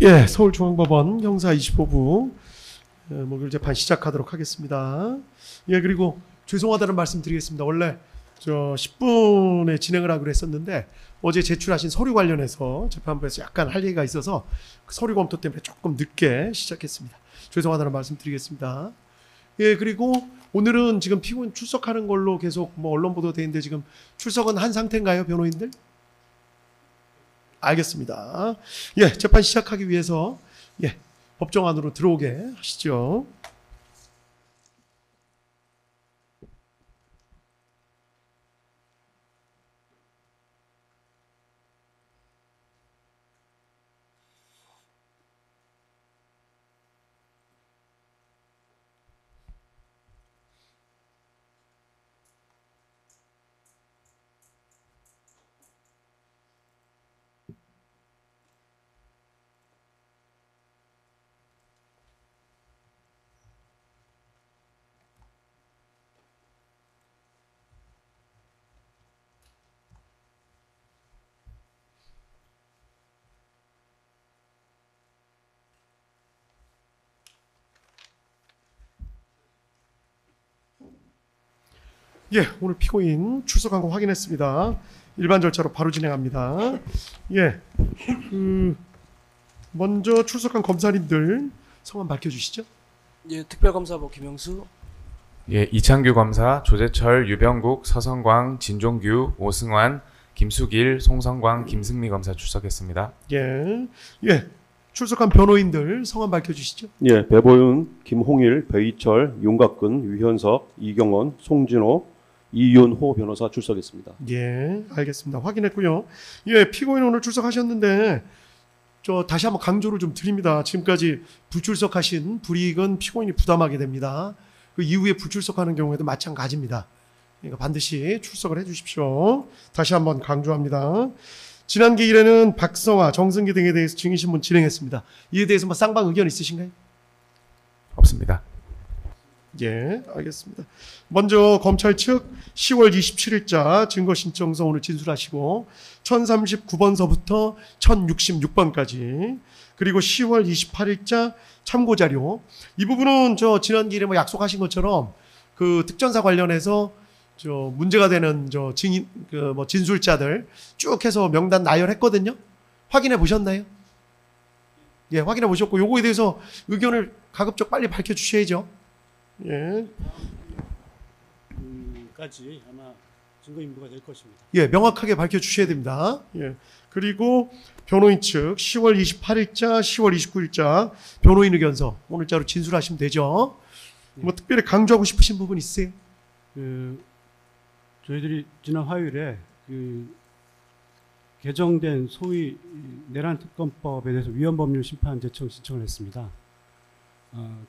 예, 서울중앙법원 형사 25부 목요일 재판 시작하도록 하겠습니다. 예, 그리고 죄송하다는 말씀 드리겠습니다. 원래 10분에 진행을 하기로 했었는데 어제 제출하신 서류 관련해서 재판부에서 약간 할 얘기가 있어서 그 서류 검토 때문에 조금 늦게 시작했습니다. 죄송하다는 말씀 드리겠습니다. 예, 그리고 오늘은 지금 피고인 출석하는 걸로 계속 언론 보도되어 있는데 지금 출석은 한 상태인가요, 변호인들? 알겠습니다. 예, 재판 시작하기 위해서 법정 안으로 들어오게 하시죠. 예, 오늘 피고인 출석한 거 확인했습니다. 일반 절차로 바로 진행합니다. 예, 먼저 출석한 검사님들 성함 밝혀주시죠. 예, 특별검사부 김영수. 예, 이창규 검사, 조재철, 유병국, 서성광, 진종규, 오승환, 김수길, 송성광, 김승미 검사 출석했습니다. 예, 출석한 변호인들 성함 밝혀주시죠. 예, 배보윤, 김홍일, 배이철, 윤곽근, 유현석, 이경원, 송진호, 이윤호 변호사 출석했습니다. 예, 알겠습니다. 확인했고요. 예, 피고인 오늘 출석하셨는데 다시 한번 강조를 좀 드립니다. 지금까지 불출석하신 불이익은 피고인이 부담하게 됩니다. 그 이후에 불출석하는 경우에도 마찬가지입니다. 그러니까 반드시 출석을 해주십시오. 다시 한번 강조합니다. 지난 기일에는 박성화, 정승기 등에 대해서 증인신문 진행했습니다. 이에 대해서 쌍방 의견 있으신가요? 없습니다. 예, 알겠습니다. 먼저 검찰 측 10월 27일자 증거신청서 오늘 진술하시고 1039번서부터 1066번까지 그리고 10월 28일자 참고자료 이 부분은 지난 기일에 약속하신 것처럼 그 특전사 관련해서 문제가 되는 증인 진술자들 쭉 해서 명단 나열했거든요. 확인해 보셨나요? 예, 확인해 보셨고 요거에 대해서 의견을 가급적 빨리 밝혀 주셔야죠. 예. 까지 아마 증거 인부가 될 것입니다. 예, 명확하게 밝혀 주셔야 됩니다. 예. 그리고 변호인 측 10월 28일자, 10월 29일자 변호인 의견서 오늘자로 진술하시면 되죠. 특별히 강조하고 싶으신 부분 있으세요? 저희들이 지난 화요일에 개정된 소위 내란 특검법에 대해서 위헌 법률 심판 제청 신청을 했습니다.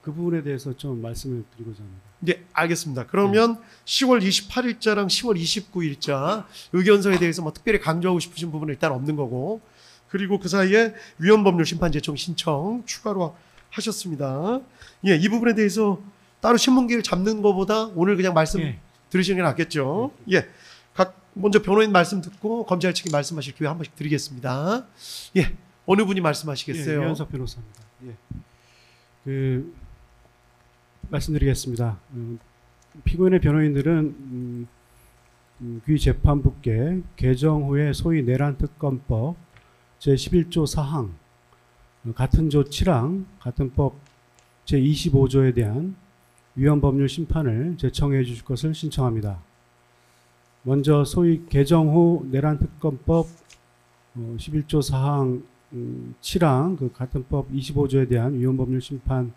그 부분에 대해서 좀 말씀을 드리고자 합니다. 네, 알겠습니다. 그러면 10월 28일자랑 10월 29일자 의견서에 대해서 특별히 강조하고 싶으신 부분은 일단 없는 거고 그리고 그 사이에 위헌 법률 심판 제청 신청 추가로 하셨습니다. 예, 이 부분에 대해서 따로 신문기를 잡는 것보다 오늘 그냥 말씀 들으시는 게 낫겠죠. 예, 먼저 변호인 말씀 듣고 검찰 측이 말씀하실 기회 한 번씩 드리겠습니다. 예, 어느 분이 말씀하시겠어요? 예, 유현석 변호사입니다. 예. 말씀드리겠습니다. 피고인의 변호인들은 귀 재판부께 개정 후에 소위 내란특검법 제11조 4항 같은 조 7항 같은 법 제25조에 대한 위헌 법률 심판을 제청해 주실 것을 신청합니다. 먼저 소위 개정 후 내란특검법 11조 4항 7항 같은 법 25조에 대한 위헌 법률 심판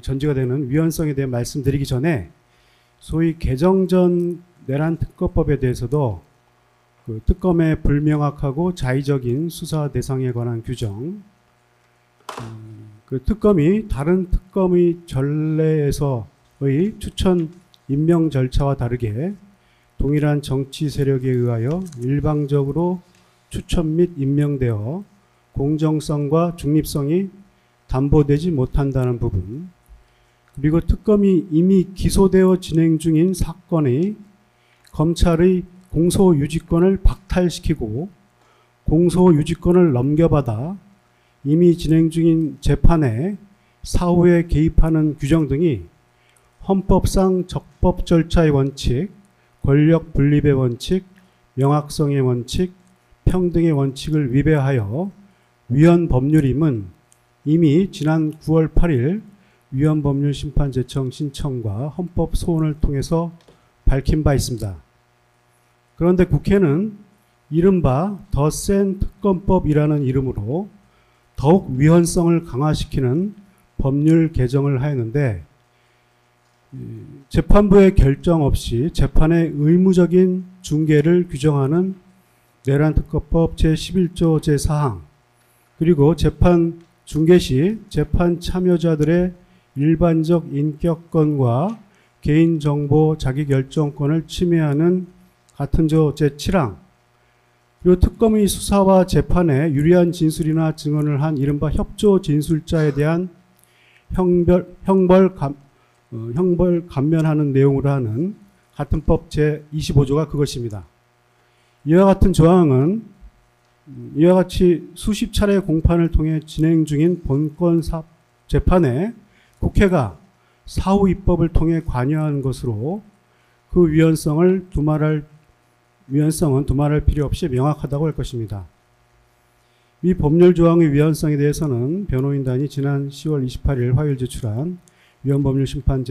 전제가 되는 위헌성에 대해 말씀드리기 전에 소위 개정 전 내란 특검법에 대해서도 특검의 불명확하고 자의적인 수사 대상에 관한 규정, 특검이 다른 특검의 전례에서의 추천 임명 절차와 다르게 동일한 정치 세력에 의하여 일방적으로 추천 및 임명되어 공정성과 중립성이 담보되지 못한다는 부분, 그리고 특검이 이미 기소되어 진행 중인 사건의 검찰의 공소유지권을 박탈시키고 공소 유지권을 넘겨받아 이미 진행 중인 재판에 사후에 개입하는 규정 등이 헌법상 적법 절차의 원칙, 권력 분립의 원칙, 명확성의 원칙, 평등의 원칙을 위배하여 위헌 법률임은 이미 지난 9월 8일 위헌 법률 심판 제청 신청과 헌법 소원을 통해서 밝힌 바 있습니다. 그런데 국회는 이른바 더 센 특검법이라는 이름으로 더욱 위헌성을 강화시키는 법률 개정을 하였는데 재판부의 결정 없이 재판의 의무적인 중개를 규정하는 내란 특검법 제11조 제4항 그리고 재판 중개 시 재판 참여자들의 일반적 인격권과 개인정보 자기결정권을 침해하는 같은 조 제7항 그리고 특검의 수사와 재판에 유리한 진술이나 증언을 한 이른바 협조 진술자에 대한 형벌 감면하는 내용으로 하는 같은 법 제25조가 그것입니다. 이와 같은 조항은 이와 같이 수십 차례 공판을 통해 진행 중인 본건 재판에 국회가 사후 입법을 통해 관여한 것으로 그 위헌성은 두말할 필요 없이 명확하다고 할 것입니다. 이 법률 조항의 위헌성에 대해서는 변호인단이 지난 10월 28일 화요일 제출한 위헌 법률 심판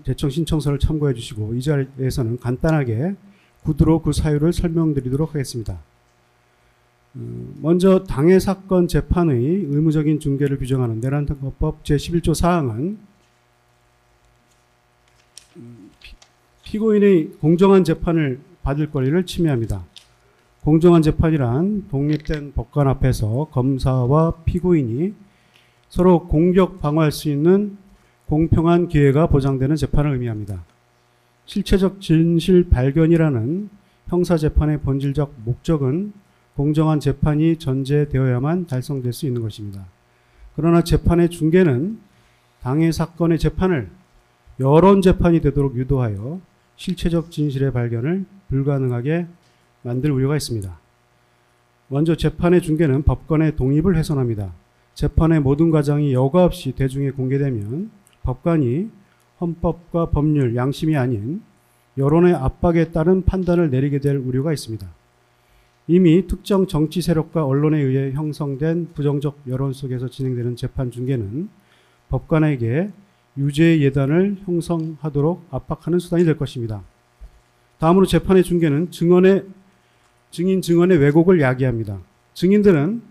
제청 신청서를 참고해 주시고 이 자리에서는 간단하게 구두로 그 사유를 설명드리도록 하겠습니다. 먼저 당해 사건 재판의 의무적인 중개를 규정하는 내란 특검법 제11조 사항은 피고인의 공정한 재판을 받을 권리를 침해합니다. 공정한 재판이란 독립된 법관 앞에서 검사와 피고인이 서로 공격 방어할 수 있는 공평한 기회가 보장되는 재판을 의미합니다. 실체적 진실 발견이라는 형사재판의 본질적 목적은 공정한 재판이 전제되어야만 달성될 수 있는 것입니다. 그러나 재판의 중개는 당해 사건의 재판을 여론 재판이 되도록 유도하여 실체적 진실의 발견을 불가능하게 만들 우려가 있습니다. 먼저 재판의 중개는 법관의 독립을 훼손합니다. 재판의 모든 과정이 여과 없이 대중에 공개되면 법관이 헌법과 법률, 양심이 아닌 여론의 압박에 따른 판단을 내리게 될 우려가 있습니다. 이미 특정 정치 세력과 언론에 의해 형성된 부정적 여론 속에서 진행되는 재판 중개는 법관에게 유죄의 예단을 형성하도록 압박하는 수단이 될 것입니다. 다음으로 재판의 중개는 증인 증언의 왜곡을 야기합니다. 증인들은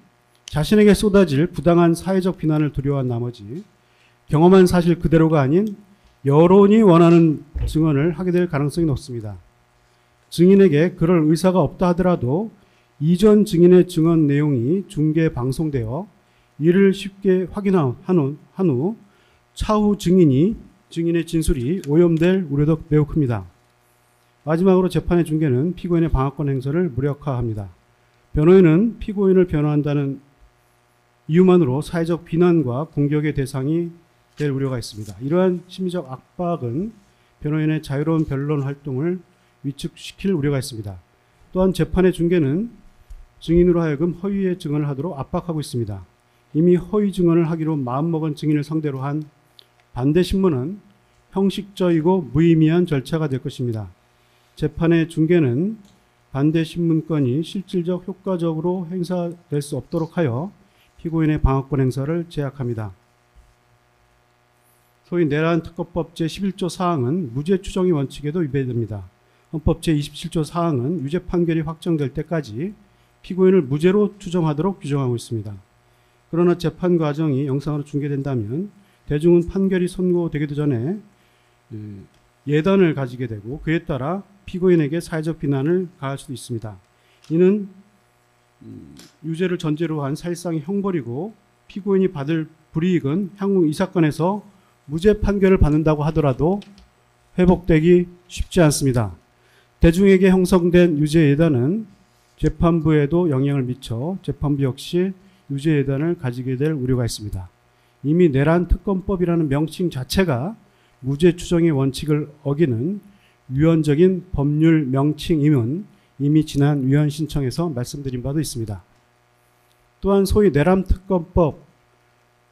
자신에게 쏟아질 부당한 사회적 비난을 두려워한 나머지 경험한 사실 그대로가 아닌 여론이 원하는 증언을 하게 될 가능성이 높습니다. 증인에게 그럴 의사가 없다 하더라도 이전 증인의 증언 내용이 중계에 방송되어 이를 쉽게 확인한 후 차후 증인의 진술이 오염될 우려도 매우 큽니다. 마지막으로 재판의 중개는 피고인의 방어권 행사를 무력화합니다. 변호인은 피고인을 변호한다는 이유만으로 사회적 비난과 공격의 대상이 될 우려가 있습니다. 이러한 심리적 압박은 변호인의 자유로운 변론 활동을 위축시킬 우려가 있습니다. 또한 재판의 중개는 증인으로 하여금 허위의 증언을 하도록 압박하고 있습니다. 이미 허위 증언을 하기로 마음먹은 증인을 상대로 한 반대 신문은 형식적이고 무의미한 절차가 될 것입니다. 재판의 중개는 반대 신문권이 실질적 효과적으로 행사될 수 없도록 하여 피고인의 방어권 행사를 제약합니다. 소위 내란 특검법 제11조 사항은 무죄 추정의 원칙에도 위배됩니다. 헌법 제27조 사항은 유죄 판결이 확정될 때까지 피고인을 무죄로 추정하도록 규정하고 있습니다. 그러나 재판 과정이 영상으로 중계된다면 대중은 판결이 선고되기도 전에 예단을 가지게 되고 그에 따라 피고인에게 사회적 비난을 가할 수도 있습니다. 이는 유죄를 전제로 한 사실상의 형벌이고 피고인이 받을 불이익은 향후 이 사건에서 무죄 판결을 받는다고 하더라도 회복되기 쉽지 않습니다. 대중에게 형성된 유죄 예단은 재판부에도 영향을 미쳐 재판부 역시 유죄 예단을 가지게 될 우려가 있습니다. 이미 내란 특검법이라는 명칭 자체가 무죄 추정의 원칙을 어기는 위헌적인 법률 명칭임은 이미 지난 위헌 신청에서 말씀드린 바도 있습니다. 또한 소위 내란특검법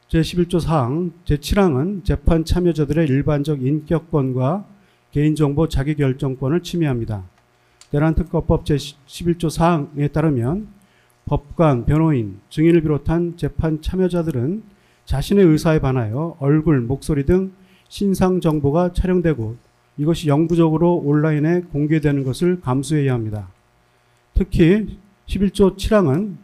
제11조 사항 제7항은 재판 참여자들의 일반적 인격권과 개인정보 자기결정권을 침해합니다. 내란특검법 제11조 사항에 따르면 법관, 변호인, 증인을 비롯한 재판 참여자들은 자신의 의사에 반하여 얼굴, 목소리 등 신상 정보가 촬영되고 이것이 영구적으로 온라인에 공개되는 것을 감수해야 합니다. 특히 11조 7항은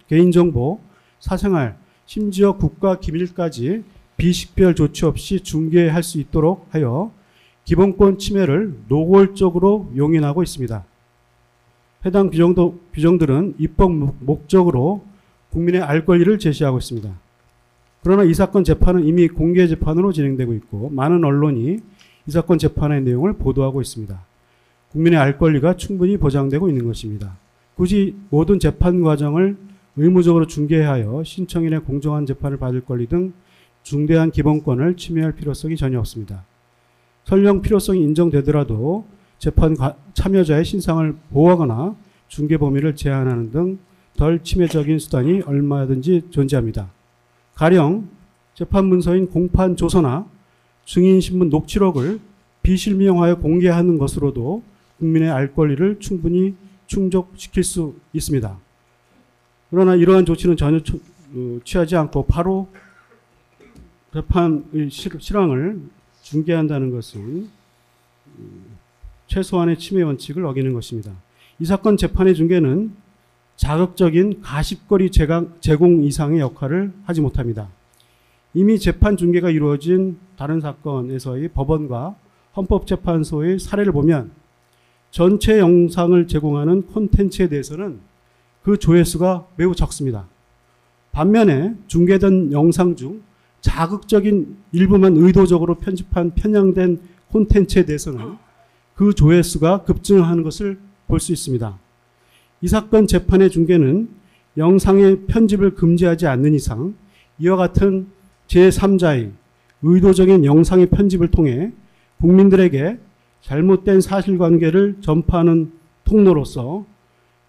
개인정보, 사생활, 심지어 국가기밀까지 비식별 조치 없이 중개할 수 있도록 하여 기본권 침해를 노골적으로 용인하고 있습니다. 해당 규정들은 입법 목적으로 국민의 알 권리를 제시하고 있습니다. 그러나 이 사건 재판은 이미 공개 재판으로 진행되고 있고 많은 언론이 이 사건 재판의 내용을 보도하고 있습니다. 국민의 알 권리가 충분히 보장되고 있는 것입니다. 굳이 모든 재판 과정을 의무적으로 중개하여 신청인의 공정한 재판을 받을 권리 등 중대한 기본권을 침해할 필요성이 전혀 없습니다. 설령 필요성이 인정되더라도 재판 참여자의 신상을 보호하거나 중개 범위를 제한하는 등 덜 침해적인 수단이 얼마든지 존재합니다. 가령 재판 문서인 공판 조서나 증인 신문 녹취록을 비실명하여 공개하는 것으로도 국민의 알 권리를 충분히 충족시킬 수 있습니다. 그러나 이러한 조치는 전혀 취하지 않고 바로 재판의 실황을 중개한다는 것은 최소한의 침해 원칙을 어기는 것입니다. 이 사건 재판의 중개는 자극적인 가십거리 제공 이상의 역할을 하지 못합니다. 이미 재판 중개가 이루어진 다른 사건에서의 법원과 헌법재판소의 사례를 보면 전체 영상을 제공하는 콘텐츠에 대해서는 그 조회수가 매우 적습니다. 반면에 중개된 영상 중 자극적인 일부만 의도적으로 편향된 콘텐츠에 대해서는 그 조회수가 급증하는 것을 볼 수 있습니다. 이 사건 재판의 중개는 영상의 편집을 금지하지 않는 이상 이와 같은 제3자의 의도적인 영상의 편집을 통해 국민들에게 잘못된 사실관계를 전파하는 통로로서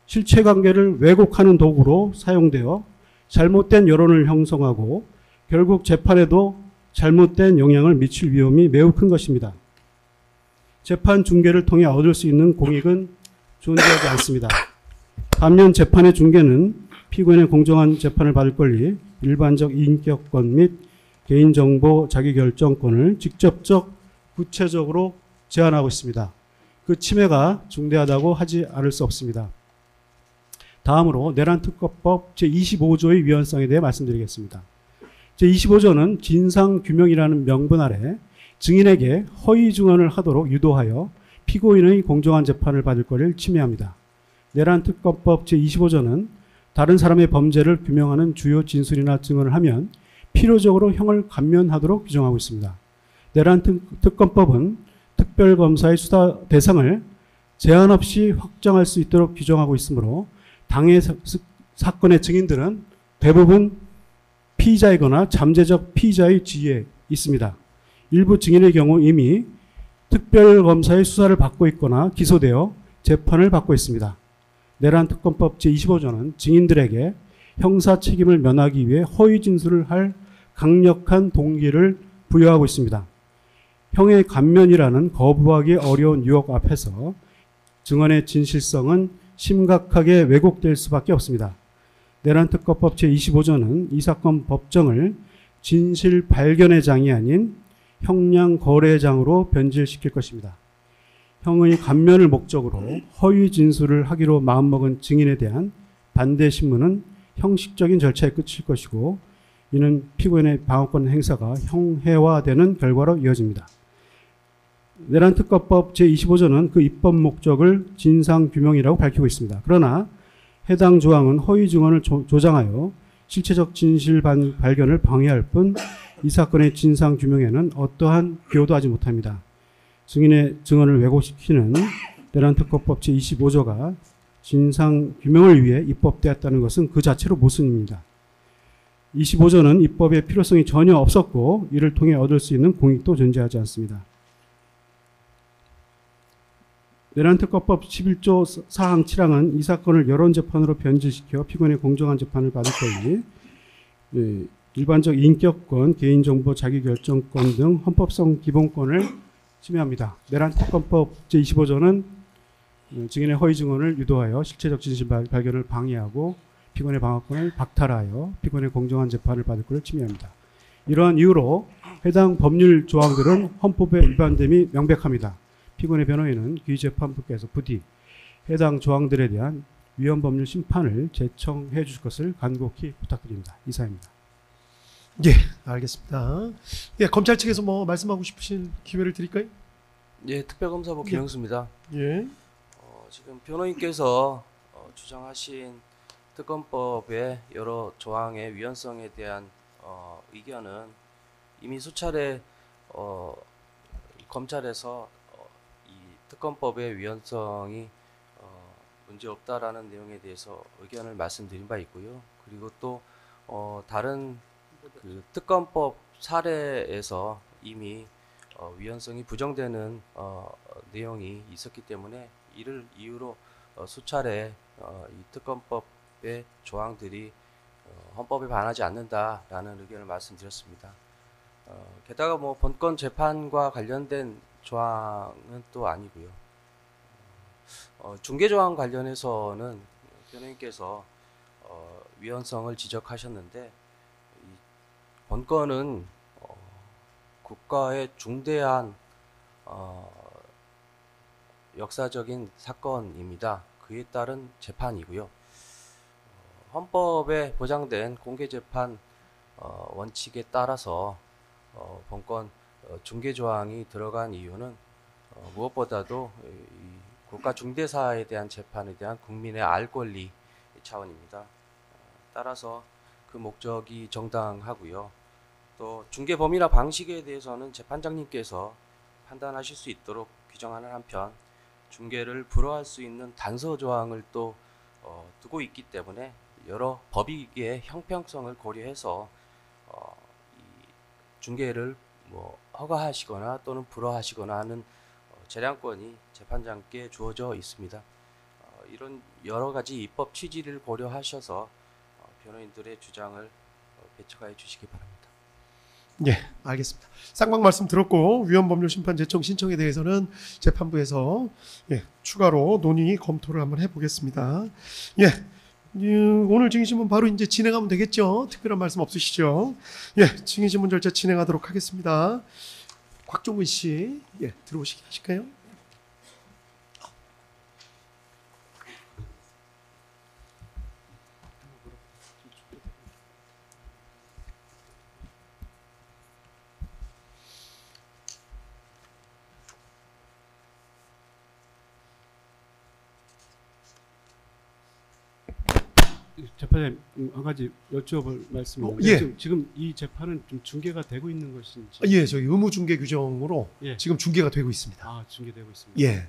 실체관계를 왜곡하는 도구로 사용되어 잘못된 여론을 형성하고 결국 재판에도 잘못된 영향을 미칠 위험이 매우 큰 것입니다. 재판 중개를 통해 얻을 수 있는 공익은 존재하지 않습니다. 반면 재판의 중개는 피고인의 공정한 재판을 받을 권리, 일반적 인격권 및 개인정보 자기결정권을 직접적 구체적으로 제한하고 있습니다. 그 침해가 중대하다고 하지 않을 수 없습니다. 다음으로 내란특검법 제25조의 위헌성에 대해 말씀드리겠습니다. 제25조는 진상규명이라는 명분 아래 증인에게 허위 증언을 하도록 유도하여 피고인의 공정한 재판을 받을 권리를 침해합니다. 내란특검법 제25조는 다른 사람의 범죄를 규명하는 주요 진술이나 증언을 하면 필요적으로 형을 감면하도록 규정하고 있습니다. 내란특검법은 특별검사의 수사 대상을 제한 없이 확정할 수 있도록 규정하고 있으므로 당해 사건의 증인들은 대부분 피의자이거나 잠재적 피의자의 지위에 있습니다. 일부 증인의 경우 이미 특별검사의 수사를 받고 있거나 기소되어 재판을 받고 있습니다. 내란특검법 제25조는 증인들에게 형사 책임을 면하기 위해 허위 진술을 할 강력한 동기를 부여하고 있습니다. 형의 감면이라는 거부하기 어려운 유혹 앞에서 증언의 진실성은 심각하게 왜곡될 수밖에 없습니다. 내란특검법 제25조는 이 사건 법정을 진실 발견의 장이 아닌 형량 거래의 장으로 변질시킬 것입니다. 형의 감면을 목적으로 허위 진술을 하기로 마음먹은 증인에 대한 반대 신문은 형식적인 절차에 끝일 것이고 이는 피고인의 방어권 행사가 형해화되는 결과로 이어집니다. 내란특검법 제25조는 그 입법 목적을 진상규명이라고 밝히고 있습니다. 그러나 해당 조항은 허위 증언을 조장하여 실체적 진실 발견을 방해할 뿐 이 사건의 진상규명에는 어떠한 기여도 하지 못합니다. 증인의 증언을 왜곡시키는 내란특검법 제25조가 진상규명을 위해 입법되었다는 것은 그 자체로 모순입니다. 25조는 입법의 필요성이 전혀 없었고 이를 통해 얻을 수 있는 공익도 존재하지 않습니다. 내란특검법 11조 사항 7항은 이 사건을 여론재판으로 변질시켜 피고인의 공정한 재판을 받을 권리, 일반적 인격권, 개인정보 자기결정권 등 헌법성 기본권을 침해합니다. 내란특검법 제25조는 증인의 허위 증언을 유도하여 실체적 진실 발견을 방해하고 피고인의 방어권을 박탈하여 피고인의 공정한 재판을 받을 권리를 침해합니다. 이러한 이유로 해당 법률 조항들은 헌법에 위반됨이 명백합니다. 피고인의 변호인은 기재판부께서 부디 해당 조항들에 대한 위헌법률 심판을 제청해 주실 것을 간곡히 부탁드립니다. 이상입니다. 예, 알겠습니다. 예, 검찰 측에서 뭐 말씀하고 싶으신 기회를 드릴까요? 예, 특별검사부 예. 김영수입니다. 예. 지금 변호인께서 주장하신 특검법의 여러 조항의 위헌성에 대한 의견은 이미 수차례 검찰에서 이 특검법의 위헌성이 문제 없다라는 내용에 대해서 의견을 말씀드린 바 있고요. 그리고 또 다른 그 특검법 사례에서 이미 위헌성이 부정되는 내용이 있었기 때문에 이를 이유로 수차례 이 특검법의 조항들이 헌법에 반하지 않는다라는 의견을 말씀드렸습니다. 게다가 뭐 본건 재판과 관련된 조항은 또 아니고요. 중개 조항 관련해서는 변호인께서 위헌성을 지적하셨는데 이 본건은 국가의 중대한 역사적인 사건입니다. 그에 따른 재판이고요. 헌법에 보장된 공개재판 원칙에 따라서 본건 중개 조항이 들어간 이유는 무엇보다도 이 국가 중대사에 대한 재판에 대한 국민의 알 권리 차원입니다. 따라서 그 목적이 정당하고요. 또 중개 범위나 방식에 대해서는 재판장님께서 판단하실 수 있도록 규정하는 한편 중개를 불허할 수 있는 단서 조항을 또 두고 있기 때문에 여러 법익의 형평성을 고려해서 이 중개를 뭐 허가하시거나 또는 불허하시거나 하는 재량권이 재판장께 주어져 있습니다. 이런 여러 가지 입법 취지를 고려하셔서 변호인들의 주장을 배척하여 주시기 바랍니다. 예, 알겠습니다. 쌍방 말씀 들었고 위헌법률 심판 제청 신청에 대해서는 재판부에서 추가로 논의 검토를 한번 해보겠습니다. 오늘 증인신문 바로 이제 진행하면 되겠죠? 특별한 말씀 없으시죠? 증인신문 절차 진행하도록 하겠습니다. 곽종근 씨, 들어오시게 하실까요? 재판장님 한 가지 여쭤볼 말씀이 있는데 지금 이 재판은 좀 중계가 되고 있는 것인지? 저희 의무 중개 규정으로 지금 중계가 되고 있습니다. 아, 중계되고 있습니다. 예.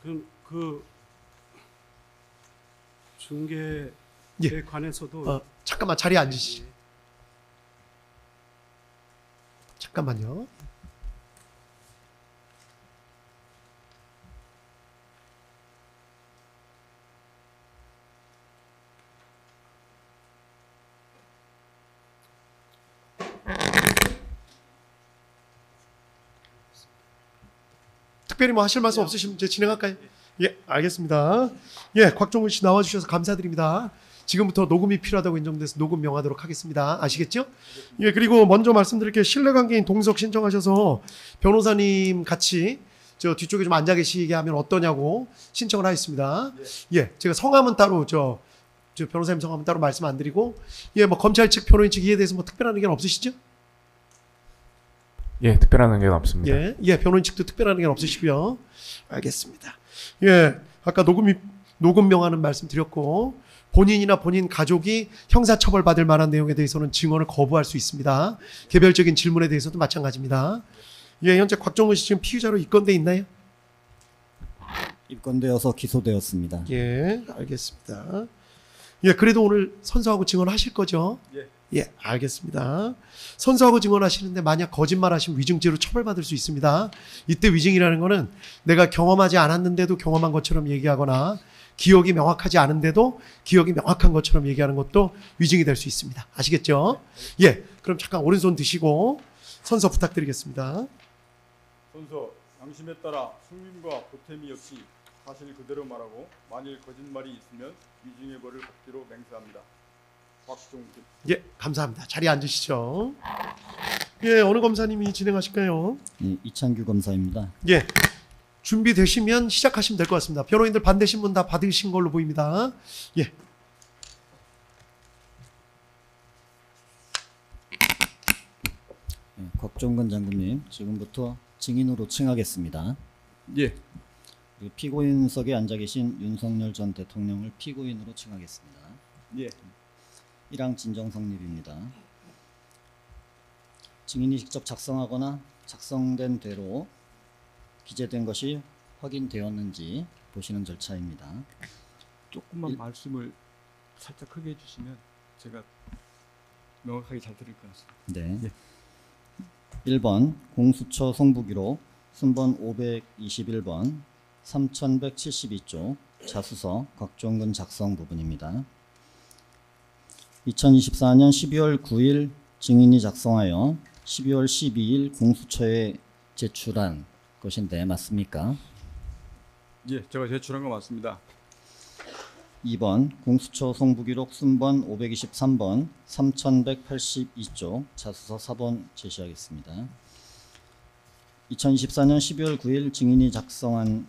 그럼 그 중계에 관해서도 잠깐만 자리에 앉으시죠. 잠깐만요. 특별히 뭐 하실 말씀 없으시면 이제 진행할까요? 알겠습니다. 곽종근 씨 나와주셔서 감사드립니다. 지금부터 녹음이 필요하다고 인정돼서 녹음 명하도록 하겠습니다. 아시겠죠? 그리고 먼저 말씀드릴게요. 신뢰관계인 동석 신청하셔서 변호사님 같이 저 뒤쪽에 좀 앉아 계시게 하면 어떠냐고 신청을 하였습니다. 제가 성함은 따로 저 변호사님 성함은 따로 말씀 안 드리고 뭐 검찰 측 변호인 측 이에 대해서 뭐 특별한 의견 없으시죠? 특별한 의견 없습니다. 변호인 측도 특별한 의견 없으시고요. 알겠습니다. 아까 녹음 명하는 말씀 드렸고 본인이나 본인 가족이 형사처벌 받을 만한 내용에 대해서는 증언을 거부할 수 있습니다. 개별적인 질문에 대해서도 마찬가지입니다. 현재 곽종근 씨 지금 피의자로 입건돼 있나요? 입건되어서 기소되었습니다. 알겠습니다. 그래도 오늘 선서하고 증언하실 거죠? 예, 알겠습니다. 선서하고 증언하시는데 만약 거짓말하시면 위증죄로 처벌받을 수 있습니다. 이때 위증이라는 거는 내가 경험하지 않았는데도 경험한 것처럼 얘기하거나 기억이 명확하지 않은데도 기억이 명확한 것처럼 얘기하는 것도 위증이 될 수 있습니다. 아시겠죠? 예, 그럼 잠깐 오른손 드시고 선서 부탁드리겠습니다. 선서 양심에 따라 승민과 보탬이 없이 사실 그대로 말하고 만일 거짓말이 있으면 위증의 벌을 받기로 맹세합니다. 박종진. 예, 감사합니다. 자리에 앉으시죠. 예, 어느 검사님이 진행하실까요? 예, 이창규 검사입니다. 예, 준비되시면 시작하시면 될 것 같습니다. 변호인들 반대신 분 다 받으신 걸로 보입니다. 예. 예, 곽종근 장군님, 지금부터 증인으로 칭하겠습니다. 예. 그리고 피고인석에 앉아 계신 윤석열 전 대통령을 피고인으로 칭하겠습니다. 예. 1항 진정성립입니다. 증인이 직접 작성하거나 작성된 대로 기재된 것이 확인되었는지 보시는 절차입니다. 조금만 말씀을 살짝 크게 해주시면 제가 명확하게 잘 들을 것 같습니다. 네. 예. 1번 공수처 송부기록 순번 521번 3172쪽 자수서 곽종근 작성 부분입니다. 2024년 12월 9일 증인이 작성하여 12월 12일 공수처에 제출한 것인데 맞습니까? 예, 제가 제출한 거 맞습니다. 2번 공수처 송부기록 순번 523번 3182쪽 자수서 4번 제시하겠습니다. 2024년 12월 9일 증인이 작성한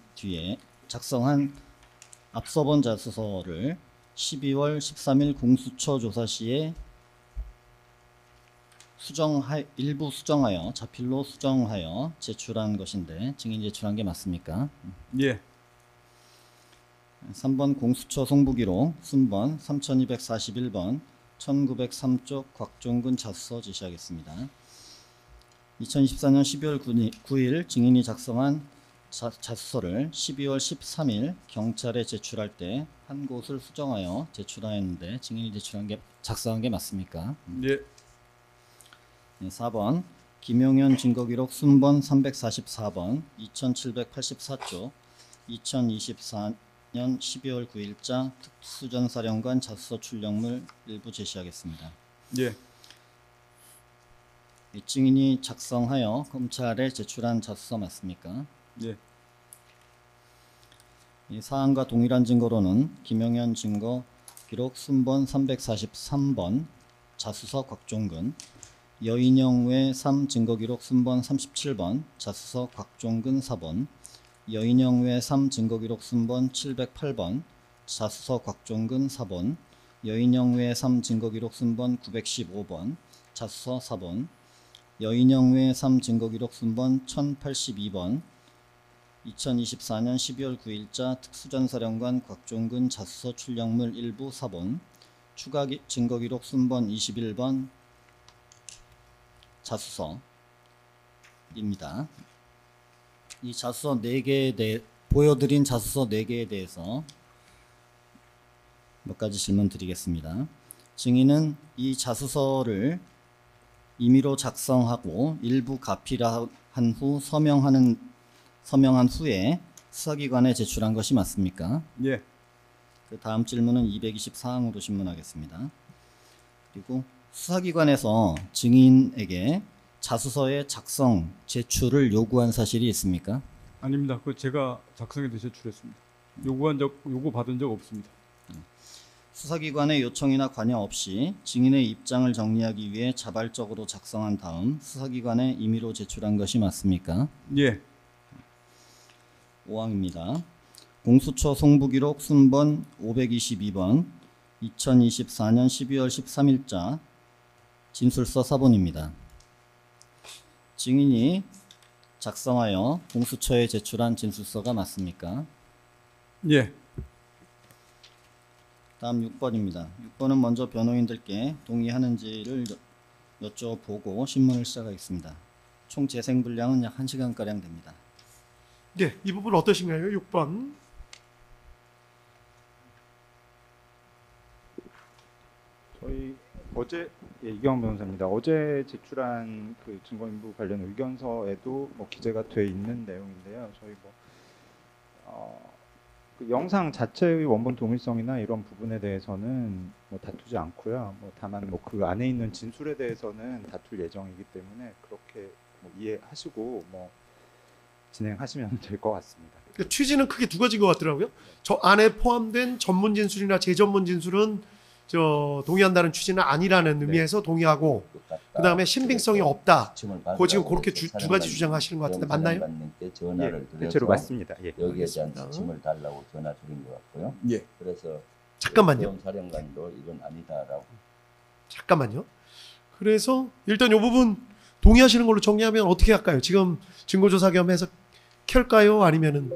앞서 본 자수서를 12월 13일 공수처 조사 시에 일부 수정하여 자필로 수정하여 제출한 것인데 증인이 제출한 게 맞습니까? 예. 3번 공수처 송부기록 순번 3241번 1903쪽 곽종근 자수서 제시하겠습니다. 2024년 12월 9일 증인이 작성한 자수서를 12월 13일 경찰에 제출할 때 한 곳을 수정하여 제출하였는데 증인이 작성한 게 맞습니까? 예. 네, 4번 김용현 증거기록 순번 344번 2784쪽 2024년 12월 9일자 특수전사령관 자수서 출력물 일부 제시하겠습니다. 예. 이 증인이 작성하여 검찰에 제출한 자수서 맞습니까? 예. 이 사안과 동일한 증거로는 김용현 증거 기록 순번 343번 자수서 곽종근 여인영 외 3 증거 기록 순번 37번 자수서 곽종근 4번 여인영 외 3 증거 기록 순번 708번 자수서 곽종근 4번 여인영 외 3 증거 기록 순번 915번 자수서 4번 여인영 외 3 증거 기록 순번 1082번 2024년 12월 9일자 특수전사령관 곽종근 자수서 출력물 일부 4번 추가 증거 기록 순번 21번 자수서입니다. 이 자수서 4개에 보여드린 자수서 4개에 대해서 몇 가지 질문 드리겠습니다. 증인은 이 자수서를 임의로 작성하고 일부 가필한 후 서명한 후에 수사기관에 제출한 것이 맞습니까? 예. 그 다음 질문은 224항으로 신문하겠습니다. 그리고 수사기관에서 증인에게 자수서의 작성, 제출을 요구한 사실이 있습니까? 아닙니다. 그 제가 작성해서 제출했습니다. 요구 받은 적 없습니다. 수사기관의 요청이나 관여 없이 증인의 입장을 정리하기 위해 자발적으로 작성한 다음 수사기관에 임의로 제출한 것이 맞습니까? 예. 5항입니다. 공수처 송부기록 순번 522번 2024년 12월 13일자 진술서 사본입니다. 증인이 작성하여 공수처에 제출한 진술서가 맞습니까? 예. 다음 6번입니다. 6번은 먼저 변호인들께 동의하는지를 여쭤보고 신문을 시작하겠습니다. 총 재생 분량은 약 1시간가량 됩니다. 네, 이 부분 어떠신가요? 6번. 저희 어제 이경원 변호사입니다. 어제 제출한 그 증거인부 관련 의견서에도 뭐 기재가 돼 있는 내용인데요. 저희 그 영상 자체의 원본 동일성이나 이런 부분에 대해서는 뭐 다투지 않고요. 뭐 다만 뭐 그 안에 있는 진술에 대해서는 다툴 예정이기 때문에 그렇게 뭐 이해하시고 뭐 진행하시면 될 것 같습니다. 그러니까 취지는 크게 두 가지인 것 같더라고요. 저 안에 포함된 전문 진술이나 재전문 진술은 동의한다는 취지는 아니라는 의미에서 동의하고, 그 다음에 신빙성이 없다. 그거 지금 그렇게 두 가지 주장하시는 것 같은데 맞나요? 대체로 맞습니다. 예. 여기에 대한 지침을 달라고 전화 드린 것 같고요. 예. 그래서 잠깐만요. 사령관도 이건 아니다라고. 잠깐만요. 그래서 일단 이 부분 동의하시는 걸로 정리하면 어떻게 할까요? 지금 증거조사 겸해서 켤까요? 아니면은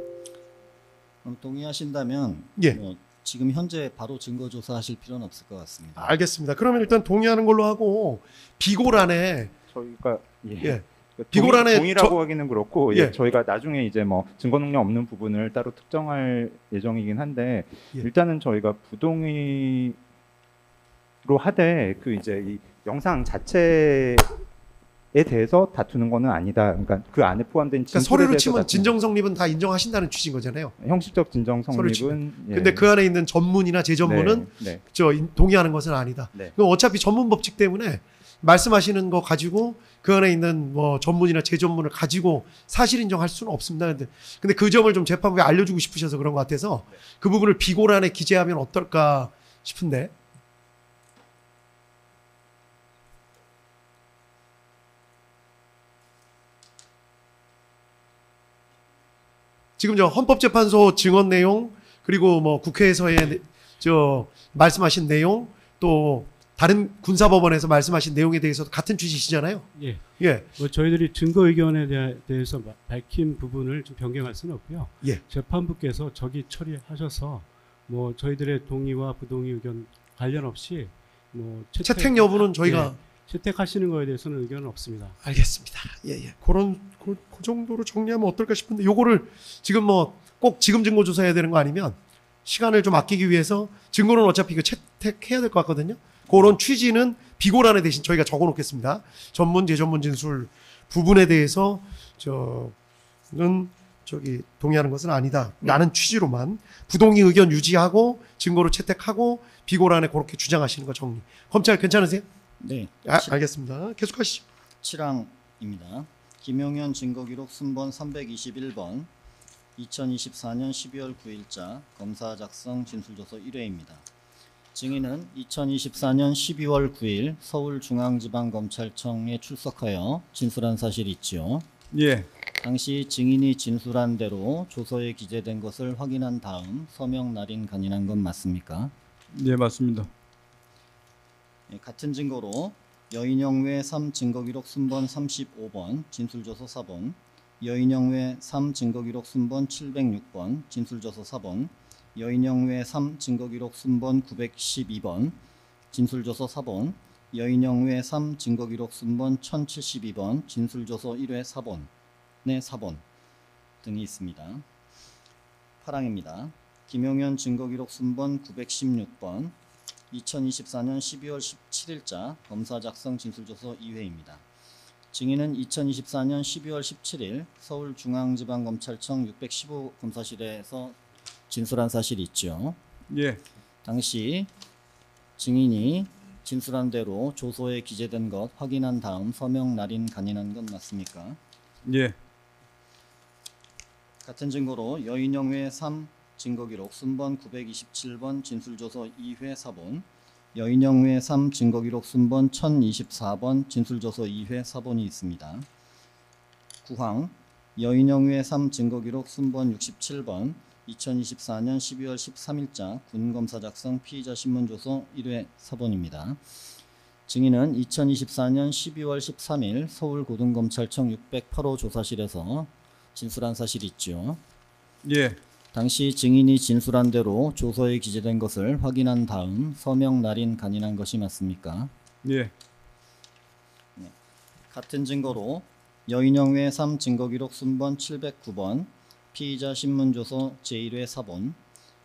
그럼 동의하신다면 예. 뭐 지금 현재 바로 증거 조사하실 필요는 없을 것 같습니다. 알겠습니다. 그러면 일단 동의하는 걸로 하고 비고란에 저희가 예. 비고란에 비고란에 동의라고 하기는 그렇고 예. 예, 저희가 나중에 이제 뭐 증거 능력 없는 부분을 따로 특정할 예정이긴 한데 예. 일단은 저희가 부동의로 하되 그 이제 이 영상 자체에 대해서 다투는 거는 아니다. 그러니까 그 안에 포함된 그러니까 진술에 서류로 대해서 치면 다투는 진정 성립은 다 인정하신다는 취지인 거잖아요. 형식적 진정 서류 성립은 예. 근데 그 안에 있는 전문이나 재전문은 네. 동의하는 것은 아니다. 네. 그럼 어차피 전문 법칙 때문에 말씀하시는 거 가지고 그 안에 있는 뭐 전문이나 재전문을 가지고 사실 인정할 수는 없습니다. 근데 그 점을 좀 재판부에 알려주고 싶으셔서 그런 것 같아서 그 부분을 비고란에 기재하면 어떨까 싶은데. 지금 저 헌법재판소 증언 내용 그리고 뭐 국회에서의 말씀하신 내용 또 다른 군사법원에서 말씀하신 내용에 대해서도 같은 취지시잖아요. 예. 예. 뭐 저희들이 증거 의견에 대해서 밝힌 부분을 좀 변경할 수는 없고요. 예. 재판부께서 저기 처리하셔서 뭐 저희들의 동의와 부동의 의견 관련 없이 뭐 채택 여부는 저희가 채택하시는 거에 대해서는 의견은 없습니다. 알겠습니다. 예. 그 정도로 정리하면 어떨까 싶은데 요거를 지금 뭐 꼭 지금 증거 조사해야 되는 거 아니면 시간을 좀 아끼기 위해서 증거는 어차피 이거 채택해야 될 것 같거든요. 그런 취지는 비고란에 대신 저희가 적어 놓겠습니다. 전문 재전문 진술 부분에 대해서 동의하는 것은 아니다. 라는 취지로만 부동의 의견 유지하고 증거로 채택하고 비고란에 그렇게 주장하시는 거 정리. 검찰 괜찮으세요? 네. 알겠습니다. 계속하시죠. 7항입니다. 김용현 증거기록 순번 321번 2024년 12월 9일자 검사 작성 진술조서 1회입니다. 증인은 2024년 12월 9일 서울중앙지방검찰청에 출석하여 진술한 사실이 있지요. 예. 당시 증인이 진술한 대로 조서에 기재된 것을 확인한 다음 서명 날인 간인한 건 맞습니까? 예, 맞습니다. 같은 증거로 여인영 외 3 증거기록 순번 35번 진술조서 4번, 여인영 외 3 증거기록 순번 706번 진술조서 4번, 여인영 외 3 증거기록 순번 912번 진술조서 4번, 여인영 외 3 증거기록 순번 1072번 진술조서 1회 4번의 4번 등이 있습니다. 8항입니다. 김용현 증거기록 순번 916번 2024년 12월 17일자 검사 작성 진술조서 2회입니다. 증인은 2024년 12월 17일 서울중앙지방검찰청 615 검사실에서 진술한 사실이 있죠. 예. 당시 증인이 진술한 대로 조서에 기재된 것 확인한 다음 서명 날인 간인한 건 맞습니까? 예. 같은 증거로 여인영 외 3 증거기록 순번 927번 진술조서 2회 4번, 여인영 외 3 증거기록 순번 1024번 진술조서 2회 4번이 있습니다. 9항 여인영 외 3 증거기록 순번 67번 2024년 12월 13일자 군검사 작성 피의자 신문조서 1회 4번입니다. 증인은 2024년 12월 13일 서울고등검찰청 608호 조사실에서 진술한 사실이 있죠. 예. 당시 증인이 진술한 대로 조서에 기재된 것을 확인한 다음 서명 날인 간인한 것이 맞습니까? 예. 같은 증거로 여인영 외 3 증거기록 순번 709번 피의자 신문조서 제1회 4번,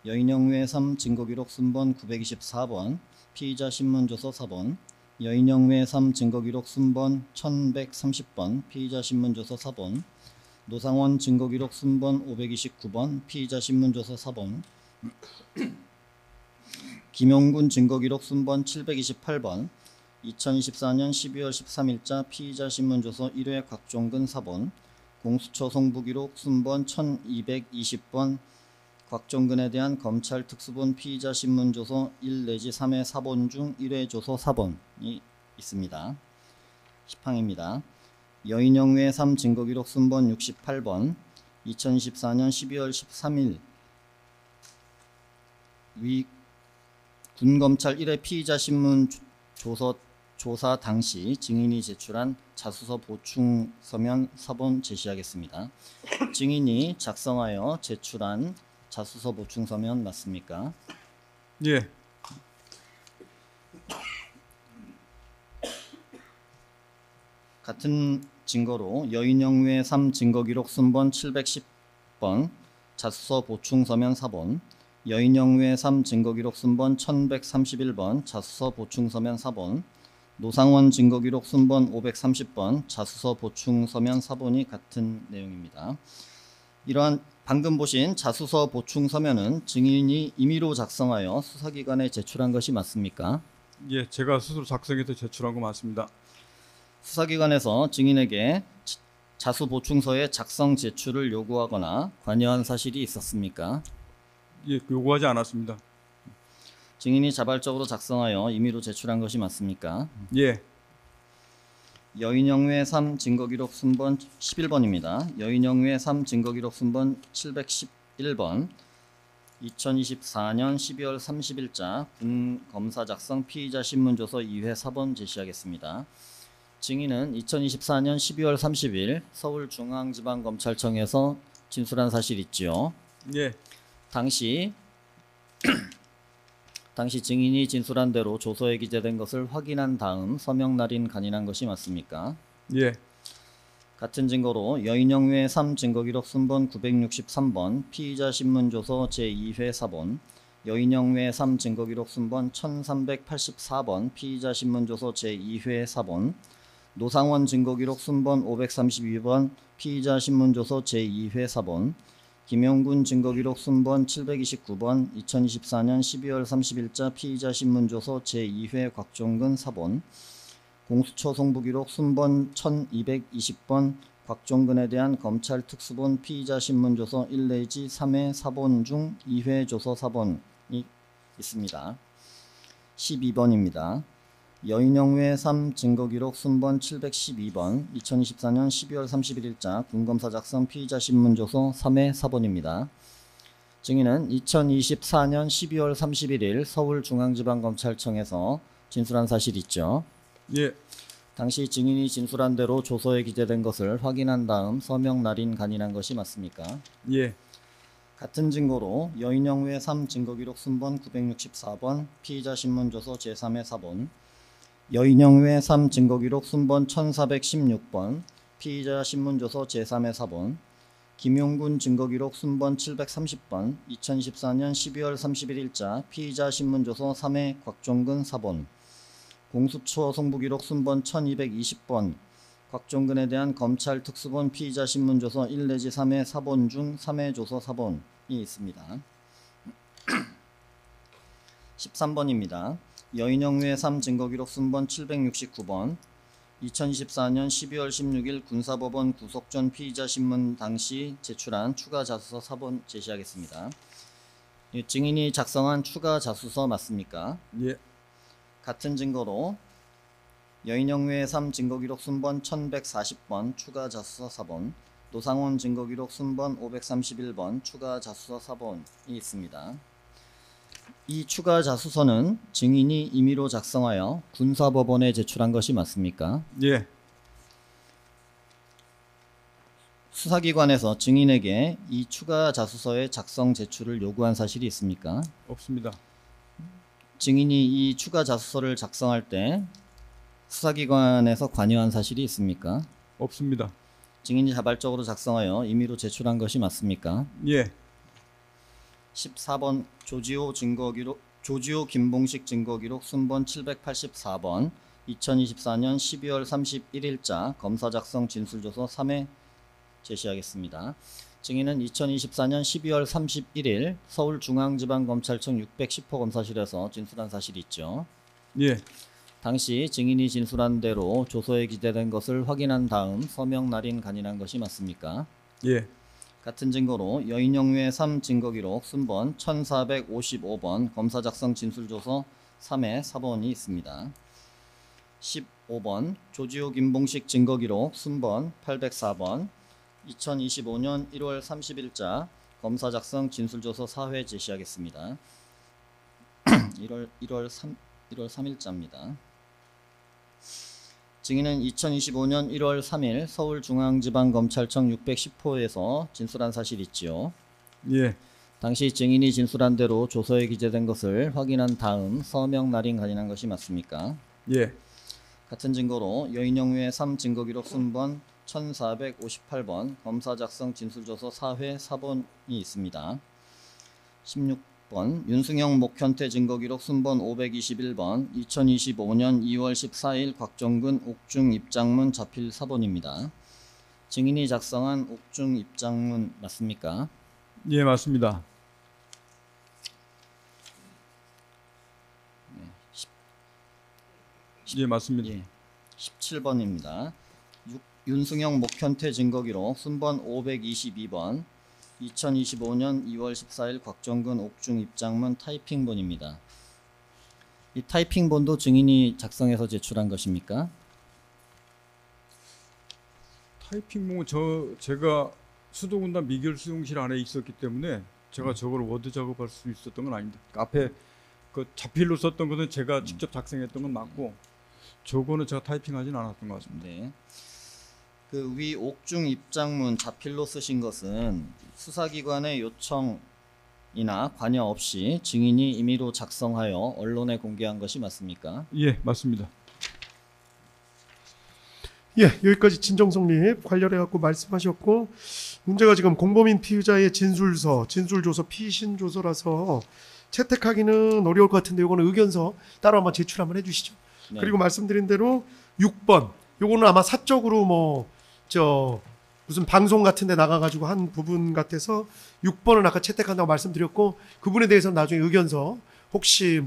여인영 외 3 증거기록 순번 924번 피의자 신문조서 4번, 여인영 외 3 증거기록 순번 1130번 피의자 신문조서 4번 노상원 증거기록 순번 529번 피의자 신문조서 4번 김용군 증거기록 순번 728번 2024년 12월 13일자 피의자 신문조서 1회 곽종근 4번 공수처 송부기록 순번 1220번 곽종근에 대한 검찰 특수본 피의자 신문조서 1 내지 3회 4본 중 1회 조서 4번이 있습니다. 10항입니다. 여인영 외 3 증거기록 순번 68번 2024년 12월 13일 위 군검찰 1회 피의자 신문 조사 당시 증인이 제출한 자수서 보충 서면 4본 제시하겠습니다. 증인이 작성하여 제출한 자수서 보충 서면 맞습니까? 예. 같은 증거로 여인영 외 3 증거기록 순번 710번 자수서 보충 서면 4번 여인영 외 3 증거기록 순번 1131번 자수서 보충 서면 4번 노상원 증거기록 순번 530번 자수서 보충 서면 4번이 같은 내용입니다. 이러한 방금 보신 자수서 보충 서면은 증인이 임의로 작성하여 수사기관에 제출한 것이 맞습니까? 예, 제가 스스로 작성해서 제출한 거 맞습니다. 수사기관에서 증인에게 자수 보충서의 작성 제출을 요구하거나 관여한 사실이 있었습니까? 예, 요구하지 않았습니다. 증인이 자발적으로 작성하여 임의로 제출한 것이 맞습니까? 예. 여인영 외 3 증거기록 순번 11번입니다. 여인영 외 3 증거기록 순번 711번 2024년 12월 30일자 군검사 작성 피의자 신문조서 2회 4번 제시하겠습니다. 증인은 2024년 12월 30일 서울중앙지방검찰청에서 진술한 사실 있지요. 예. 당시 증인이 진술한 대로 조서에 기재된 것을 확인한 다음 서명 날인 간인한 것이 맞습니까? 예. 같은 증거로 여인영 외 3 증거기록 순번 963번 피의자 신문조서 제2회 4번 여인영 외 3 증거기록 순번 1384번 피의자 신문조서 제2회 4번 노상원 증거기록 순번 532번 피의자 신문조서 제2회 4번 김용군 증거기록 순번 729번 2024년 12월 30일자 피의자 신문조서 제2회 곽종근 4번 공수처 송부기록 순번 1220번 곽종근에 대한 검찰 특수본 피의자 신문조서 1 내지 3회 4본 중 2회 조서 4번이 있습니다. 12번입니다. 여인영 외 3 증거기록 순번 712번 2024년 12월 31일자 군검사 작성 피의자 신문조서 3회 4번입니다. 증인은 2024년 12월 31일 서울중앙지방검찰청에서 진술한 사실 있죠. 예. 당시 증인이 진술한 대로 조서에 기재된 것을 확인한 다음 서명 날인 간인한 것이 맞습니까? 예. 같은 증거로 여인영 외 3 증거기록 순번 964번 피의자 신문조서 제3회 4번 여인영 외 3 증거기록 순번 1416번 피의자 신문조서 제3회 4번 김용군 증거기록 순번 730번 2014년 12월 31일자 피의자 신문조서 3회 곽종근 4번 공수처 송부기록 순번 1220번 곽종근에 대한 검찰 특수본 피의자 신문조서 1 내지 3회 4본 중 3회 조서 4번이 있습니다. 13번입니다. 여인영 외 3 증거기록 순번 769번 2024년 12월 16일 군사법원 구속 전 피의자 신문 당시 제출한 추가 자수서 4번 제시하겠습니다. 증인이 작성한 추가 자수서 맞습니까? 예. 같은 증거로 여인영 외 3 증거기록 순번 1140번 추가 자수서 4번 노상원 증거기록 순번 531번 추가 자수서 4번이 있습니다. 이 추가 자수서는 증인이 임의로 작성하여 군사법원에 제출한 것이 맞습니까? 예. 수사기관에서 증인에게 이 추가 자수서의 작성 제출을 요구한 사실이 있습니까? 없습니다. 증인이 이 추가 자수서를 작성할 때 수사기관에서 관여한 사실이 있습니까? 없습니다. 증인이 자발적으로 작성하여 임의로 제출한 것이 맞습니까? 예. 14번 조지호 김봉식 증거기록 순번 784번 2024년 12월 31일자 검사 작성 진술조서 3회 제시하겠습니다. 증인은 2024년 12월 31일 서울중앙지방검찰청 610호 검사실에서 진술한 사실이 있죠. 예, 당시 증인이 진술한 대로 조서에 기재된 것을 확인한 다음 서명 날인 간인한 것이 맞습니까? 예, 같은 증거로 여인영유의 3 증거기록 순번 1455번 검사 작성 진술조서 3회 사본이 있습니다. 15번 조지호 김봉식 증거기록 순번 804번 2025년 1월 30일자 검사 작성 진술조서 4회 제시하겠습니다. 1월 3일자입니다. 증인은 2025년 1월 3일 서울중앙지방검찰청 610호에서 진술한 사실이 있지요. 예, 당시 증인이 진술한 대로 조서에 기재된 것을 확인한 다음 서명 날인 간인한 것이 맞습니까? 예, 같은 증거로 여인영유의 3 증거기록 순번 1458번 검사 작성 진술조서 4회 사본이 있습니다. 16번 윤승영 목현태 증거기록 순번 521번 2025년 2월 14일 곽정근 옥중 입장문 자필 사본입니다. 증인이 작성한 옥중 입장문 맞습니까? 예, 맞습니다. 예, 맞습니다. 예, 17번입니다. 윤승영 목현태 증거기록 순번 522번 2025년 2월 14일 곽정근 옥중 입장문 타이핑본입니다. 이 타이핑본도 증인이 작성해서 제출한 것입니까? 타이핑 제가 수도군단 미결 수용실 안에 있었기 때문에 제가 저걸 워드 작업할 수 있었던 건 아닙니다. 앞에 그 자필로 썼던 것은 제가 직접 작성했던 건 맞고 저거는 제가 타이핑하진 않았던 것 같습니다. 네. 그 위 옥중 입장문 자필로 쓰신 것은 수사기관의 요청이나 관여 없이 증인이 임의로 작성하여 언론에 공개한 것이 맞습니까? 예, 맞습니다. 예, 여기까지 진정성립 관련해 갖고 말씀하셨고, 문제가 지금 공범인 피의자의 진술서, 진술조서, 피신조서라서 채택하기는 어려울 것 같은데 이거는 의견서 따로 한번 제출 한번 해주시죠. 네. 그리고 말씀드린 대로 6번, 요거는 아마 사적으로 무슨 방송 같은 데 나가가지고 한 부분 같아서 6번은 아까 채택한다고 말씀드렸고, 그분에 대해서는 나중에 의견서 혹시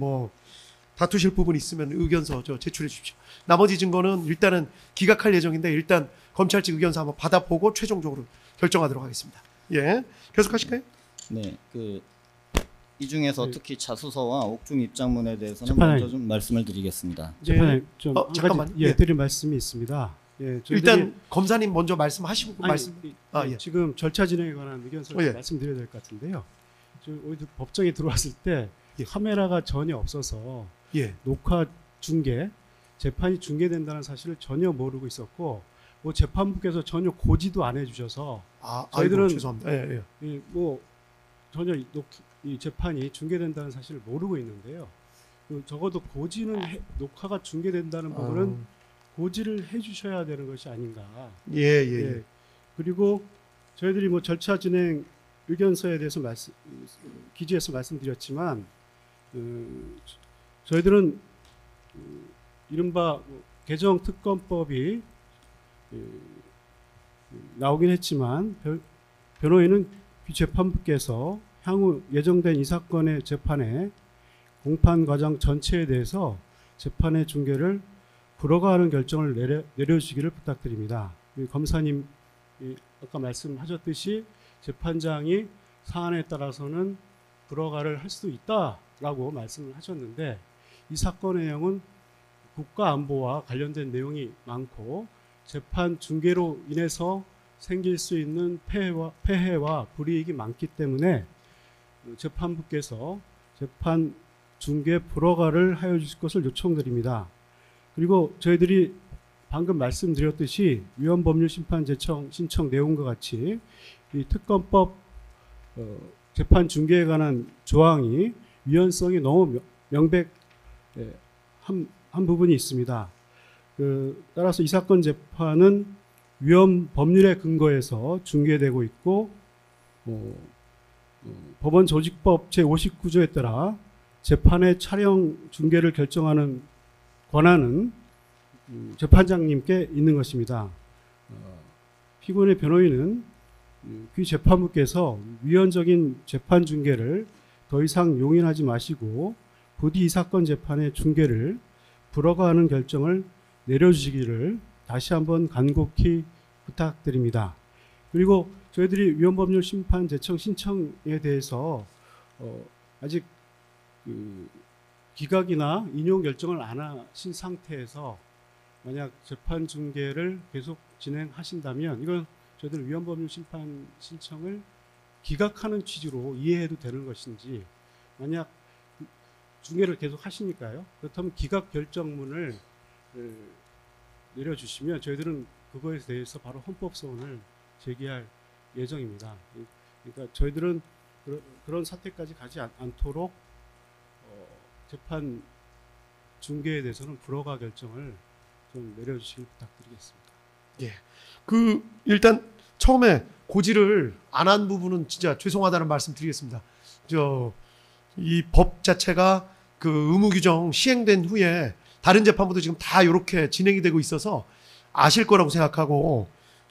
다투실 부분 있으면 의견서 제출해 주십시오. 나머지 증거는 일단은 기각할 예정인데 일단 검찰 측 의견서 한번 받아보고 최종적으로 결정하도록 하겠습니다. 예, 계속하실까요? 네, 이 중에서 네. 특히 자수서와 옥중 입장문에 대해서는 재판에- 먼저 좀 말씀을 드리겠습니다. 재판에 좀 한 잠깐만요. 가지 예. 드릴 말씀이 있습니다. 예, 저희들이- 일단 검사님 먼저 말씀하시고 아니, 말씀. 예. 지금 절차 진행에 관한 의견서를 예. 말씀드려야 될 것 같은데요. 오늘 법정에 들어왔을 때 카메라가 전혀 없어서 예. 녹화 중계, 재판이 중계된다는 사실을 전혀 모르고 있었고, 재판부께서 전혀 고지도 안 해주셔서 저희들은 아이고, 죄송합니다. 예, 예. 전혀 이 재판이 중계된다는 사실을 모르고 있는데요. 적어도 고지는 녹화가 중계된다는 부분은 고지를 해주셔야 되는 것이 아닌가. 예. 예. 그리고 저희들이 절차 진행 의견서에 대해서 기재해서 말씀드렸지만, 저희들은 이른바 개정특검법이 나오긴 했지만 변호인은 재판부께서 향후 예정된 이 사건의 재판의 공판 과정 전체에 대해서 재판의 중계를 불허가하는 결정을 내려주시기를 부탁드립니다. 검사님 아까 말씀하셨듯이 재판장이 사안에 따라서는 불허가를 할 수도 있다라고 말씀을 하셨는데, 이 사건의 내용은 국가안보와 관련된 내용이 많고 재판 중계로 인해서 생길 수 있는 폐해와 불이익이 많기 때문에 재판부께서 재판 중계 불허가를 하여 주실 것을 요청드립니다. 그리고 저희들이 방금 말씀드렸듯이 위헌법률심판 신청 내용과 같이 이 특검법 재판 중계에 관한 조항이 위헌성이 너무 명백한 부분이 있습니다. 따라서 이 사건 재판은 위헌 법률에 근거해서 중계되고 있고, 법원 조직법 제59조에 따라 재판의 촬영 중계를 결정하는 권한은 재판장님께 있는 것입니다. 피고인의 변호인은 귀 재판부께서 위헌적인 재판 중계를 더 이상 용인하지 마시고 부디 이 사건 재판의 중계를 불허가하는 결정을 내려주시기를 다시 한번 간곡히 부탁드립니다. 그리고 저희들이 위헌법률 심판 제청 신청에 대해서 아직 기각이나 인용 결정을 안 하신 상태에서 만약 재판 중계를 계속 진행하신다면 이건 저희들 위헌법률 심판 신청을 기각하는 취지로 이해해도 되는 것인지, 만약 중계를 계속 하시니까요. 그렇다면 기각 결정문을 내려주시면 저희들은 그거에 대해서 바로 헌법소원을 제기할 예정입니다. 그러니까 저희들은 그런 사태까지 가지 않도록 재판 중계에 대해서는 불허가 결정을 좀 내려주시길 부탁드리겠습니다. 예. 일단 처음에 고지를 안 한 부분은 진짜 죄송하다는 말씀 드리겠습니다. 이 법 자체가 그 의무 규정 시행된 후에 다른 재판부도 지금 다 이렇게 진행이 되고 있어서 아실 거라고 생각하고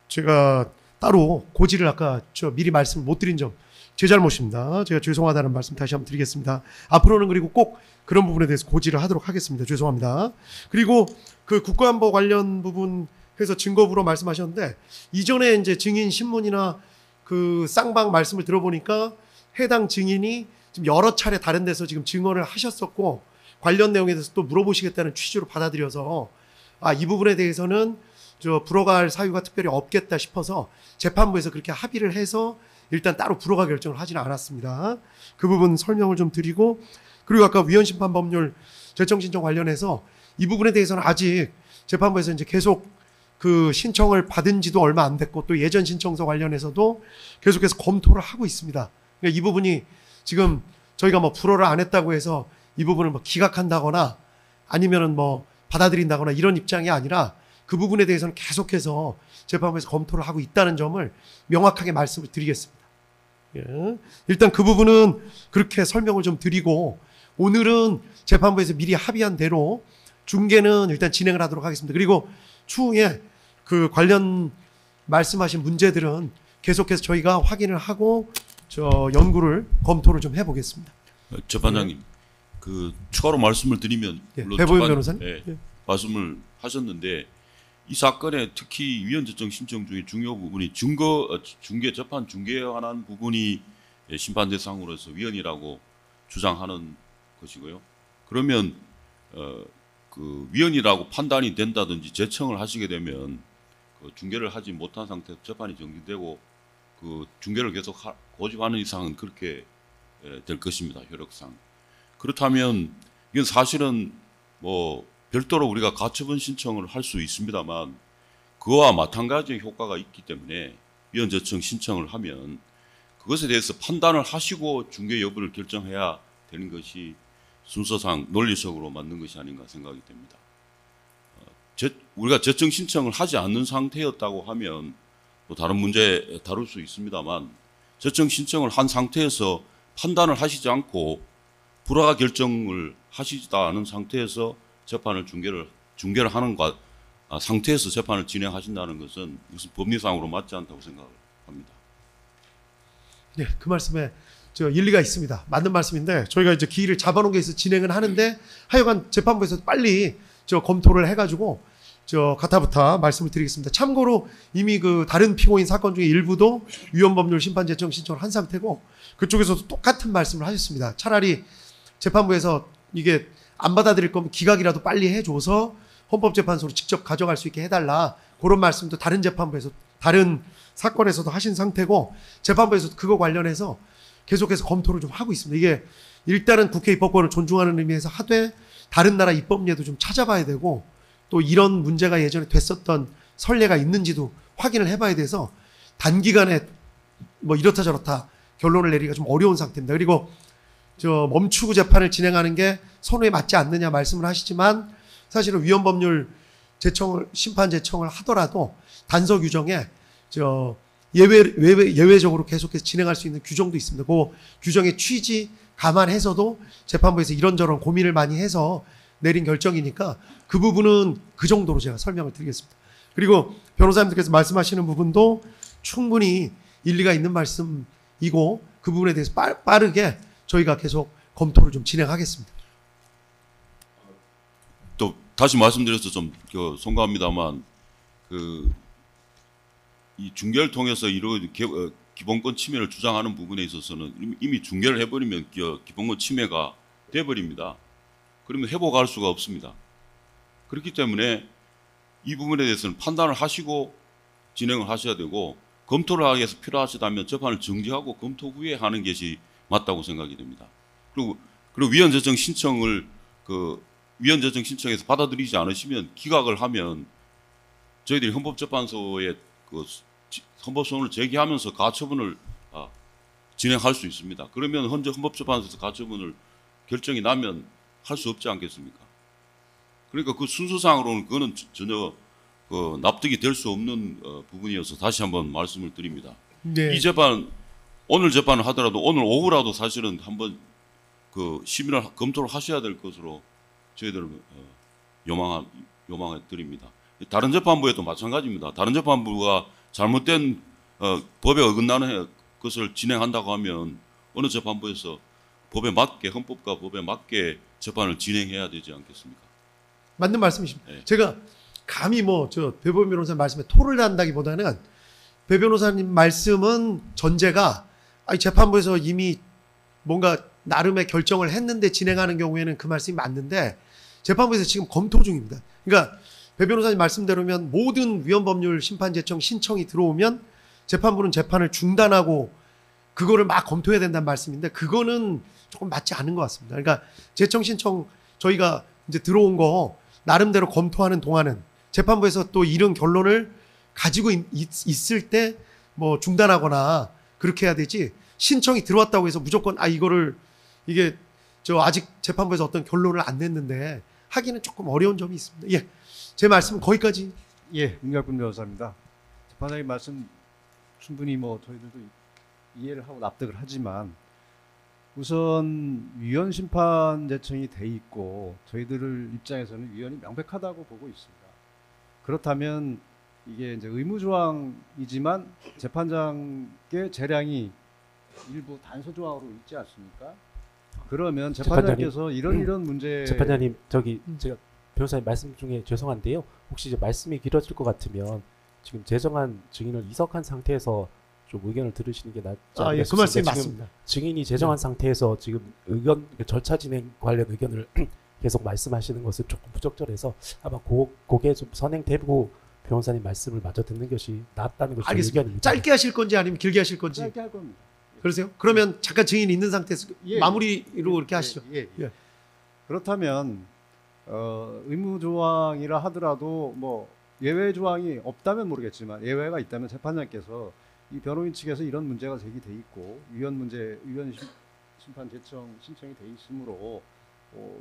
제가 따로 고지를 아까 미리 말씀을 못 드린 점 제 잘못입니다. 제가 죄송하다는 말씀 다시 한번 드리겠습니다. 앞으로는 그리고 꼭 그런 부분에 대해서 고지를 하도록 하겠습니다. 죄송합니다. 그리고 그 국가안보 관련 부분 해서 증거부로 말씀하셨는데, 이전에 이제 증인 신문이나 그 쌍방 말씀을 들어보니까 해당 증인이 지금 여러 차례 다른 데서 지금 증언을 하셨었고 관련 내용에 대해서 또 물어보시겠다는 취지로 받아들여서 이 부분에 대해서는 불허가할 사유가 특별히 없겠다 싶어서 재판부에서 그렇게 합의를 해서 일단 따로 불허가 결정을 하지는 않았습니다. 그 부분 설명을 좀 드리고, 그리고 아까 위헌심판법률 제청신청 관련해서 이 부분에 대해서는 아직 재판부에서 이제 계속 그 신청을 받은 지도 얼마 안 됐고 또 예전 신청서 관련해서도 계속해서 검토를 하고 있습니다. 그러니까 이 부분이 지금 저희가 뭐 불허를 안 했다고 해서 이 부분을 뭐 기각한다거나 아니면은 뭐 받아들인다거나 이런 입장이 아니라 그 부분에 대해서는 계속해서 재판부에서 검토를 하고 있다는 점을 명확하게 말씀을 드리겠습니다. 예. 일단 그 부분은 그렇게 설명을 좀 드리고, 오늘은 재판부에서 미리 합의한 대로 중계는 일단 진행을 하도록 하겠습니다. 그리고 추후에 그 관련 말씀하신 문제들은 계속해서 저희가 확인을 하고 연구를 검토를 좀 해보겠습니다. 재판장님, 그 추가로 말씀을 드리면, 물론 배보영 변호사님, 예. 말씀을 하셨는데 이 사건에 특히 위헌재청 신청 중에 중요 부분이 중계 재판 중계에 관한 부분이 심판 대상으로서 위헌이라고 주장하는 것이고요. 그러면 그 위헌이라고 판단이 된다든지 제청을 하시게 되면 그 중계를 하지 못한 상태에서 재판이 정지되고 그 중계를 계속 고집하는 이상은 그렇게 될 것입니다. 효력상. 그렇다면 이건 사실은 뭐 별도로 우리가 가처분 신청을 할 수 있습니다만 그와 마찬가지의 효과가 있기 때문에 위헌재청 신청을 하면 그것에 대해서 판단을 하시고 중계 여부를 결정해야 되는 것이 순서상 논리적으로 맞는 것이 아닌가 생각이 됩니다. 우리가 재청 신청을 하지 않는 상태였다고 하면 또 다른 문제 다룰 수 있습니다만, 재청 신청을 한 상태에서 판단을 하시지 않고 불허가 결정을 하시지도 않은 상태에서 재판을 중계를 하는 상태에서 재판을 진행하신다는 것은 이것은 법리상으로 맞지 않다고 생각합니다. 네, 그 말씀에 일리가 있습니다. 맞는 말씀인데 저희가 이제 기일을 잡아놓은 게 있어서 진행은 하는데 하여간 재판부에서 빨리 검토를 해가지고 가타부타 말씀을 드리겠습니다. 참고로 이미 그 다른 피고인 사건 중에 일부도 위헌법률 심판 제청 신청을 한 상태고 그쪽에서도 똑같은 말씀을 하셨습니다. 차라리 재판부에서 이게 안 받아들일 거면 기각이라도 빨리 해줘서 헌법재판소로 직접 가져갈 수 있게 해달라, 그런 말씀도 다른 재판부에서 다른 사건에서도 하신 상태고 재판부에서도 그거 관련해서 계속해서 검토를 좀 하고 있습니다. 이게 일단은 국회 입법권을 존중하는 의미에서 하되 다른 나라 입법례도 좀 찾아봐야 되고 또 이런 문제가 예전에 됐었던 선례가 있는지도 확인을 해봐야 돼서 단기간에 뭐 이렇다 저렇다 결론을 내리기가 좀 어려운 상태입니다. 그리고 멈추고 재판을 진행하는 게 선호에 맞지 않느냐 말씀을 하시지만 사실은 위헌법률 심판 제청을 하더라도 단서 규정에 예외적으로 계속해서 진행할 수 있는 규정도 있습니다. 그 규정의 취지 감안해서도 재판부에서 이런저런 고민을 많이 해서 내린 결정이니까 그 부분은 그 정도로 제가 설명을 드리겠습니다. 그리고 변호사님들께서 말씀하시는 부분도 충분히 일리가 있는 말씀이고 그 부분에 대해서 빠르게 저희가 계속 검토를 좀 진행하겠습니다. 또 다시 말씀드려서 좀 송구합니다만 이 중개를 통해서 이런 기본권 침해를 주장하는 부분에 있어서는 이미 중개를 해버리면 기본권 침해가 돼버립니다. 그러면 회복할 수가 없습니다. 그렇기 때문에 이 부분에 대해서는 판단을 하시고 진행을 하셔야 되고 검토를 하기 위해서 필요하시다면 재판을 정지하고 검토 후에 하는 것이 맞다고 생각이 됩니다. 그리고 위헌 제정 신청을 위헌 제정 신청에서 받아들이지 않으시면 기각을 하면 저희들이 헌법재판소에 헌법소원을 제기하면서 가처분을 진행할 수 있습니다. 그러면 헌법재판소에서 가처분을 결정이 나면 할 수 없지 않겠습니까? 그러니까 그 순서상으로는 그거는 전혀 납득이 될 수 없는 부분이어서 다시 한번 말씀을 드립니다. 네. 이 재판 오늘 재판을 하더라도 오늘 오후라도 사실은 한번 심의를 검토를 하셔야 될 것으로 저희들은 요망해 드립니다. 다른 재판부에도 마찬가지입니다. 다른 재판부가 잘못된 법에 어긋나는 것을 진행한다고 하면 어느 재판부에서 법에 맞게 헌법과 법에 맞게 재판을 진행해야 되지 않겠습니까? 맞는 말씀이십니다. 네. 제가 감히 배보현 변호사님 말씀에 토를 한다기보다는 배 변호사님 말씀은 전제가 재판부에서 이미 뭔가 나름의 결정을 했는데 진행하는 경우에는 그 말씀이 맞는데 재판부에서 지금 검토 중입니다. 그러니까 배 변호사님 말씀대로면 모든 위헌법률 심판제청 신청이 들어오면 재판부는 재판을 중단하고 그거를 막 검토해야 된다는 말씀인데 그거는 조금 맞지 않은 것 같습니다. 그러니까 제청 신청 저희가 이제 들어온 거 나름대로 검토하는 동안은 재판부에서 또 이런 결론을 가지고 있을 때 중단하거나 그렇게 해야 되지 신청이 들어왔다고 해서 무조건 이게 아직 재판부에서 어떤 결론을 안 냈는데 하기는 조금 어려운 점이 있습니다. 예, 제 말씀은 거기까지. 예, 임갑근 변호사입니다. 재판장님 말씀 충분히 저희들도 이해를 하고 납득을 하지만 우선 위헌 심판 제청이 돼 있고 저희들 입장에서는 위헌이 명백하다고 보고 있습니다. 그렇다면 이게 이제 의무 조항이지만 재판장의 재량이 일부 단서 조항으로 있지 않습니까? 그러면 재판장께서 이런 문제 재판장님 제가 변호사님 말씀 중에 죄송한데요. 혹시 이제 말씀이 길어질 것 같으면 지금 제정한 증인을 이석한 상태에서 좀 의견을 들으시는 게 낫지 않겠습니까? 예, 그 말씀이 맞습니다. 증인이 제정한 상태에서 지금 절차 진행 관련 의견을 계속 말씀하시는 것은 조금 부적절해서 아마 그게 좀 선행되고 변호사님 말씀을 마저 듣는 것이 낫다는 것이 의견입니다. 짧게 하실 건지 아니면 길게 하실 건지. 짧게 할 겁니다. 그러세요? 그러면 잠깐 증인이 있는 상태에서 마무리로 이렇게 하시죠. 예. 그렇다면 의무 조항이라 하더라도 예외 조항이 없다면 모르겠지만 예외가 있다면 재판장께서 이 변호인 측에서 이런 문제가 제기돼 있고 위헌 심판 제청 신청이 돼 있으므로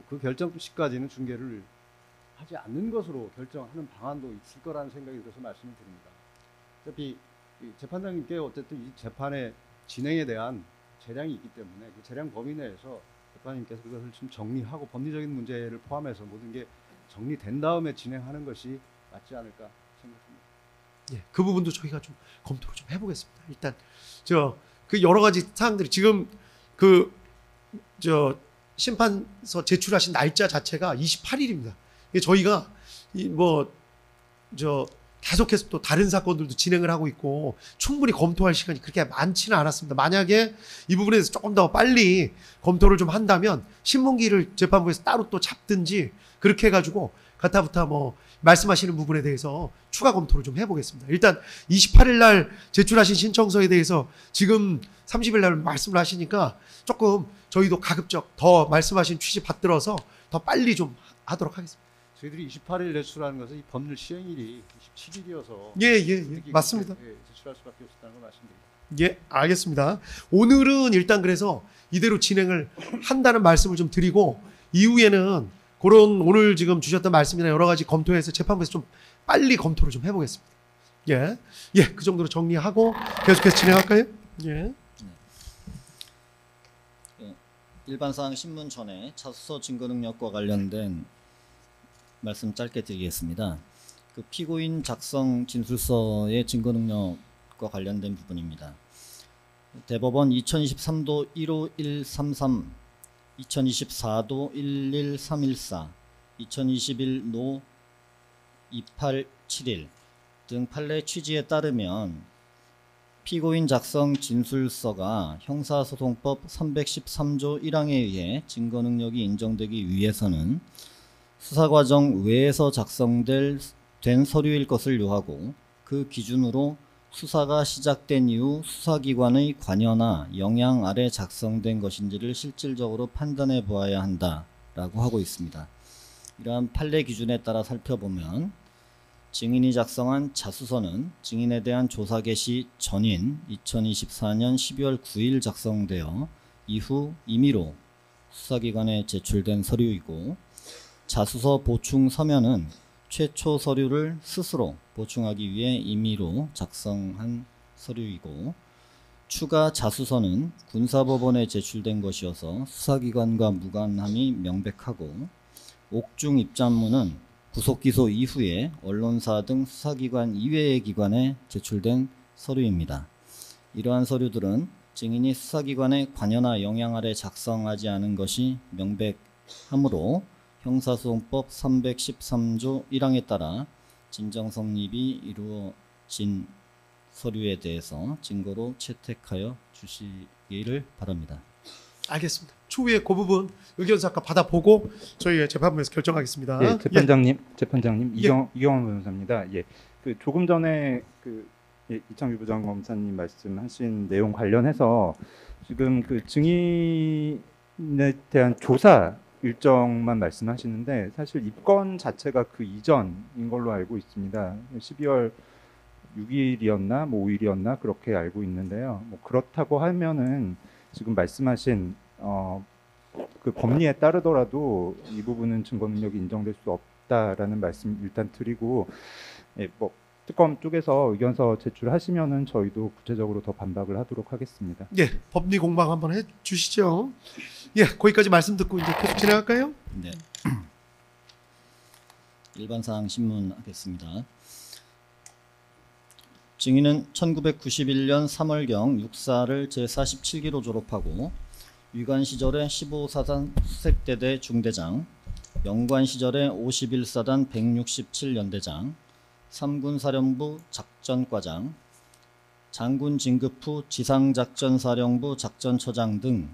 그 결정 시까지는 중개를 하지 않는 것으로 결정하는 방안도 있을 거라는 생각이 들어서 말씀을 드립니다. 어차피 재판장님께 어쨌든 이 재판의 진행에 대한 재량이 있기 때문에 그 재량 범위 내에서 재판님께서 그것을 좀 정리하고 법리적인 문제를 포함해서 모든 게 정리된 다음에 진행하는 것이 맞지 않을까 생각합니다. 예, 그 부분도 저희가 좀 검토를 좀 해보겠습니다. 일단 그 여러 가지 사항들이 지금 심판서 제출하신 날짜 자체가 28일입니다. 저희가 계속해서 또 다른 사건들도 진행을 하고 있고 충분히 검토할 시간이 그렇게 많지는 않았습니다. 만약에 이 부분에 대해서 조금 더 빨리 검토를 좀 한다면 신문기를 재판부에서 따로 또 잡든지 그렇게 해가지고 가타부타 말씀하시는 부분에 대해서 추가 검토를 좀 해보겠습니다. 일단 28일 날 제출하신 신청서에 대해서 지금 30일 날 말씀을 하시니까 조금 저희도 가급적 더 말씀하신 취지 받들어서 더 빨리 좀 하도록 하겠습니다. 저희들이 28일 제출하는 것은 이 법률 시행일이 27일이어서 예, 맞습니다. 제출할 수밖에 없었다는 걸 말씀드립니다. 예, 알겠습니다. 오늘은 일단 그래서 이대로 진행을 한다는 말씀을 좀 드리고 이후에는 그런 오늘 지금 주셨던 말씀이나 여러 가지 검토해서 재판부에서 좀 빨리 검토를 좀 해보겠습니다. 예, 그 정도로 정리하고 계속해서 진행할까요? 예. 일반사항 신문 전에 자수서 증거 능력과 관련된 말씀 짧게 드리겠습니다. 그 피고인 작성 진술서의 증거 능력과 관련된 부분입니다. 대법원 2023도 15133, 2024도 11314, 2021노 2871 등 판례 취지에 따르면 피고인 작성 진술서가 형사소송법 313조 1항에 의해 증거 능력이 인정되기 위해서는 수사과정 외에서 작성된 서류일 것을 요하고 그 기준으로 수사가 시작된 이후 수사기관의 관여나 영향 아래 작성된 것인지를 실질적으로 판단해 보아야 한다라고 하고 있습니다. 이러한 판례 기준에 따라 살펴보면 증인이 작성한 자수서는 증인에 대한 조사 개시 전인 2024년 12월 9일 작성되어 이후 임의로 수사기관에 제출된 서류이고, 자수서 보충 서면은 최초 서류를 스스로 보충하기 위해 임의로 작성한 서류이고, 추가 자수서는 군사법원에 제출된 것이어서 수사기관과 무관함이 명백하고, 옥중 입장문은 구속기소 이후에 언론사 등 수사기관 이외의 기관에 제출된 서류입니다. 이러한 서류들은 증인이 수사기관의 관여나 영향 아래 작성하지 않은 것이 명백하므로 형사소송법 313조 1항에 따라 진정 성립이 이루어진 서류에 대해서 증거로 채택하여 주시기를 바랍니다. 알겠습니다. 추후에 그 부분 의견서 아까 받아보고 저희 재판부에서 결정하겠습니다. 예, 재판장님 예. 이경원 변호사입니다. 예, 그 조금 전에 이창규 부장검사님 말씀하신 내용 관련해서 지금 그 증인에 대한 조사 일정만 말씀하시는데 사실 입건 자체가 그 이전인 걸로 알고 있습니다. 12월 6일이었나 뭐 5일이었나 그렇게 알고 있는데요. 뭐 그렇다고 하면은 지금 말씀하신 그 법리에 따르더라도 이 부분은 증거 능력이 인정될 수 없다라는 말씀 일단 드리고, 예, 뭐 특검 쪽에서 의견서 제출하시면은 저희도 구체적으로 더 반박을 하도록 하겠습니다. 예, 법리 공방 한번 해 주시죠. 예, 거기까지 말씀 듣고 이제 계속 진행할까요? 네. 일반 사항 신문하겠습니다. 증인은 1991년 3월경 육사를 제47기로 졸업하고 위관 시절에 15사단 수색대대 중대장, 영관 시절에 51사단 167연대장, 3군 사령부 작전과장, 장군 진급 후 지상작전사령부 작전처장 등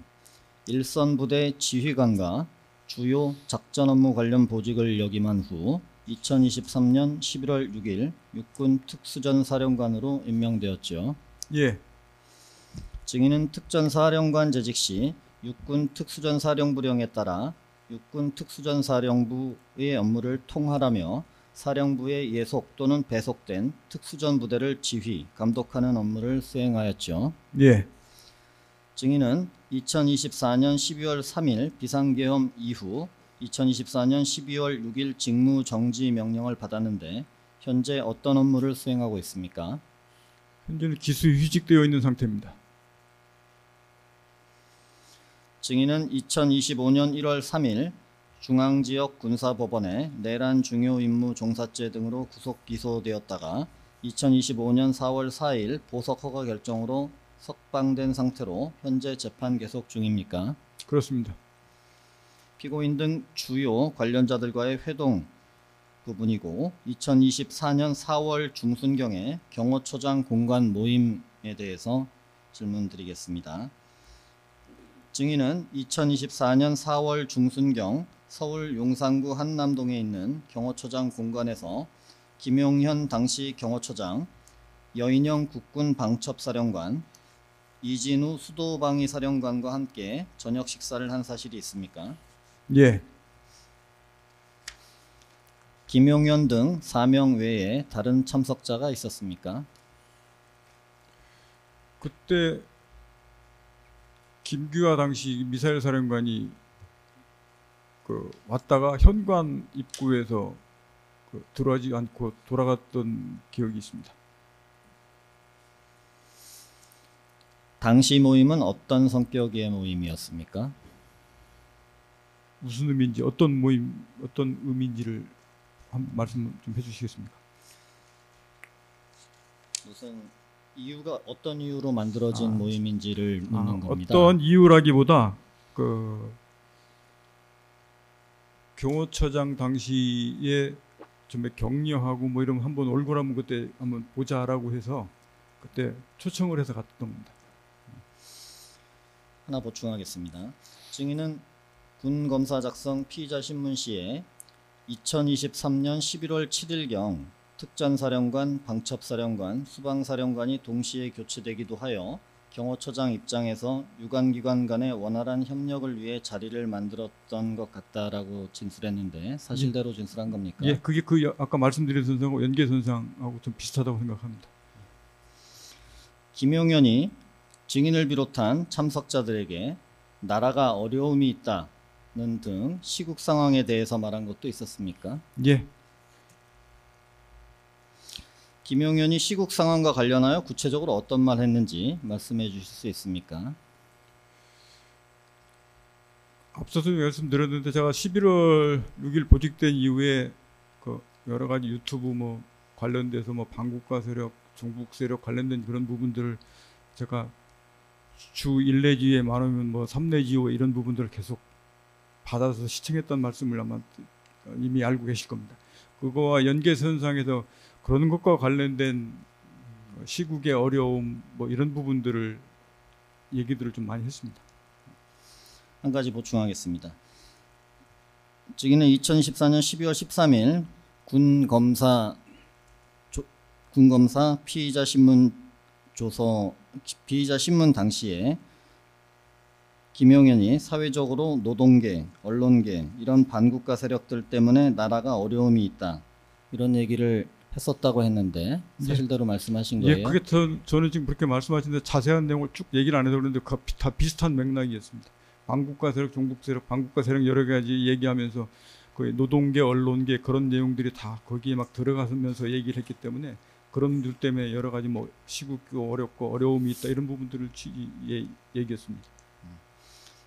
일선부대 지휘관과 주요 작전 업무 관련 보직을 역임한 후 2023년 11월 6일 육군 특수전사령관으로 임명되었죠. 예. 증인은 특전사령관 재직 시 육군 특수전사령부령에 따라 육군 특수전사령부의 업무를 통할하며 사령부에 예속 또는 배속된 특수전 부대를 지휘, 감독하는 업무를 수행하였죠. 예. 증인은 2024년 12월 3일 비상계엄 이후 2024년 12월 6일 직무 정지 명령을 받았는데 현재 어떤 업무를 수행하고 있습니까? 현재는 기수 휴직되어 있는 상태입니다. 증인은 2025년 1월 3일 중앙지역 군사법원에 내란 중요 임무 종사죄 등으로 구속 기소되었다가 2025년 4월 4일 보석 허가 결정으로 석방된 상태로 현재 재판 계속 중입니까? 그렇습니다. 피고인 등 주요 관련자들과의 회동 부분이고 2024년 4월 중순경에 경호처장 공관 모임에 대해서 질문드리겠습니다. 증인은 2024년 4월 중순경 서울 용산구 한남동에 있는 경호처장 공관에서 김용현 당시 경호처장, 여인영 국군 방첩사령관, 이진우 수도방위사령관과 함께 저녁 식사를 한 사실이 있습니까? 예. 김용현 등 4명 외에 다른 참석자가 있었습니까? 그때 김규하 당시 미사일 사령관이 왔다가 현관 입구에서 들어가지 않고 돌아갔던 기억이 있습니다. 당시 모임은 어떤 성격의 모임이었습니까? 무슨 의미인지 어떤 모임 어떤 의미인지를 한 말씀 좀 해주시겠습니까? 무슨 이유가 어떤 이유로 만들어진 모임인지를 묻는 겁니다. 어떤 이유라기보다 그 경호처장 당시에 좀 격려하고 뭐 이러면 한번 얼굴 한번 그때 한번 보자라고 해서 그때 초청을 해서 갔던 겁니다. 하나 보충하겠습니다. 증인은 군 검사 작성 피의자 신문 시에 2023년 11월 7일경 특전사령관, 방첩사령관, 수방사령관이 동시에 교체되기도 하여 경호처장 입장에서 유관기관 간의 원활한 협력을 위해 자리를 만들었던 것 같다라고 진술했는데 사실대로 진술한 겁니까? 예, 그게 그 아까 말씀드린 선상하고 연계선상하고 좀 비슷하다고 생각합니다. 김용현이 증인을 비롯한 참석자들에게 나라가 어려움이 있다는 등 시국 상황에 대해서 말한 것도 있었습니까? 예. 김용현이 시국 상황과 관련하여 구체적으로 어떤 말 했는지 말씀해 주실 수 있습니까? 앞서서 말씀드렸는데 제가 11월 6일 보직된 이후에 그 여러 가지 유튜브 뭐 관련돼서 뭐 반국가 세력, 종북 세력 관련된 그런 부분들을 제가 주 1 내지에 많으면 뭐 3 내지 5 이런 부분들을 계속 받아서 시청했던 말씀을 아마 이미 알고 계실 겁니다. 그거와 연계선상에서 그런 것과 관련된 시국의 어려움 뭐 이런 부분들을 얘기들을 좀 많이 했습니다. 한 가지 보충하겠습니다. 증인은 2014년 12월 13일 군검사 피의자 신문 당시에 김용현이 사회적으로 노동계, 언론계 이런 반국가 세력들 때문에 나라가 어려움이 있다 이런 얘기를 했었다고 했는데 사실대로 말씀하신 거예요? 예, 그게 저는 지금 그렇게 말씀하시는데 자세한 내용을 쭉 얘기를 안 해서 그런데 다 비슷한 맥락이었습니다. 반국가 세력, 종북 세력, 반국가 세력 여러 가지 얘기하면서 거의 노동계, 언론계 그런 내용들이 다 거기에 막 들어가면서 얘기를 했기 때문에 그런 들 때문에 여러 가지 뭐 시국도 어렵고 어려움이 있다 이런 부분들을 얘기했습니다.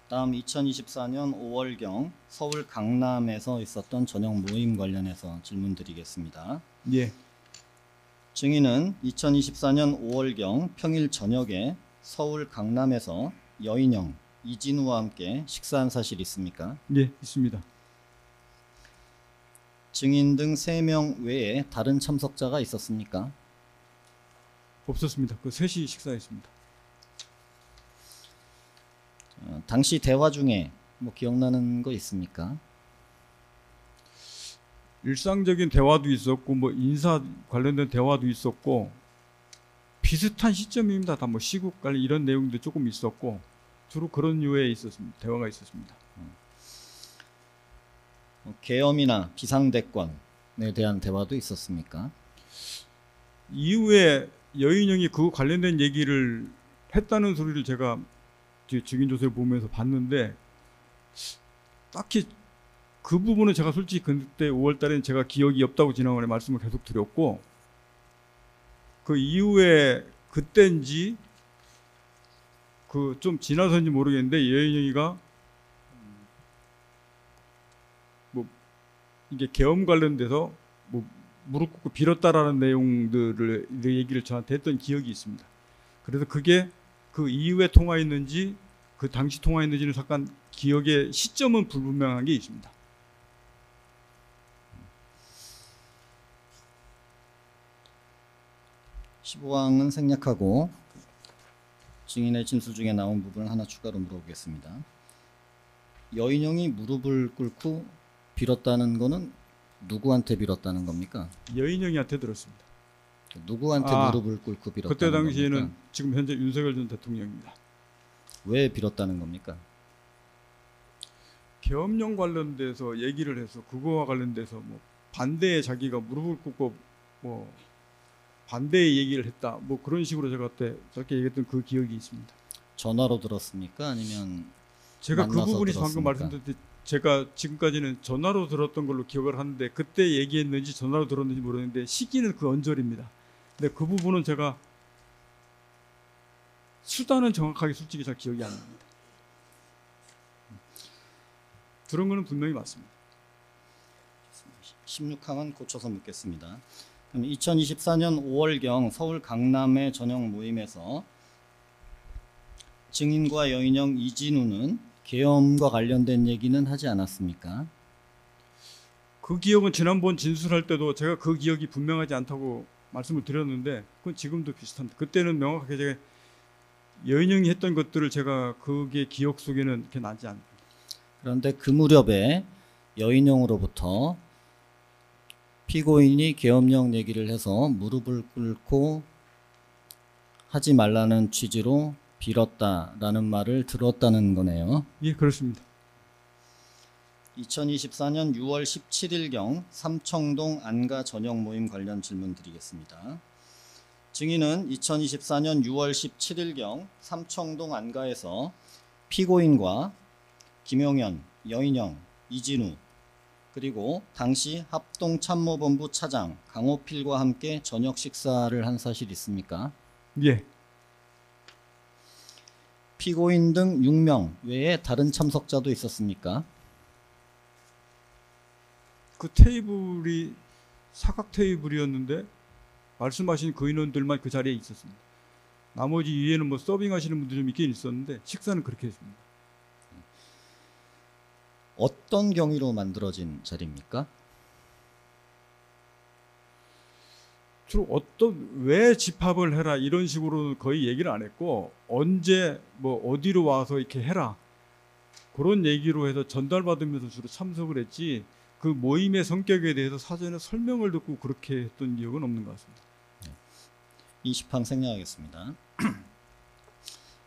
다음 2024년 5월경 서울 강남에서 있었던 저녁 모임 관련해서 질문드리겠습니다. 예. 증인은 2024년 5월경 평일 저녁에 서울 강남에서 여인영, 이진우와 함께 식사한 사실이 있습니까? 예, 있습니다. 증인 등 3명 외에 다른 참석자가 있었습니까? 없었습니다. 그 셋이 식사했습니다. 당시 대화 중에 뭐 기억나는 거 있습니까? 일상적인 대화도 있었고 뭐 인사 관련된 대화도 있었고 비슷한 시점입니다. 다 뭐 시국 관련 이런 내용도 조금 있었고 주로 그런 류의 있었습니다. 대화가 있었습니다. 계엄이나 비상대권에 대한 대화도 있었습니까? 이후에 여인영이 그 관련된 얘기를 했다는 소리를 제가 증인 조서를 보면서 봤는데 딱히 그 부분은 제가 솔직히 그때 5월 달에는 제가 기억이 없다고 지난번에 말씀을 계속 드렸고 그 이후에 그때인지 그 좀 지나서인지 모르겠는데 여인영이가 뭐 이게 계엄 관련돼서 뭐 무릎 꿇고 빌었다라는 내용들을 얘기를 저한테 했던 기억이 있습니다. 그래서 그게 그 이후에 통화했는지 그 당시 통화했는지는 잠깐 기억의 시점은 불분명한 게 있습니다. 시부항은 생략하고 증인의 진술 중에 나온 부분을 하나 추가로 물어보겠습니다. 여인영이 무릎을 꿇고 빌었다는 거는 누구한테 빌었다는 겁니까? 여인영이한테 들었습니다. 누구한테 무릎을 꿇고 빌었다는 그때 당시에는 겁니까? 지금 현재 윤석열 전 대통령입니다. 왜 빌었다는 겁니까? 계엄령 관련돼서 얘기를 해서 그거와 관련돼서 뭐 반대에 자기가 무릎을 꿇고 뭐 반대의 얘기를 했다 뭐 그런 식으로 제가 그때 저렇게 얘기했던 그 기억이 있습니다. 전화로 들었습니까? 아니면 제가 그 만나서 부분이 들었습니까? 방금 말씀드렸듯이 제가 지금까지는 전화로 들었던 걸로 기억을 하는데 그때 얘기했는지 전화로 들었는지 모르는데 시기는 그 언저리입니다. 근데 그 부분은 제가 수단은 정확하게 솔직히 잘 기억이 안 납니다. 들은 거는 분명히 맞습니다. 16항은 고쳐서 묻겠습니다. 그럼 2024년 5월경 서울 강남의 저녁 모임에서 증인과 여인형 이진우는 계엄과 관련된 얘기는 하지 않았습니까? 그 기억은 지난번 진술할 때도 제가 그 기억이 분명하지 않다고 말씀을 드렸는데 그건 지금도 비슷합니다. 그때는 명확하게 제가 여인형이 했던 것들을 제가 그게 기억 속에는 이렇게 나지 않습니다. 그런데 그 무렵에 여인형으로부터 피고인이 계엄령 얘기를 해서 무릎을 꿇고 하지 말라는 취지로 빌었다라는 말을 들었다는 거네요. 예, 그렇습니다. 2024년 6월 17일경 삼청동 안가 저녁 모임 관련 질문 드리겠습니다. 증인은 2024년 6월 17일경 삼청동 안가에서 피고인과 김용현, 여인형, 이진우 그리고 당시 합동참모본부 차장 강호필과 함께 저녁 식사를 한 사실 있습니까? 예. 피고인 등 6명 외에 다른 참석자도 있었습니까? 그 테이블이 사각 테이블이었는데 말씀하신 그 인원들만 그 자리에 있었습니다. 나머지 위에는 뭐 서빙하시는 분들이 좀 있긴 있었는데 식사는 그렇게 했습니다. 어떤 경위로 만들어진 자리입니까? 주로 왜 집합을 해라 이런 식으로 거의 얘기를 안 했고 언제 뭐 어디로 와서 이렇게 해라 그런 얘기로 해서 전달받으면서 주로 참석을 했지 그 모임의 성격에 대해서 사전에 설명을 듣고 그렇게 했던 기억은 없는 것 같습니다. 20항 생략하겠습니다.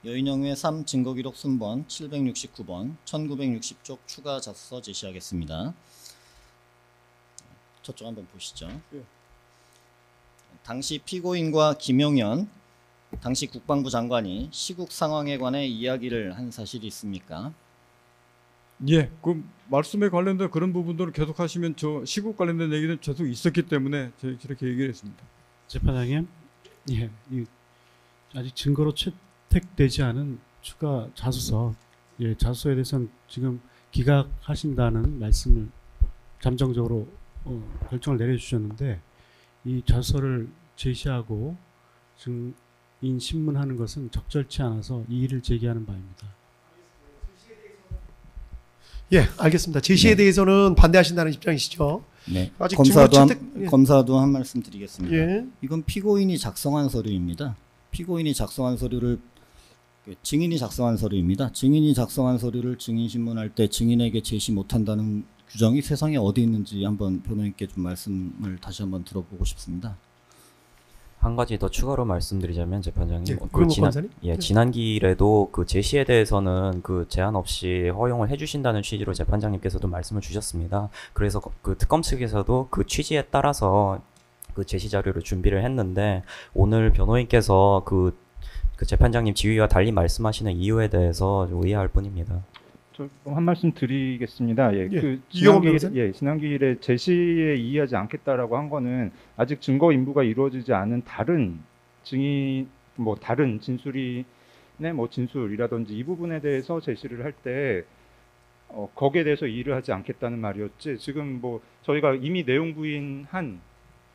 여인형의 3 증거기록 순번 769번 1960쪽 추가 자수서 제시하겠습니다. 저쪽 한번 보시죠. 예. 당시 피고인과 김용현 당시 국방부 장관이 시국 상황에 관해 이야기를 한 사실이 있습니까? 예, 그 말씀에 관련된 그런 부분들을 계속 하시면 저 시국 관련된 얘기는 계속 있었기 때문에 제가 이렇게 얘기를 했습니다. 재판장님, 예, 아직 증거로 채택되지 않은 추가 자수서, 예, 자수서에 대해서는 지금 기각하신다는 말씀을 잠정적으로 결정을 내려주셨는데 이 자수서를 제시하고 증인 신문하는 것은 적절치 않아서 이의를 제기하는 바입니다. 예, 알겠습니다. 제시에 대해서는 반대하신다는 입장이시죠? 네. 아직 검사도 한 말씀 드리겠습니다. 예. 이건 피고인이 작성한 서류입니다. 피고인이 작성한 서류를 증인이 작성한 서류입니다. 증인이 작성한 서류를 증인 신문할 때 증인에게 제시 못한다는 규정이 세상에 어디 있는지 한번 변호인께 좀 말씀을 다시 한번 들어보고 싶습니다. 한 가지 더 추가로 말씀드리자면 재판장님, 네. 지난 기일에도 그 제시에 대해서는 그 제한 없이 허용을 해주신다는 취지로 재판장님께서도 말씀을 주셨습니다. 그래서 그 특검 측에서도 그 취지에 따라서 그 제시 자료를 준비를 했는데 오늘 변호인께서 그 재판장님 지휘와 달리 말씀하시는 이유에 대해서 좀 의아할 뿐입니다. 한 말씀 드리겠습니다. 예, 예, 그 지난 기일에 제시에 이의하지 않겠다라고 한 거는 아직 증거 인부가 이루어지지 않은 다른 증인 뭐 다른 진술이네 뭐 진술이라든지 이 부분에 대해서 제시를 할 때 거기에 대해서 이의를 하지 않겠다는 말이었지. 지금 뭐 저희가 이미 내용 부인한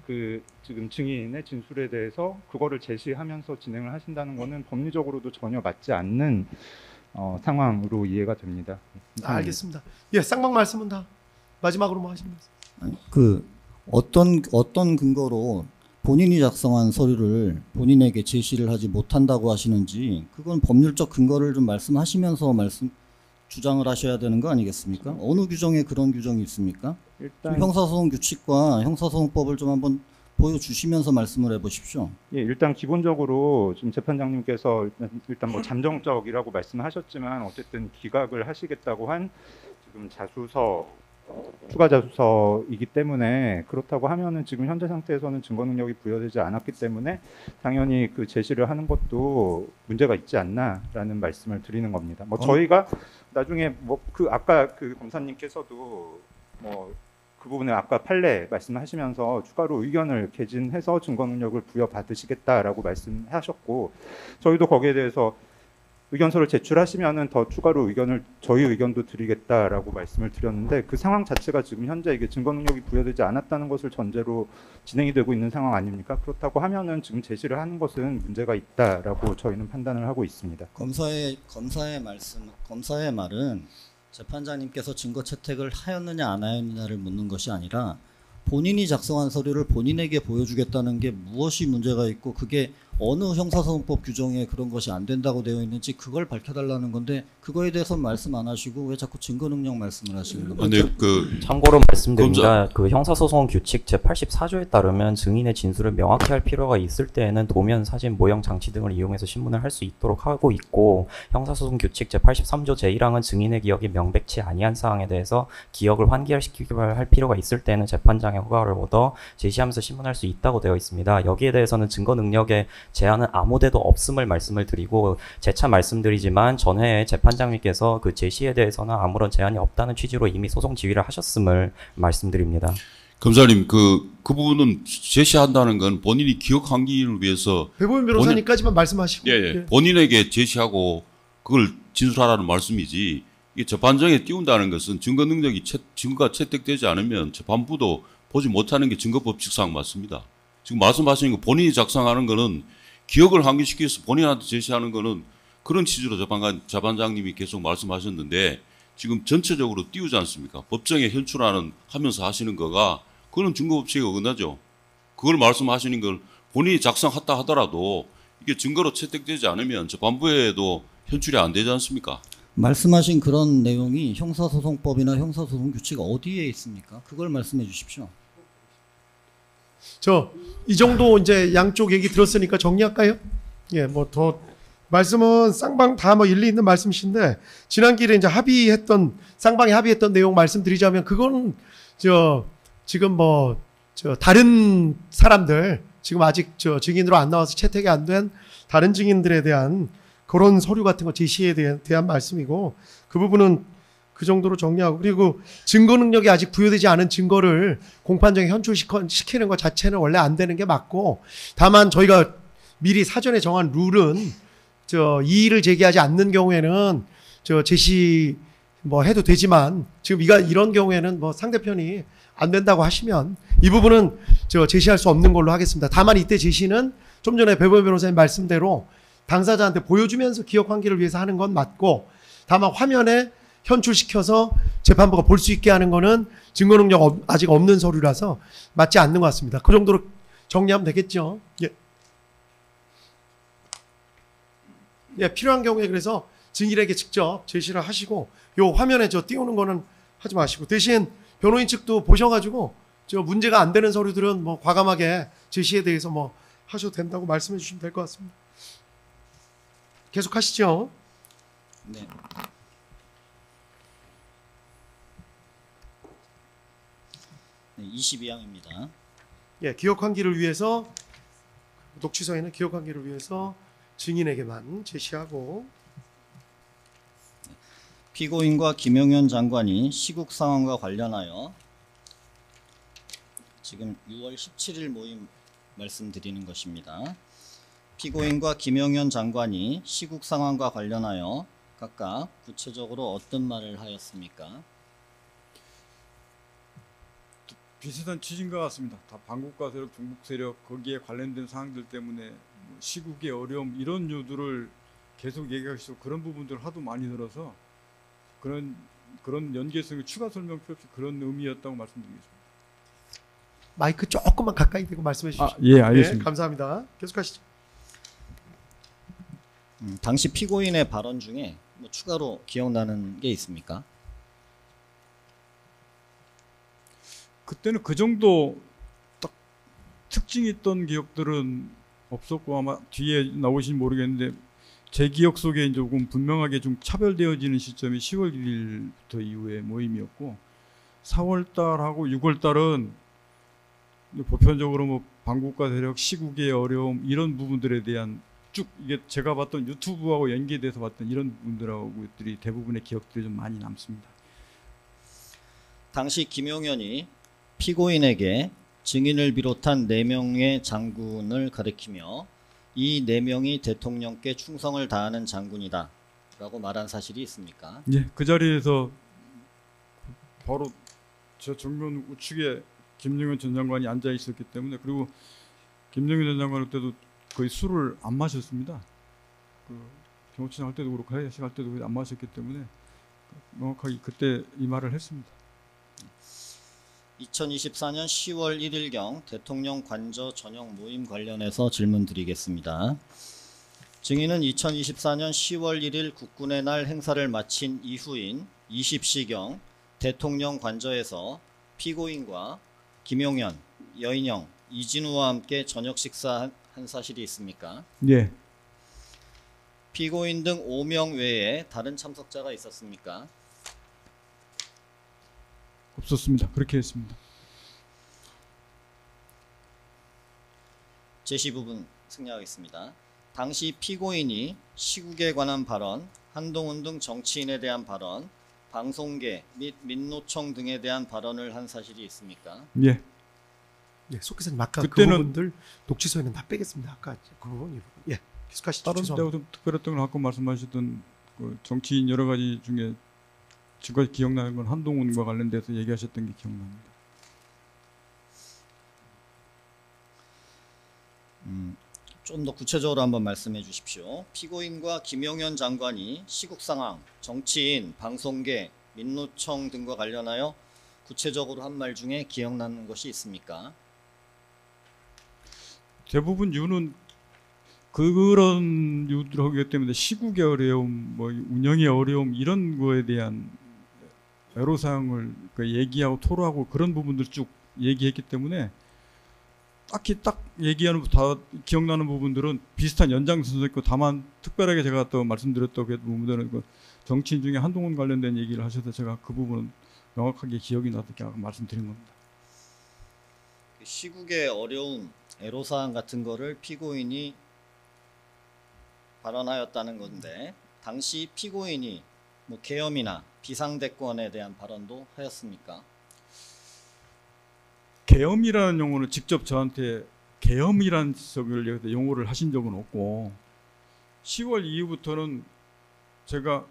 그 지금 증인의 진술에 대해서 그거를 제시하면서 진행을 하신다는 거는 법리적으로도 전혀 맞지 않는 상황으로 이해가 됩니다. 알겠습니다. 예, 쌍방 말씀은 다 마지막으로 뭐 하시는 말씀? 그 어떤 근거로 본인이 작성한 서류를 본인에게 제시를 하지 못한다고 하시는지 그건 법률적 근거를 좀 말씀하시면서 주장을 하셔야 되는 거 아니겠습니까? 어느 규정에 그런 규정이 있습니까? 일단 형사소송 규칙과 형사소송법을 좀 한번 보여주시면서 말씀을 해보십시오. 예, 일단 기본적으로 지금 재판장님께서 일단 뭐 잠정적이라고 말씀하셨지만 어쨌든 기각을 하시겠다고 한 지금 자수서 추가 자수서이기 때문에 그렇다고 하면은 지금 현재 상태에서는 증거 능력이 부여되지 않았기 때문에 당연히 그 제시를 하는 것도 문제가 있지 않나라는 말씀을 드리는 겁니다. 뭐 저희가 나중에 뭐 그 아까 그 검사님께서도 뭐 그 부분에 아까 판례 말씀하시면서 추가로 의견을 개진해서 증거 능력을 부여받으시겠다라고 말씀하셨고 저희도 거기에 대해서 의견서를 제출하시면은 더 추가로 저희 의견도 드리겠다라고 말씀을 드렸는데 그 상황 자체가 지금 현재 이게 증거 능력이 부여되지 않았다는 것을 전제로 진행이 되고 있는 상황 아닙니까? 그렇다고 하면은 지금 제시를 하는 것은 문제가 있다라고 저희는 판단을 하고 있습니다. 검사의 말은 재판장님께서 증거 채택을 하였느냐 안 하였느냐를 묻는 것이 아니라 본인이 작성한 서류를 본인에게 보여주겠다는 게 무엇이 문제가 있고 그게 어느 형사소송법 규정에 그런 것이 안 된다고 되어 있는지 그걸 밝혀달라는 건데 그거에 대해서 말씀 안 하시고 왜 자꾸 증거 능력 말씀을 하시는 겁니까? 참고로 말씀드립니다. 그 형사소송 규칙 제84조에 따르면 증인의 진술을 명확히 할 필요가 있을 때에는 도면, 사진, 모형, 장치 등을 이용해서 신문을 할 수 있도록 하고 있고 형사소송 규칙 제83조 제1항은 증인의 기억이 명백치 아니한 사항에 대해서 기억을 환기시키기 할 필요가 있을 때는 재판장의 허가를 얻어 제시하면서 신문할 수 있다고 되어 있습니다. 여기에 대해서는 증거 능력의 제한은 아무 데도 없음을 말씀을 드리고 재차 말씀드리지만 전회에 재판장님께서 그 제시에 대해서는 아무런 제한이 없다는 취지로 이미 소송 지휘를 하셨음을 말씀드립니다. 검사님 그 부분은 제시한다는 건 본인이 기억 환기를 위해서 배보민 변호사님까지만 말씀하시고 예. 본인에게 제시하고 그걸 진술하라는 말씀이지 이게 재판정에 띄운다는 것은 증거가 채택되지 않으면 재판부도 보지 못하는 게 증거법칙상 맞습니다. 지금 말씀하시는 거 본인이 작성하는 거는 기억을 환기시켜서 본인한테 제시하는 거는 그런 취지로 재판장님이 계속 말씀하셨는데 지금 전체적으로 띄우지 않습니까? 법정에 하면서 하시는 거가 그거는 증거법칙에 어긋나죠. 그걸 말씀하시는 걸 본인이 작성했다 하더라도 이게 증거로 채택되지 않으면 재판부에도 현출이 안 되지 않습니까? 말씀하신 그런 내용이 형사소송법이나 형사소송규칙 어디에 있습니까? 그걸 말씀해 주십시오. 이 정도 이제 양쪽 얘기 들었으니까 정리할까요? 예, 뭐 더 말씀은 쌍방 다 뭐 일리 있는 말씀이신데 지난 길에 이제 쌍방이 합의했던 내용 말씀드리자면 그건 지금 다른 사람들 지금 아직 증인으로 안 나와서 채택이 안 된 다른 증인들에 대한 그런 서류 같은 거 제시에 대한 말씀이고 그 부분은 그 정도로 정리하고 그리고 증거 능력이 아직 부여되지 않은 증거를 공판정에 현출시키는 것 자체는 원래 안 되는 게 맞고 다만 저희가 미리 사전에 정한 룰은 이의를 제기하지 않는 경우에는 제시 해도 되지만 지금 이런 경우에는 상대편이 안 된다고 하시면 이 부분은 제시할 수 없는 걸로 하겠습니다. 다만 이때 제시는 좀 전에 배보민 변호사님 말씀대로 당사자한테 보여주면서 기억 환기를 위해서 하는 건 맞고 다만 화면에 현출시켜서 재판부가 볼 수 있게 하는 거는 증거 능력 아직 없는 서류라서 맞지 않는 것 같습니다. 그 정도로 정리하면 되겠죠. 예, 필요한 경우에 그래서 증인에게 직접 제시를 하시고 요 화면에 띄우는 거는 하지 마시고 대신 변호인 측도 보셔가지고 문제가 안 되는 서류들은 과감하게 제시에 대해서 하셔도 된다고 말씀해 주시면 될 것 같습니다. 계속 하시죠. 네. 네, 22항입니다. 예, 기억 환기를 위해서 녹취서에는 기억 환기를 위해서 증인에게만 제시하고 피고인과 김용현 장관이 시국 상황과 관련하여 지금 6월 17일 모임 말씀드리는 것입니다. 피고인과 김용현 장관이 시국 상황과 관련하여 각각 구체적으로 어떤 말을 하였습니까? 비슷한 취지인 것 같습니다. 다 반국가 세력, 중국 세력 거기에 관련된 사항들 때문에 시국의 어려움 이런 요들을 계속 얘기하시고 그런 부분들 하도 많이 들어서 그런 연계성의 추가 설명 필요 없이 그런 의미였다고 말씀드리겠습니다. 마이크 조금만 가까이 대고 말씀해 주십시오. 예, 알겠습니다. 네, 감사합니다. 계속하시죠. 당시 피고인의 발언 중에 추가로 기억나는 게 있습니까? 그때는 그 정도 딱 특징이 있던 기억들은 없었고 아마 뒤에 나오신지 모르겠는데 제 기억 속에 조금 분명하게 좀 차별되어지는 시점이 10월 1일부터 이후의 모임이었고 4월달하고 6월달은 보편적으로 반국가 세력, 시국의 어려움 이런 부분들에 대한 쭉 이게 제가 봤던 유튜브하고 연계돼서 봤던 이런 부분들하고들이 대부분의 기억들이 좀 많이 남습니다. 당시 김용현이 피고인에게 증인을 비롯한 4명의 장군을 가리키며 이 4명이 대통령께 충성을 다하는 장군이다 라고 말한 사실이 있습니까? 예, 그 자리에서 바로 제 정면 우측에 김영현 전 장관이 앉아 있었기 때문에, 그리고 김영현 전 장관 그때도 거의 술을 안 마셨습니다. 그 정치장 할 때도 그렇고 해외식 할 때도 안 마셨기 때문에 명확하게 그때 이 말을 했습니다. 2024년 10월 1일경 대통령 관저 저녁 모임 관련해서 질문 드리겠습니다. 증인은 2024년 10월 1일 국군의 날 행사를 마친 이후인 20시경 대통령 관저에서 피고인과 김용현, 여인영, 이진우와 함께 저녁 식사한 사실이 있습니까? 예. 피고인 등 5명 외에 다른 참석자가 있었습니까? 없었습니다. 그렇게 했습니다. 제시 부분 승리하겠습니다. 당시 피고인이 시국에 관한 발언, 한동훈 등 정치인에 대한 발언, 방송계 및 민노총 등에 대한 발언을 한 사실이 있습니까? 예. 네, 속 기사님 아까 그때는 그 부분들 독취소에는 다 빼겠습니다. 아까 그 부분 이 부분. 예, 계속하시죠. 다른 때하고 좀 특별했던 걸 갖고 말씀하셨던 그 정치인 여러 가지 중에 지금까지 기억나는 건 한동훈과 관련돼서 얘기하셨던 게 기억납니다. 좀 더 구체적으로 한번 말씀해 주십시오. 피고인과 김용현 장관이 시국 상황, 정치인, 방송계, 민노총 등과 관련하여 구체적으로 한 말 중에 기억나는 것이 있습니까? 대부분 이유는 그런 이유들이기 때문에 시국의 어려움, 뭐 운영의 어려움 이런 거에 대한 애로사항을 얘기하고 토로하고 그런 부분들 쭉 얘기했기 때문에 딱히 딱 얘기하는 다 기억나는 부분들은 비슷한 연장선도 있고, 다만 특별하게 제가 또 말씀드렸던 그 부분들은 그 정치인 중에 한동훈 관련된 얘기를 하셔서 제가 그 부분은 명확하게 기억이 나서 말씀드린 겁니다. 시국의 어려움, 애로사항 같은 거를 피고인이 발언하였다는 건데, 당시 피고인이 뭐 계엄이나 비상대권에 대한 발언도 하였습니까? 계엄이라는 용어는 직접 저한테 계엄이라는 용어를 하신 적은 없고, 10월 이후부터는 제가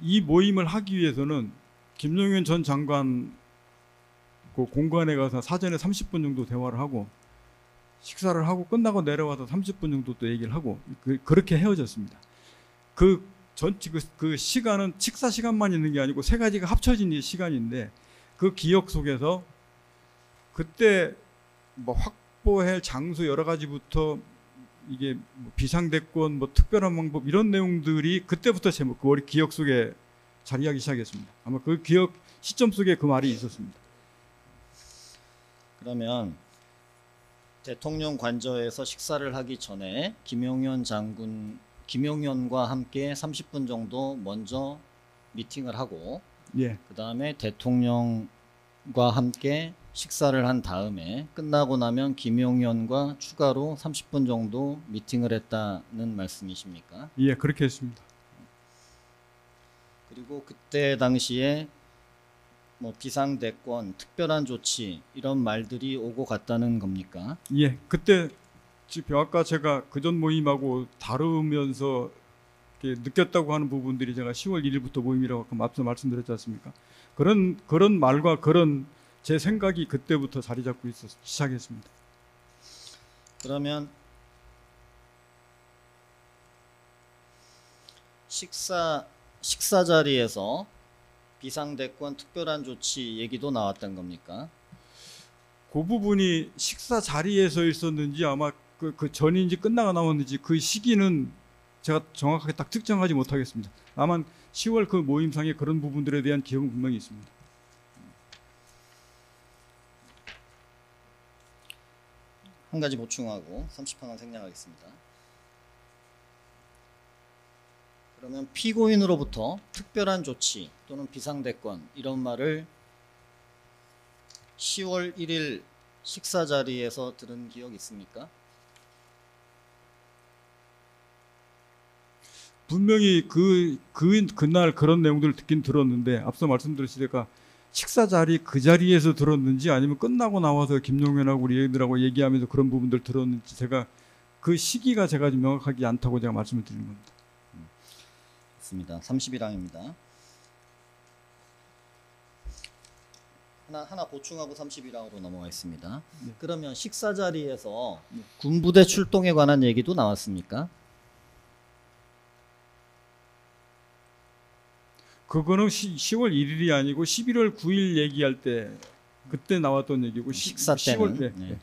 이 모임을 하기 위해서는 김용현 전 장관 그 공간에 가서 사전에 30분 정도 대화를 하고 식사를 하고 끝나고 내려와서 30분 정도 또 얘기를 하고 그렇게 헤어졌습니다. 그 시간은 식사 시간만 있는 게 아니고 세 가지가 합쳐진 시간인데, 그 기억 속에서 그때 뭐 확보할 장소 여러 가지부터 이게 뭐 비상대권, 뭐 특별한 방법 이런 내용들이 그때부터 제 머리 기억 속에 자리하기 시작했습니다. 아마 그 기억 시점 속에 그 말이 있었습니다. 그러면 대통령 관저에서 식사를 하기 전에 김용현과 함께 30분 정도 먼저 미팅을 하고, 예. 그 다음에 대통령과 함께 식사를 한 다음에 끝나고 나면 김용현과 추가로 30분 정도 미팅을 했다는 말씀이십니까? 예, 그렇게 했습니다. 그리고 그때 당시에 뭐 비상대권, 특별한 조치 이런 말들이 오고 갔다는 겁니까? 예, 그때 지금 아까 제가 그전 모임하고 다루면서 느꼈다고 하는 부분들이 제가 10월 1일부터 모임이라고 앞서 말씀드렸지 않습니까? 그런 말과 그런 제 생각이 그때부터 자리 잡고 시작했습니다. 그러면 식사 자리에서 비상대권 특별한 조치 얘기도 나왔던 겁니까? 그 부분이 식사 자리에서 있었는지 아마 그 전인지 끝나가 나왔는지 그 시기는 제가 정확하게 딱 특정하지 못하겠습니다. 다만 10월 그 모임상에 그런 부분들에 대한 기억은 분명히 있습니다. 한 가지 보충하고 30분간 생략하겠습니다. 그러면 피고인으로부터 특별한 조치 또는 비상대권 이런 말을 10월 1일 식사 자리에서 들은 기억 있습니까? 분명히 그날 그런 내용들을 듣긴 들었는데, 앞서 말씀드렸으니까 식사 자리 그 자리에서 들었는지 아니면 끝나고 나와서 김용현하고 우리 애들하고 얘기하면서 그런 부분들 들었는지 제가 그 시기가 제가 좀 명확하지 않다고 제가 말씀을 드리는 겁니다. 있습니다. 31항입니다. 하나 보충하고 31항으로 넘어가겠습니다. 네. 그러면 식사 자리에서 군부대 출동에 관한 얘기도 나왔습니까? 그거는 10월 1일이 아니고 11월 9일 얘기할 때 그때 나왔던 얘기고 식사 10월, 때는 네.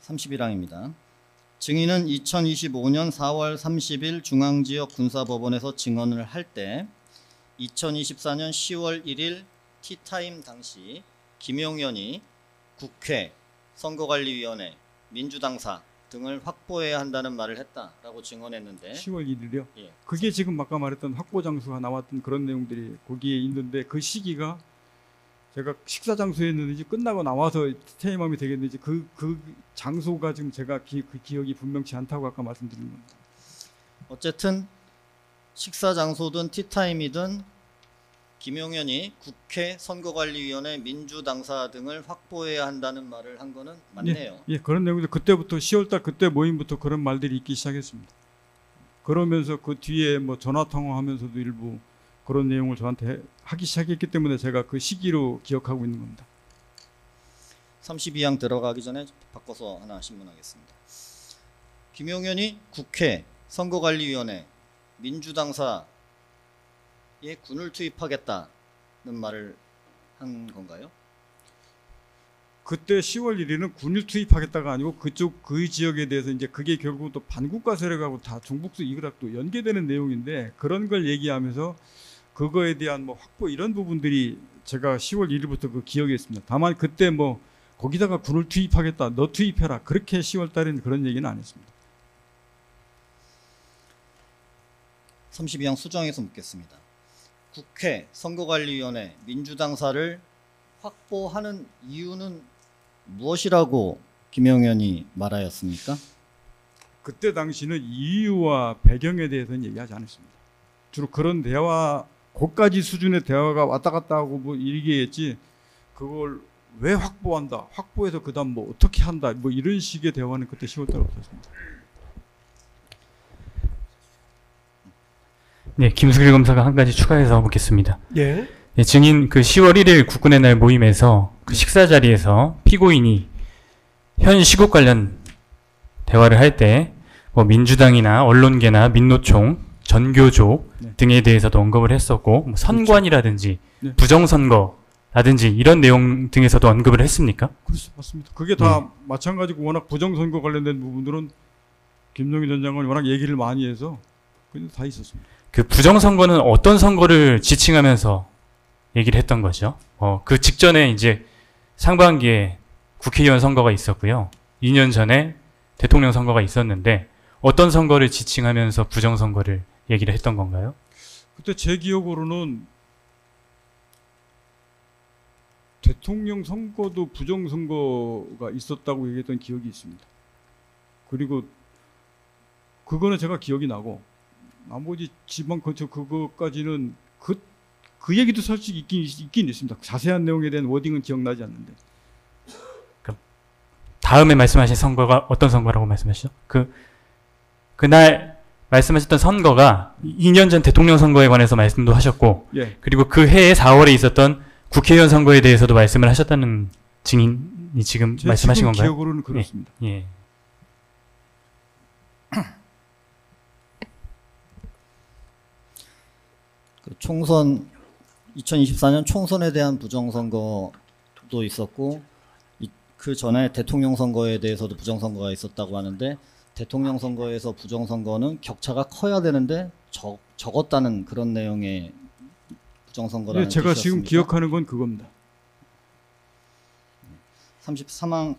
31항입니다. 증인은 2025년 4월 30일 중앙지역 군사법원에서 증언을 할 때 2024년 10월 1일 티타임 당시 김용현이 국회, 선거관리위원회, 민주당사 등을 확보해야 한다는 말을 했다라고 증언했는데 10월 1일이요? 예. 그게 지금 아까 말했던 확보 장소가 나왔던 그런 내용들이 거기에 있는데 그 시기가 제가 식사 장소에 있는지 끝나고 나와서 티타임하면 되겠는지 그 장소가 지금 제가 그 기억이 분명치 않다고 아까 말씀드린 겁니다. 어쨌든 식사 장소든 티타임이든 김용현이 국회, 선거관리위원회, 민주당사 등을 확보해야 한다는 말을 한 거는 맞네요. 예, 그런 내용들 그때부터 10월달 그때 모임부터 그런 말들이 있기 시작했습니다. 그러면서 그 뒤에 뭐 전화 통화하면서도 일부 그런 내용을 저한테 하기 시작했기 때문에 제가 그 시기로 기억하고 있는 겁니다. 32항 들어가기 전에 바꿔서 하나 신문하겠습니다. 김용현이 국회, 선거관리위원회, 민주당사에 군을 투입하겠다는 말을 한 건가요? 그때 10월 1일은 군을 투입하겠다가 아니고 그 지역에 대해서 이제 그게 결국 또 반국가 세력하고 다 종북수 이거랑도 연계되는 내용인데 그런 걸 얘기하면서 그거에 대한 뭐 확보 이런 부분들이 제가 10월 1일부터 그 기억에 있습니다. 다만 그때 뭐 거기다가 군을 투입하겠다, 너 투입해라 그렇게 10월 달에는 그런 얘기는 안 했습니다. 32항 수정해서 묻겠습니다. 국회, 선거관리위원회, 민주당사를 확보하는 이유는 무엇이라고 김용현이 말하였습니까? 그때 당시는 이유와 배경에 대해서는 얘기하지 않았습니다. 주로 그런 대화, 고까지 수준의 대화가 왔다 갔다 하고 뭐 얘기했지 그걸 왜 확보한다, 확보해서 그다음 뭐 어떻게 한다, 뭐 이런 식의 대화는 그때 10월달에 없었습니다. 네, 김수길 검사가 한 가지 추가해서 묻겠습니다. 예. 네, 증인 그 10월 1일 국군의 날 모임에서 그 식사 자리에서 피고인이 현 시국 관련 대화를 할 때 뭐 민주당이나 언론계나 민노총, 전교조 등에 대해서도 언급을 했었고 뭐 선관이라든지 네. 부정선거라든지 이런 내용 등에서도 언급을 했습니까? 그렇죠, 맞습니다. 그게 다 마찬가지고 워낙 부정선거 관련된 부분들은 김종인 전 장관이 워낙 얘기를 많이 해서 그게 다 있었습니다. 그 부정선거는 어떤 선거를 지칭하면서 얘기를 했던 거죠? 그 직전에 이제 상반기에 국회의원 선거가 있었고요. 2년 전에 대통령 선거가 있었는데 어떤 선거를 지칭하면서 부정선거를 얘기를 했던 건가요? 그때 제 기억으로는 대통령 선거도 부정선거가 있었다고 얘기했던 기억이 있습니다. 그리고 그거는 제가 기억이 나고 나머지 지방건축 그거까지는 그 얘기도 솔직히 있긴 있습니다. 자세한 내용에 대한 워딩은 기억나지 않는데. 다음에 말씀하신 선거가 어떤 선거라고 말씀하시죠? 그날 말씀하셨던 선거가 2년 전 대통령 선거에 관해서 말씀도 하셨고, 예. 그리고 그 해에 4월에 있었던 국회의원 선거에 대해서도 말씀을 하셨다는 증인이 지금 말씀하신 지금 건가요? 기억으로는 그렇습니다. 예. 그 총선 2024년 총선에 대한 부정선거도 있었고 그 전에 대통령 선거에 대해서도 부정선거가 있었다고 하는데 대통령 선거에서 부정선거는 격차가 커야 되는데 적었다는 그런 내용의 부정선거라는 제가 뜻이었습니까? 지금 기억하는 건 그겁니다. 33항입니다.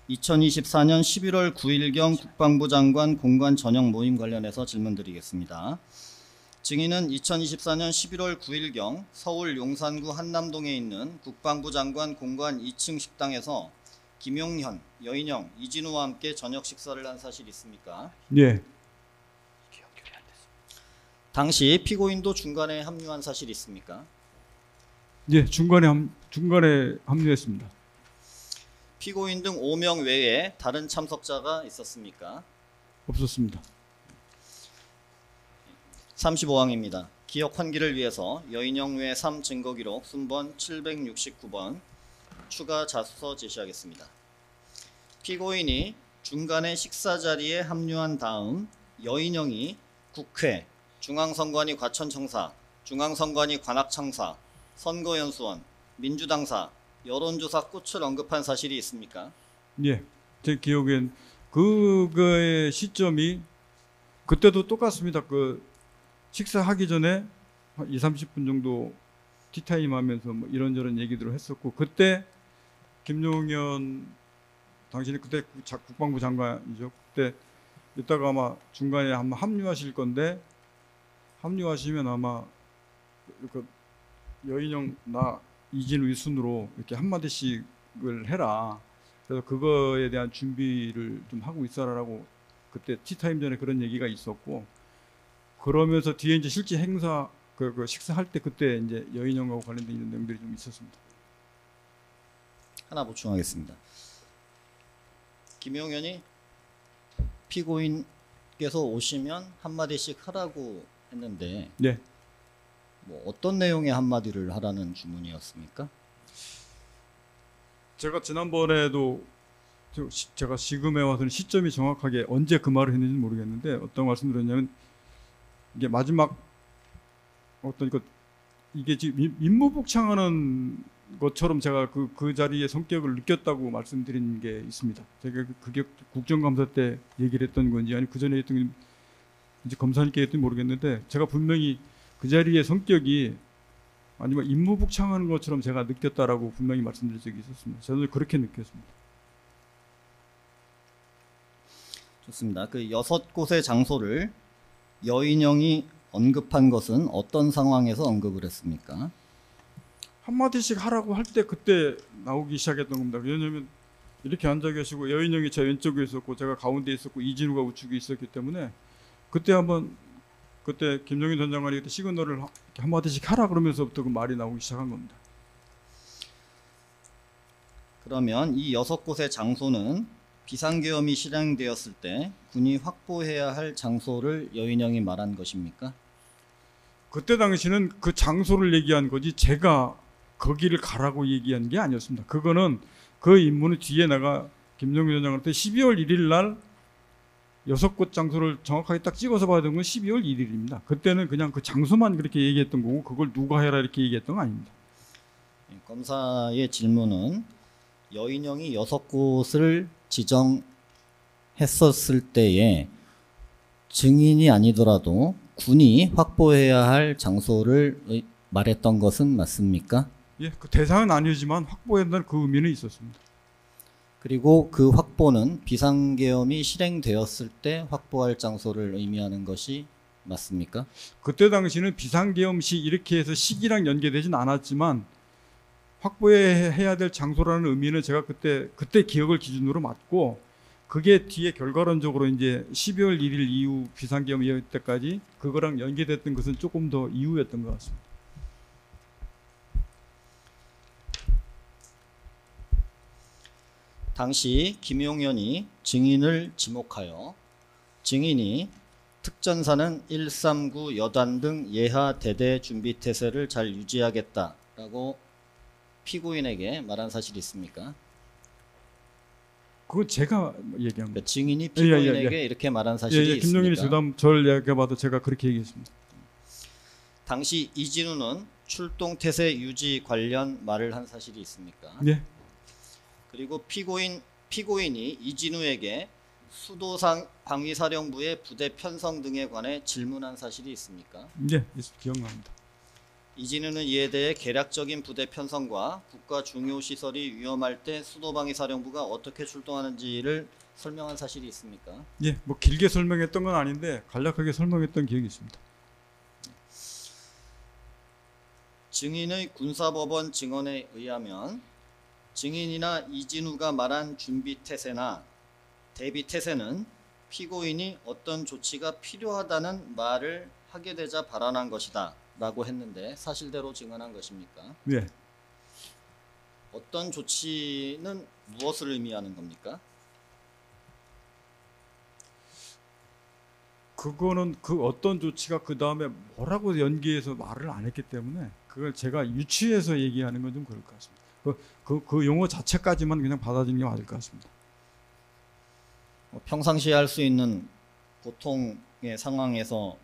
2024년 11월 9일경 국방부 장관 공관 저녁 모임 관련해서 질문드리겠습니다. 증인은 2024년 11월 9일경 서울 용산구 한남동에 있는 국방부 장관 공관 2층 식당에서 김용현, 여인영, 이진우와 함께 저녁 식사를 한 사실이 있습니까? 예. 당시 피고인도 중간에 합류한 사실이 있습니까? 예, 중간에 합류했습니다. 피고인 등 5명 외에 다른 참석자가 있었습니까? 없었습니다. 35항입니다. 기억 환기를 위해서 여인영 외 3 증거 기록 순번 769번 추가 자수서 제시하겠습니다. 피고인이 중간에 식사 자리에 합류한 다음 여인영이 국회, 중앙선관위 과천청사, 중앙선관위 관악청사, 선거연수원, 민주당사, 여론조사 꽃을 언급한 사실이 있습니까? 예, 제 기억엔 그거의 시점이 그때도 똑같습니다. 그 식사하기 전에 한 2~30분 정도 티타임 하면서 뭐 이런저런 얘기들을 했었고, 그때 김용현 당신이 그때 국방부 장관이죠. 그때 이따가 아마 중간에 한번 합류하실 건데, 합류하시면 아마 그 여인영 나 이진우 순으로 이렇게 한마디씩을 해라. 그래서 그거에 대한 준비를 좀 하고 있어라라고 그때 티타임 전에 그런 얘기가 있었고, 그러면서 뒤에 이제 실제 행사 그 식사할 때 그때 이제 여인영하고 관련된 이런 내용들이 좀 있었습니다. 하나 보충하겠습니다. 김용현이 피고인께서 오시면 한마디씩 하라고 했는데, 네. 뭐 어떤 내용의 한마디를 하라는 주문이었습니까? 제가 지난번에도 제가 지금에 와서는 시점이 정확하게 언제 그 말을 했는지 모르겠는데, 어떤 말씀드렸냐면 이게 마지막 어떤 이게 지금 임무복창하는 것처럼 제가 그 자리의 성격을 느꼈다고 말씀드린 게 있습니다. 제가 그게 국정감사 때 얘기를 했던 건지 아니 그 전에 했던 건지 이제 검사님께 했던지 모르겠는데, 제가 분명히 그 자리의 성격이 아니면 임무복창하는 것처럼 제가 느꼈다라고 분명히 말씀드린 적이 있었습니다. 저는 그렇게 느꼈습니다. 좋습니다. 그 6곳의 장소를 여인영이 언급한 것은 어떤 상황에서 언급을 했습니까? 한마디씩 하라고 할 때 그때 나오기 시작했던 겁니다. 왜냐하면 이렇게 앉아 계시고 여인영이 제 왼쪽에 있었고 제가 가운데 있었고 이진우가 우측에 있었기 때문에 그때 한번 그때 김종인 전 장관이 그때 시그널을 한마디씩 하라 그러면서부터 그 말이 나오기 시작한 겁니다. 그러면 이 6곳의 장소는 비상계엄이 실행되었을 때 군이 확보해야 할 장소를 여인영이 말한 것입니까? 그때 당시는 그 장소를 얘기한 거지 제가 거기를 가라고 얘기한 게 아니었습니다. 그거는 그 임무는 뒤에 내가 김종인 전 장관한테 12월 1일 날 6곳 장소를 정확하게 딱 찍어서 봐야 되는 건 12월 1일입니다. 그때는 그냥 그 장소만 그렇게 얘기했던 거고 그걸 누가 해라 이렇게 얘기했던 건 아닙니다. 검사의 질문은 여인영이 6곳을 지정했었을 때에 증인이 아니더라도 군이 확보해야 할 장소를 말했던 것은 맞습니까? 예, 그 대상은 아니지만 확보한다는 그 의미는 있었습니다. 그리고 그 확보는 비상계엄이 실행되었을 때 확보할 장소를 의미하는 것이 맞습니까? 그때 당시는 비상계엄 시 이렇게 해서 시기랑 연계되진 않았지만 확보해야 될 장소라는 의미는 제가 그때 기억을 기준으로 맞고, 그게 뒤에 결과론적으로 이제 12월 1일 이후 비상계엄 이후 때까지 그거랑 연계됐던 것은 조금 더 이후였던 것 같습니다. 당시 김용현이 증인을 지목하여 증인이 특전사는 139 여단 등 예하 대대 준비 태세를 잘 유지하겠다라고 피고인에게 말한 사실이 있습니까? 그건 제가 얘기한 거예요. 증인이 피고인에게 이렇게 말한 사실이 있습니까? 김용현이 저담 저를 얘기해봐도 제가 그렇게 얘기했습니다. 당시 이진우는 출동 태세 유지 관련 말을 한 사실이 있습니까? 네. 그리고 피고인이 이진우에게 수도상 방위사령부의 부대 편성 등에 관해 질문한 사실이 있습니까? 네, 기억납니다. 이진우는 이에 대해 계략적인 부대 편성과 국가 중요 시설이 위험할 때 수도방위사령부가 어떻게 출동하는지를 설명한 사실이 있습니까? 예, 뭐 길게 설명했던 건 아닌데 간략하게 설명했던 기억이 있습니다. 증인의 군사법원 증언에 의하면 증인이나 이진우가 말한 준비 태세나 대비 태세는 피고인이 어떤 조치가 필요하다는 말을 하게 되자 발언한 것이다 라고 했는데 사실대로 증언한 것입니까? 네. 어떤 조치는 무엇을 의미하는 겁니까? 그거는 그 어떤 조치가 그 다음에 뭐라고 연기해서 말을 안 했기 때문에 그걸 제가 유추해서 얘기하는 건 좀 그럴 것 같습니다. 그 용어 자체까지만 그냥 받아들이는 게 맞을 것 같습니다. 평상시에 할 수 있는 보통의 상황에서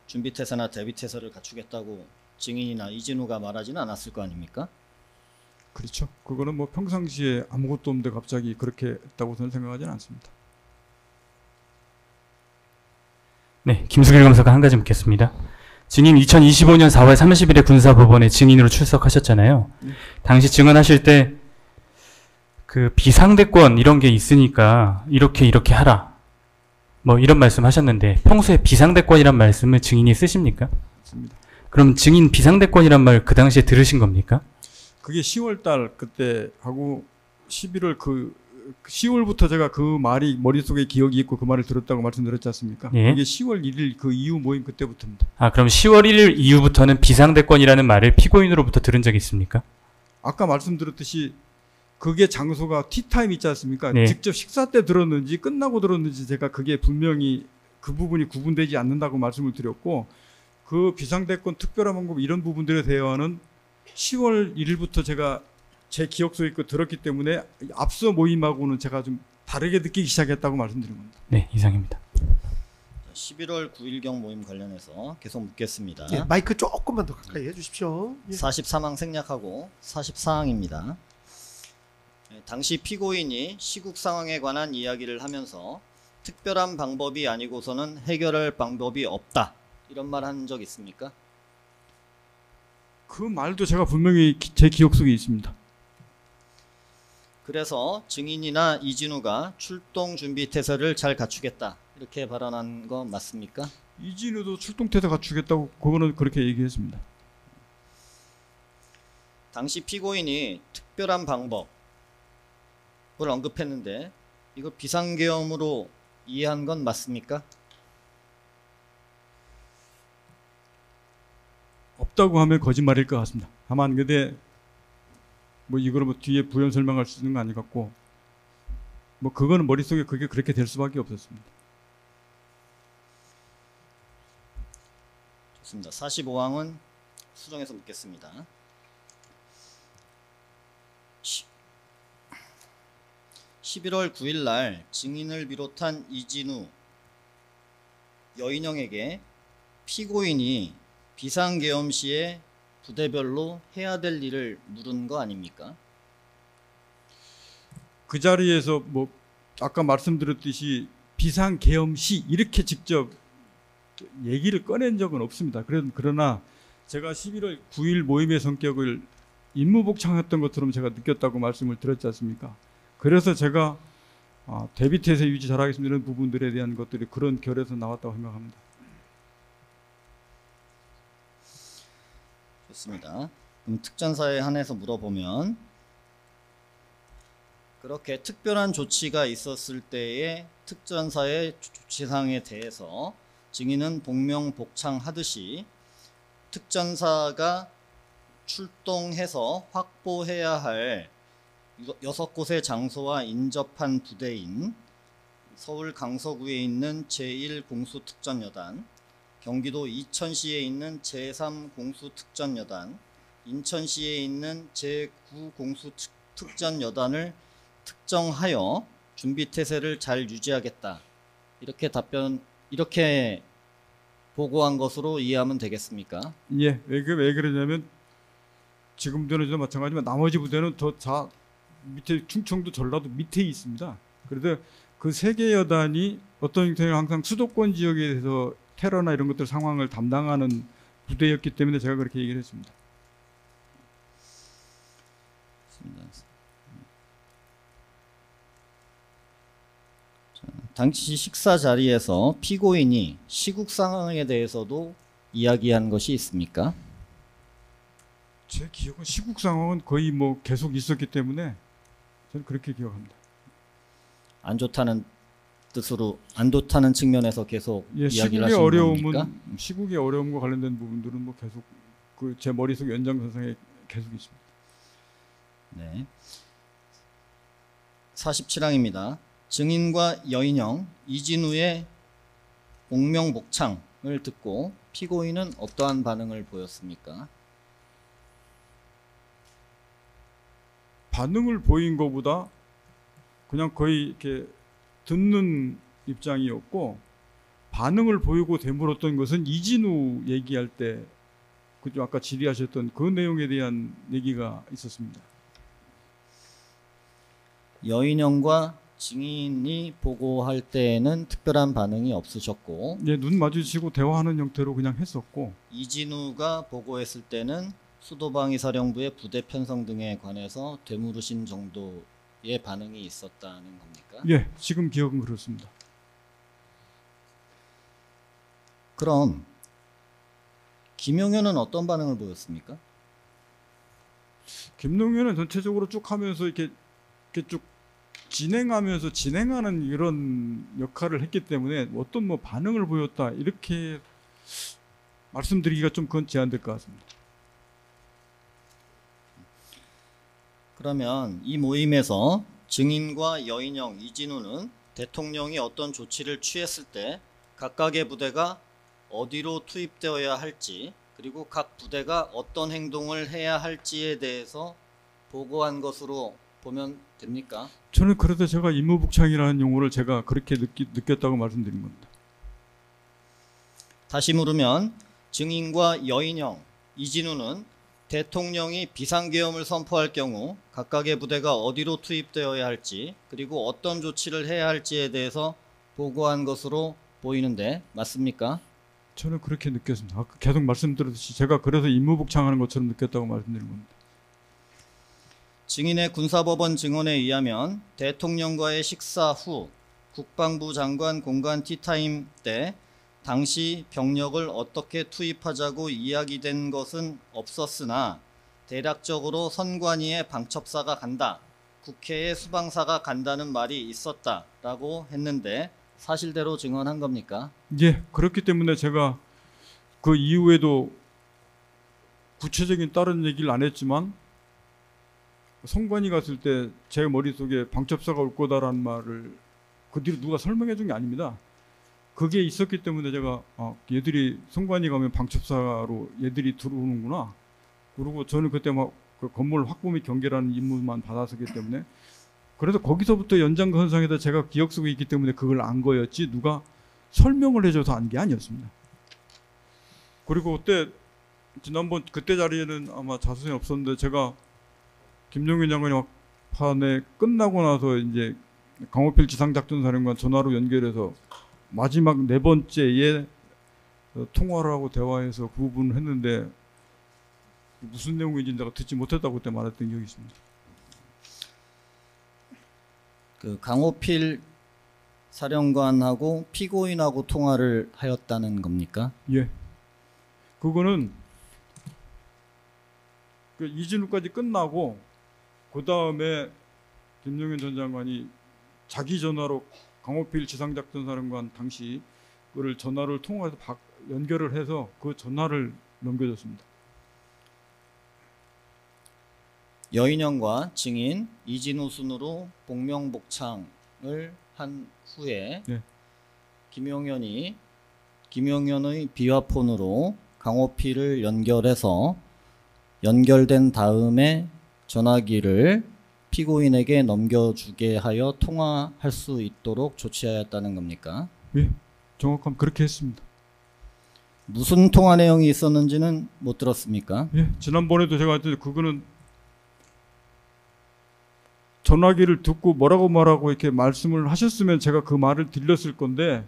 준비태세나 대비태세를 갖추겠다고 증인이나 이진우가 말하지는 않았을 거 아닙니까? 그렇죠. 그거는 뭐 평상시에 아무것도 없는데 갑자기 그렇게 했다고 저는 생각하지는 않습니다. 네, 김수길 검사가 한 가지 묻겠습니다. 증인 2025년 4월 30일에 군사법원에 증인으로 출석하셨잖아요. 당시 증언하실 때 그 비상대권 이런 게 있으니까 이렇게 하라. 뭐 이런 말씀하셨는데 평소에 비상대권이란 말씀을 증인이 쓰십니까? 맞습니다. 그럼 증인 비상대권이란 말 그 당시에 들으신 겁니까? 그게 10월달 그때 하고 11월 10월부터 제가 그 말이 머릿속에 기억이 있고 그 말을 들었다고 말씀드렸지 않습니까? 예. 이게 10월 1일 그 이후 모임 그때부터입니다. 아, 그럼 10월 1일 이후부터는 비상대권이라는 말을 피고인으로부터 들은 적이 있습니까? 아까 말씀드렸듯이 그게 장소가 티타임 있지 않습니까? 네. 직접 식사 때 들었는지 끝나고 들었는지 제가 그게 분명히 그 부분이 구분되지 않는다고 말씀을 드렸고 그 비상대권 특별한 방법 이런 부분들에 대해서는 10월 1일부터 제가 제 기억 속에 그 들었기 때문에 앞서 모임하고는 제가 좀 다르게 느끼기 시작했다고 말씀드린 겁니다. 네, 이상입니다. 11월 9일경 모임 관련해서 계속 묻겠습니다. 예, 마이크 조금만 더 가까이 해주십시오. 예. 43항 생략하고 44항입니다. 당시 피고인이 시국 상황에 관한 이야기를 하면서 특별한 방법이 아니고서는 해결할 방법이 없다. 이런 말 한 적 있습니까? 그 말도 제가 분명히 제 기억 속에 있습니다. 그래서 증인이나 이진우가 출동 준비 태세를 잘 갖추겠다. 이렇게 발언한 거 맞습니까? 이진우도 출동태세 갖추겠다고 그거는 그렇게 얘기했습니다. 당시 피고인이 특별한 방법을 언급했는데 이거 비상계엄으로 이해한 건 맞습니까? 없다고 하면 거짓말일 것 같습니다. 다만 근데 뭐 이거를 뭐 뒤에 부연 설명할 수 있는 거 아니 같고 뭐 그거는 머릿속에 그게 그렇게 될 수밖에 없었습니다. 좋습니다. 45항은 수정해서 묻겠습니다. 11월 9일 날 증인을 비롯한 이진우, 여인영에게 피고인이 비상계엄 시에 부대별로 해야 될 일을 물은 거 아닙니까? 그 자리에서 뭐 아까 말씀드렸듯이 비상계엄 시 이렇게 직접 얘기를 꺼낸 적은 없습니다. 그러나 제가 11월 9일 모임의 성격을 임무복창했던 것처럼 제가 느꼈다고 말씀을 드렸지 않습니까? 그래서 제가 대비태세 유지 잘하겠습니다 이런 부분들에 대한 것들이 그런 결에서 나왔다고 생각합니다. 좋습니다. 그럼 특전사에 한해서 물어보면 그렇게 특별한 조치가 있었을 때의 특전사의 조치사항에 대해서 증인은 복명복창하듯이 특전사가 출동해서 확보해야 할 6곳의 장소와 인접한 부대인 서울 강서구에 있는 제1공수특전여단, 경기도 이천시에 있는 제3공수특전여단, 인천시에 있는 제9공수특전여단을 특정하여 준비태세를 잘 유지하겠다. 이렇게 보고한 것으로 이해하면 되겠습니까? 예, 왜 그러냐면 지금 부대는 마찬가지지만 나머지 부대는 더 밑에 충청도 전라도 밑에 있습니다. 그래서 그 세 개 여단이 어떤 형태는 항상 수도권 지역에 대해서 테러나 이런 것들 상황을 담당하는 부대였기 때문에 제가 그렇게 얘기를 했습니다. 당시 식사 자리에서 피고인이 시국 상황에 대해서도 이야기한 것이 있습니까? 제 기억은 시국 상황은 거의 뭐 계속 있었기 때문에 저는 그렇게 기억합니다. 안 좋다는 뜻으로 안 좋다는 측면에서 계속 예, 이야기를 시국의 하신 겁니까? 어려움은 시국의 어려움과 관련된 부분들은 뭐 계속 그 제 머릿속 연장선상에 계속 있습니다. 네. 47항입니다. 증인과 여인형 이진우의 복명복창을 듣고 피고인은 어떠한 반응을 보였습니까? 반응을 보인 것보다 그냥 거의 이렇게 듣는 입장이었고, 반응을 보이고 되물었던 것은 이진우 얘기할 때 그죠, 아까 질의하셨던 그 내용에 대한 얘기가 있었습니다. 여인형과 증인이 보고할 때에는 특별한 반응이 없으셨고, 예, 눈 마주치고 대화하는 형태로 그냥 했었고, 이진우가 보고했을 때는 수도방위사령부의 부대 편성 등에 관해서 되물으신 정도의 반응이 있었다는 겁니까? 예, 지금 기억은 그렇습니다. 그럼 김용현은 어떤 반응을 보였습니까? 김용현은 전체적으로 쭉 하면서 이렇게 쭉 진행하면서 진행하는 이런 역할을 했기 때문에 어떤 뭐 반응을 보였다 이렇게 말씀드리기가 좀 그건 제한될 것 같습니다. 그러면 이 모임에서 증인과 여인형 이진우는 대통령이 어떤 조치를 취했을 때 각각의 부대가 어디로 투입되어야 할지, 그리고 각 부대가 어떤 행동을 해야 할지에 대해서 보고한 것으로 보면 됩니까? 저는 그래도 제가 임무복창이라는 용어를 제가 그렇게 느꼈다고 말씀드린 겁니다. 다시 물으면 증인과 여인형 이진우는 대통령이 비상계엄을 선포할 경우 각각의 부대가 어디로 투입되어야 할지, 그리고 어떤 조치를 해야 할지에 대해서 보고한 것으로 보이는데 맞습니까? 저는 그렇게 느꼈습니다. 아까 계속 말씀드렸듯이 제가 그래서 임무복창하는 것처럼 느꼈다고 말씀드린 겁니다. 증인의 군사법원 증언에 의하면 대통령과의 식사 후 국방부 장관 공간 티타임 때 당시 병력을 어떻게 투입하자고 이야기된 것은 없었으나 대략적으로 선관위에 방첩사가 간다, 국회에 수방사가 간다는 말이 있었다라고 했는데 사실대로 증언한 겁니까? 예, 그렇기 때문에 제가 그 이후에도 구체적인 다른 얘기를 안 했지만 선관위 갔을 때 제 머릿속에 방첩사가 올 거다라는 말을 그 뒤로 누가 설명해 준 게 아닙니다. 그게 있었기 때문에 제가 얘들이 선관위 가면 방첩사로 얘들이 들어오는구나. 그리고 저는 그때 막 그 건물 확보 및 경계라는 임무만 받았었기 때문에, 그래서 거기서부터 연장선상에다 제가 기억 속에 있기 때문에 그걸 안 거였지 누가 설명을 해줘서 안 게 아니었습니다. 그리고 그때 지난번 그때 자리에는 아마 자수생이 없었는데 제가 김용현 장관이 막판에 끝나고 나서 이제 강호필 지상작전사령관 전화로 연결해서 마지막 네 번째에 통화를 하고 대화해서 그 부분을 했는데 무슨 내용인지 내가 듣지 못했다고 그때 말했던 기억이 있습니다. 그 강호필 사령관하고 피고인하고 통화를 하였다는 겁니까? 예. 그거는 그 이진우까지 끝나고 그 다음에 김용현 전 장관이 자기 전화로 강호필 지상작전사령관 당시 그를 전화를 통화해서 연결을 해서 그 전화를 넘겨줬습니다. 여인형과 증인 이진우 순으로 복명복창을 한 후에 네. 김용현의 비화폰으로 강호필을 연결해서 연결된 다음에 전화기를 피고인에게 넘겨주게 하여 통화할 수 있도록 조치하였다는 겁니까? 예, 정확하면 그렇게 했습니다. 무슨 통화 내용이 있었는지는 못 들었습니까? 예, 지난번에도 제가 했는데 그거는 전화기를 듣고 뭐라고 말하고 이렇게 말씀을 하셨으면 제가 그 말을 들렸을 건데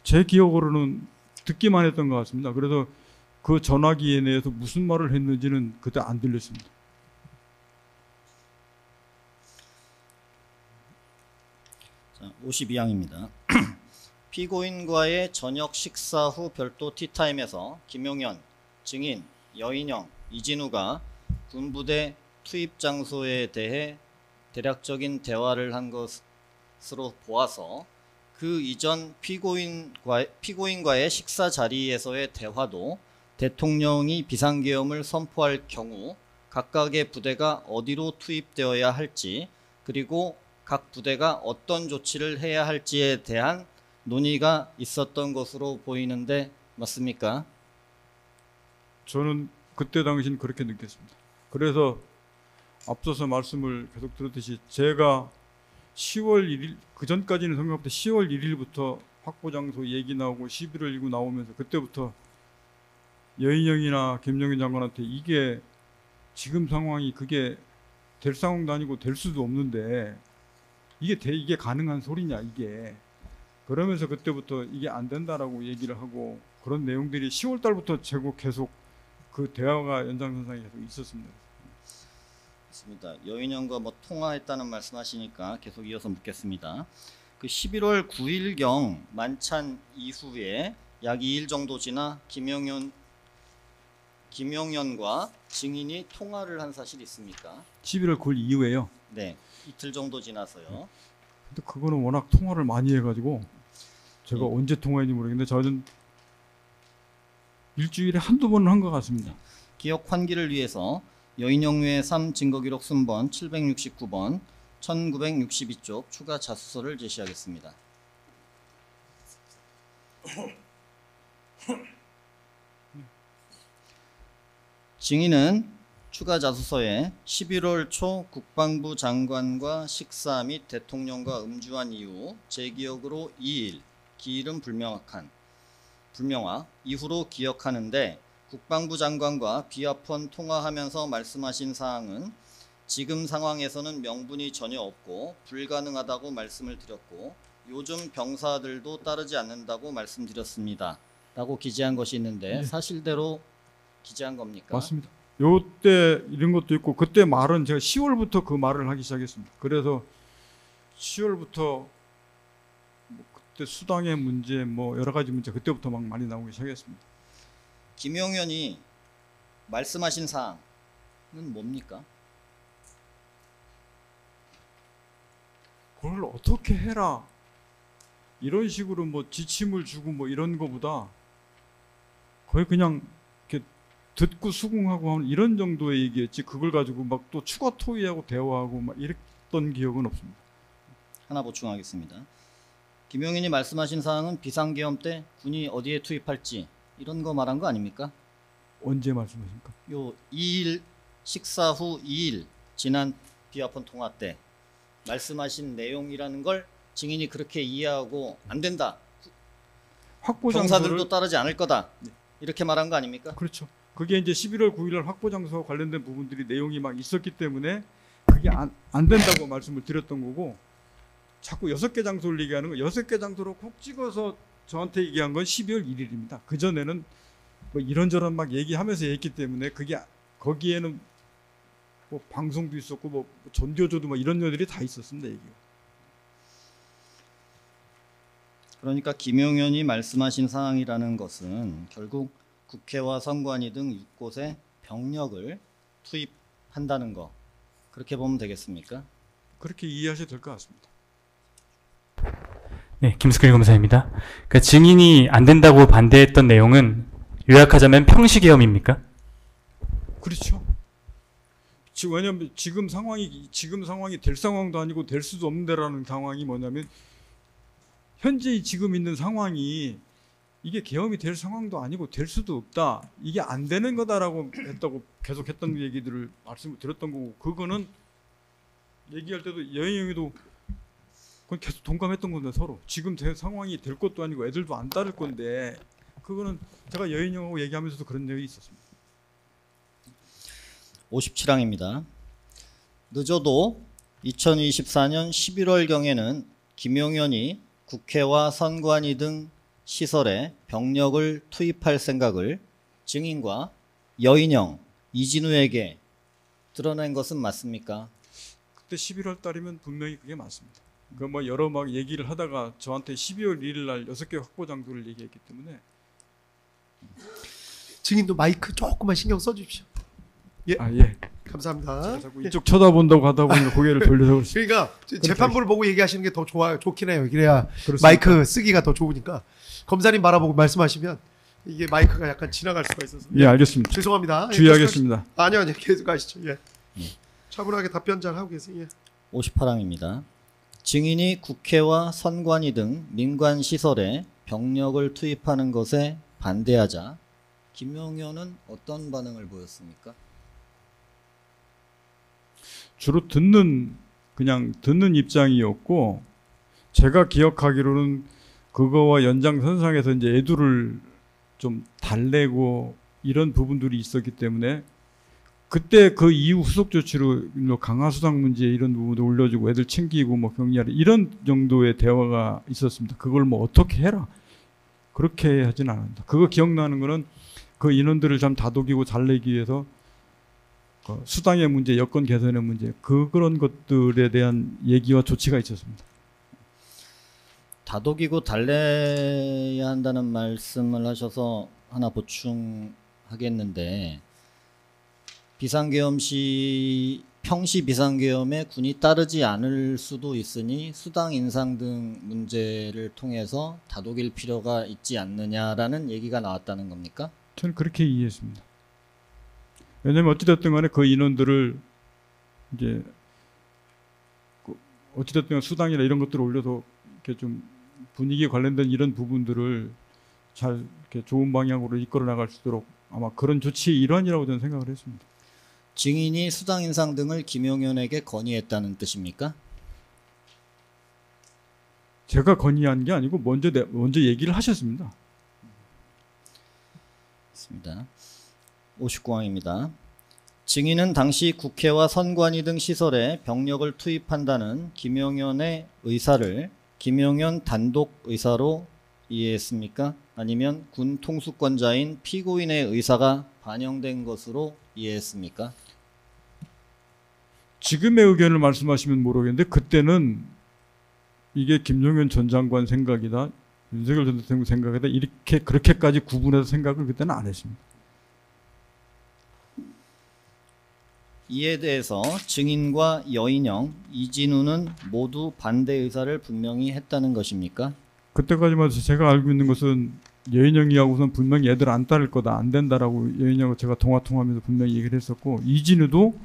제 기억으로는 듣기만 했던 것 같습니다. 그래서 그 전화기에 대해서 무슨 말을 했는지는 그때 안 들렸습니다. 자, 52항입니다. 피고인과의 저녁 식사 후 별도 티타임에서 김용현, 증인, 여인형, 이진우가 군부대 투입 장소에 대해 대략적인 대화를 한 것으로 보아서 그 이전 피고인과의 식사 자리에서의 대화도 대통령이 비상계엄을 선포할 경우 각각의 부대가 어디로 투입되어야 할지 그리고 각 부대가 어떤 조치를 해야 할지에 대한 논의가 있었던 것으로 보이는데 맞습니까? 저는 그때 당시는 그렇게 느꼈습니다. 그래서 앞서서 말씀을 계속 들었듯이 제가 10월 1일 그 전까지는 생각보다 10월 1일부터 확보 장소 얘기 나오고 11월 1일 나오면서 그때부터 여인영이나 김영인 장관한테 이게 지금 상황이 그게 될 상황도 아니고 될 수도 없는데 이게 가능한 소리냐 이게 그러면서 그때부터 이게 안 된다라고 얘기를 하고 그런 내용들이 10월 달부터 계속 그 대화가 연장선상에 계속 있었습니다. 맞습니다. 여인영과 뭐 통화했다는 말씀하시니까 계속 이어서 묻겠습니다. 그 11월 9일경 만찬 이후에 약 2일 정도 지나 김용현과 증인이 통화를 한 사실이 있습니까? 11월 9일 이후에요. 네, 이틀 정도 지나서요. 근데 그거는 워낙 통화를 많이 해가지고 제가 언제 통화했는지 모르겠는데 저는 일주일에 한두 번은 한 것 같습니다. 기억 환기를 위해서 여인영외 3 증거기록 순번 769번 1962쪽 추가 자수서를 제시하겠습니다. 증인은 추가 자수서에 11월 초 국방부 장관과 식사 및 대통령과 음주한 이후 제 기억으로 2일, 기일은 불명확 이후로 기억하는데 국방부 장관과 비아폰 통화하면서 말씀하신 사항은 지금 상황에서는 명분이 전혀 없고 불가능하다고 말씀을 드렸고 요즘 병사들도 따르지 않는다고 말씀드렸습니다. 라고 기재한 것이 있는데 네. 사실대로 기재한 겁니까? 맞습니다. 요때 이런 것도 있고 그때 말은 제가 10월부터 그 말을 하기 시작했습니다. 그래서 10월부터 뭐 그때 수당의 문제 뭐 여러 가지 문제 그때부터 막 많이 나오기 시작했습니다. 김용현이 말씀하신 사항은 뭡니까? 그걸 어떻게 해라 이런 식으로 뭐 지침을 주고 뭐 이런 거보다 거의 그냥 이렇게 듣고 수긍하고 하는 이런 정도의 얘기였지 그걸 가지고 막 또 추가 토의하고 대화하고 막 이랬던 기억은 없습니다. 하나 보충하겠습니다. 김용현이 말씀하신 사항은 비상계엄 때 군이 어디에 투입할지 이런 거 말한 거 아닙니까? 언제 말씀하십니까? 요 2일 식사 후 2일 지난 비아폰 통화 때 말씀하신 내용이라는 걸 증인이 그렇게 이해하고 안 된다. 확보 병사들도 따르지 않을 거다. 이렇게 말한 거 아닙니까? 그렇죠. 그게 이제 11월 9일 확보 장소와 관련된 부분들이 내용이 막 있었기 때문에 그게 안 된다고 말씀을 드렸던 거고 자꾸 6개 장소를 얘기하는 거 6개 장소로 콕 찍어서 저한테 얘기한 건 12월 1일입니다. 그 전에는 뭐 이런저런 막 얘기하면서 했기 때문에 그게 거기에는 뭐 방송도 있었고 뭐 전교조도 뭐 이런 일들이 다 있었습니다. 얘기가. 그러니까 김용현이 말씀하신 사항이라는 것은 결국 국회와 선관위 등 6곳에 병력을 투입한다는 거 그렇게 보면 되겠습니까? 그렇게 이해하셔도 될 것 같습니다. 네, 김숙일 검사입니다. 그러니까 증인이 안 된다고 반대했던 내용은 요약하자면 평시계엄입니까? 그렇죠. 왜냐하면 지금 상황이 될 상황도 아니고 될 수도 없는데라는 상황이 뭐냐면 현재 지금 있는 상황이 이게 계엄이 될 상황도 아니고 될 수도 없다. 이게 안 되는 거다라고 했다고 계속 했던 얘기들을 말씀을 드렸던 거고 그거는 얘기할 때도 여인영이도 그건 계속 동감했던 건데 서로 지금 제 상황이 될 것도 아니고 애들도 안 따를 건데 그거는 제가 여인영하고 얘기하면서도 그런 적이 있었습니다. 57항입니다. 늦어도 2024년 11월경에는 김용현이 국회와 선관위 등 시설에 병력을 투입할 생각을 증인과 여인영, 이진우에게 드러낸 것은 맞습니까? 그때 11월 달이면 분명히 그게 맞습니다. 그 뭐 여러 막 얘기를 하다가 저한테 12월 1일 날 6개 확보 장소를 얘기했기 때문에 증인도 마이크 조금만 신경 써주십시오. 예. 예. 감사합니다. 자꾸 이쪽 쳐다본다고 하다 보니까 고개를 돌려서 그러니까 재판부를 보고 얘기하시는 게 더 좋긴 해요. 그래야 그렇습니까? 마이크 쓰기가 더 좋으니까 검사님 바라보고 말씀하시면 이게 마이크가 약간 지나갈 수가 있어서. 예, 알겠습니다. 죄송합니다. 주의하겠습니다. 아니요, 계속 가시죠. 예. 차분하게 답변 잘 하고 계세요. 예. 58항입니다. 증인이 국회와 선관위 등 민관 시설에 병력을 투입하는 것에 반대하자 김용현은 어떤 반응을 보였습니까? 주로 그냥 듣는 입장이었고, 제가 기억하기로는 그거와 연장선상에서 이제 애도를 좀 달래고 이런 부분들이 있었기 때문에 그때 그 이후 후속 조치로 강화 수당 문제 이런 부분도 올려주고 애들 챙기고 뭐 격리하라 이런 정도의 대화가 있었습니다. 그걸 뭐 어떻게 해라 그렇게 하진 않았다. 그거 기억나는 거는 그 인원들을 좀 다독이고 달래기 위해서 그 수당의 문제, 여건 개선의 문제 그런 것들에 대한 얘기와 조치가 있었습니다. 다독이고 달래야 한다는 말씀을 하셔서 하나 보충하겠는데, 비상계엄 시 평시 비상계엄에 군이 따르지 않을 수도 있으니 수당 인상 등 문제를 통해서 다독일 필요가 있지 않느냐라는 얘기가 나왔다는 겁니까? 저는 그렇게 이해했습니다. 왜냐하면 어찌됐든 간에 그 인원들을 이제 어찌됐든 간에 수당이나 이런 것들을 올려서 이렇게 좀 분위기에 관련된 이런 부분들을 잘 이렇게 좋은 방향으로 이끌어 나갈 수 있도록 아마 그런 조치의 일환이라고 저는 생각을 했습니다. 증인이 수당 인상 등을 김용현에게 건의했다는 뜻입니까? 제가 건의한 게 아니고 먼저 얘기를 하셨습니다. 있습니다. 59항입니다. 증인은 당시 국회와 선관위 등 시설에 병력을 투입한다는 김용현의 의사를 김용현 단독 의사로 이해했습니까? 아니면 군 통수권자인 피고인의 의사가 반영된 것으로 이해했습니까? 지금의 의견을 말씀하시면 모르겠는데 그때는 이게 김용현 전 장관 생각이다, 윤석열 전 대통령 생각이다 이렇게 그렇게까지 구분해서 생각을 그때는 안 했습니다. 이에 대해서 증인과 여인영, 이진우는 모두 반대 의사를 분명히 했다는 것입니까? 그때까지만 해도 제가 알고 있는 것은 여인영이하고선 분명히 애들 안 따를 거다, 안 된다라고 여인영하고 제가 통화하면서 분명히 얘기를 했었고, 이진우도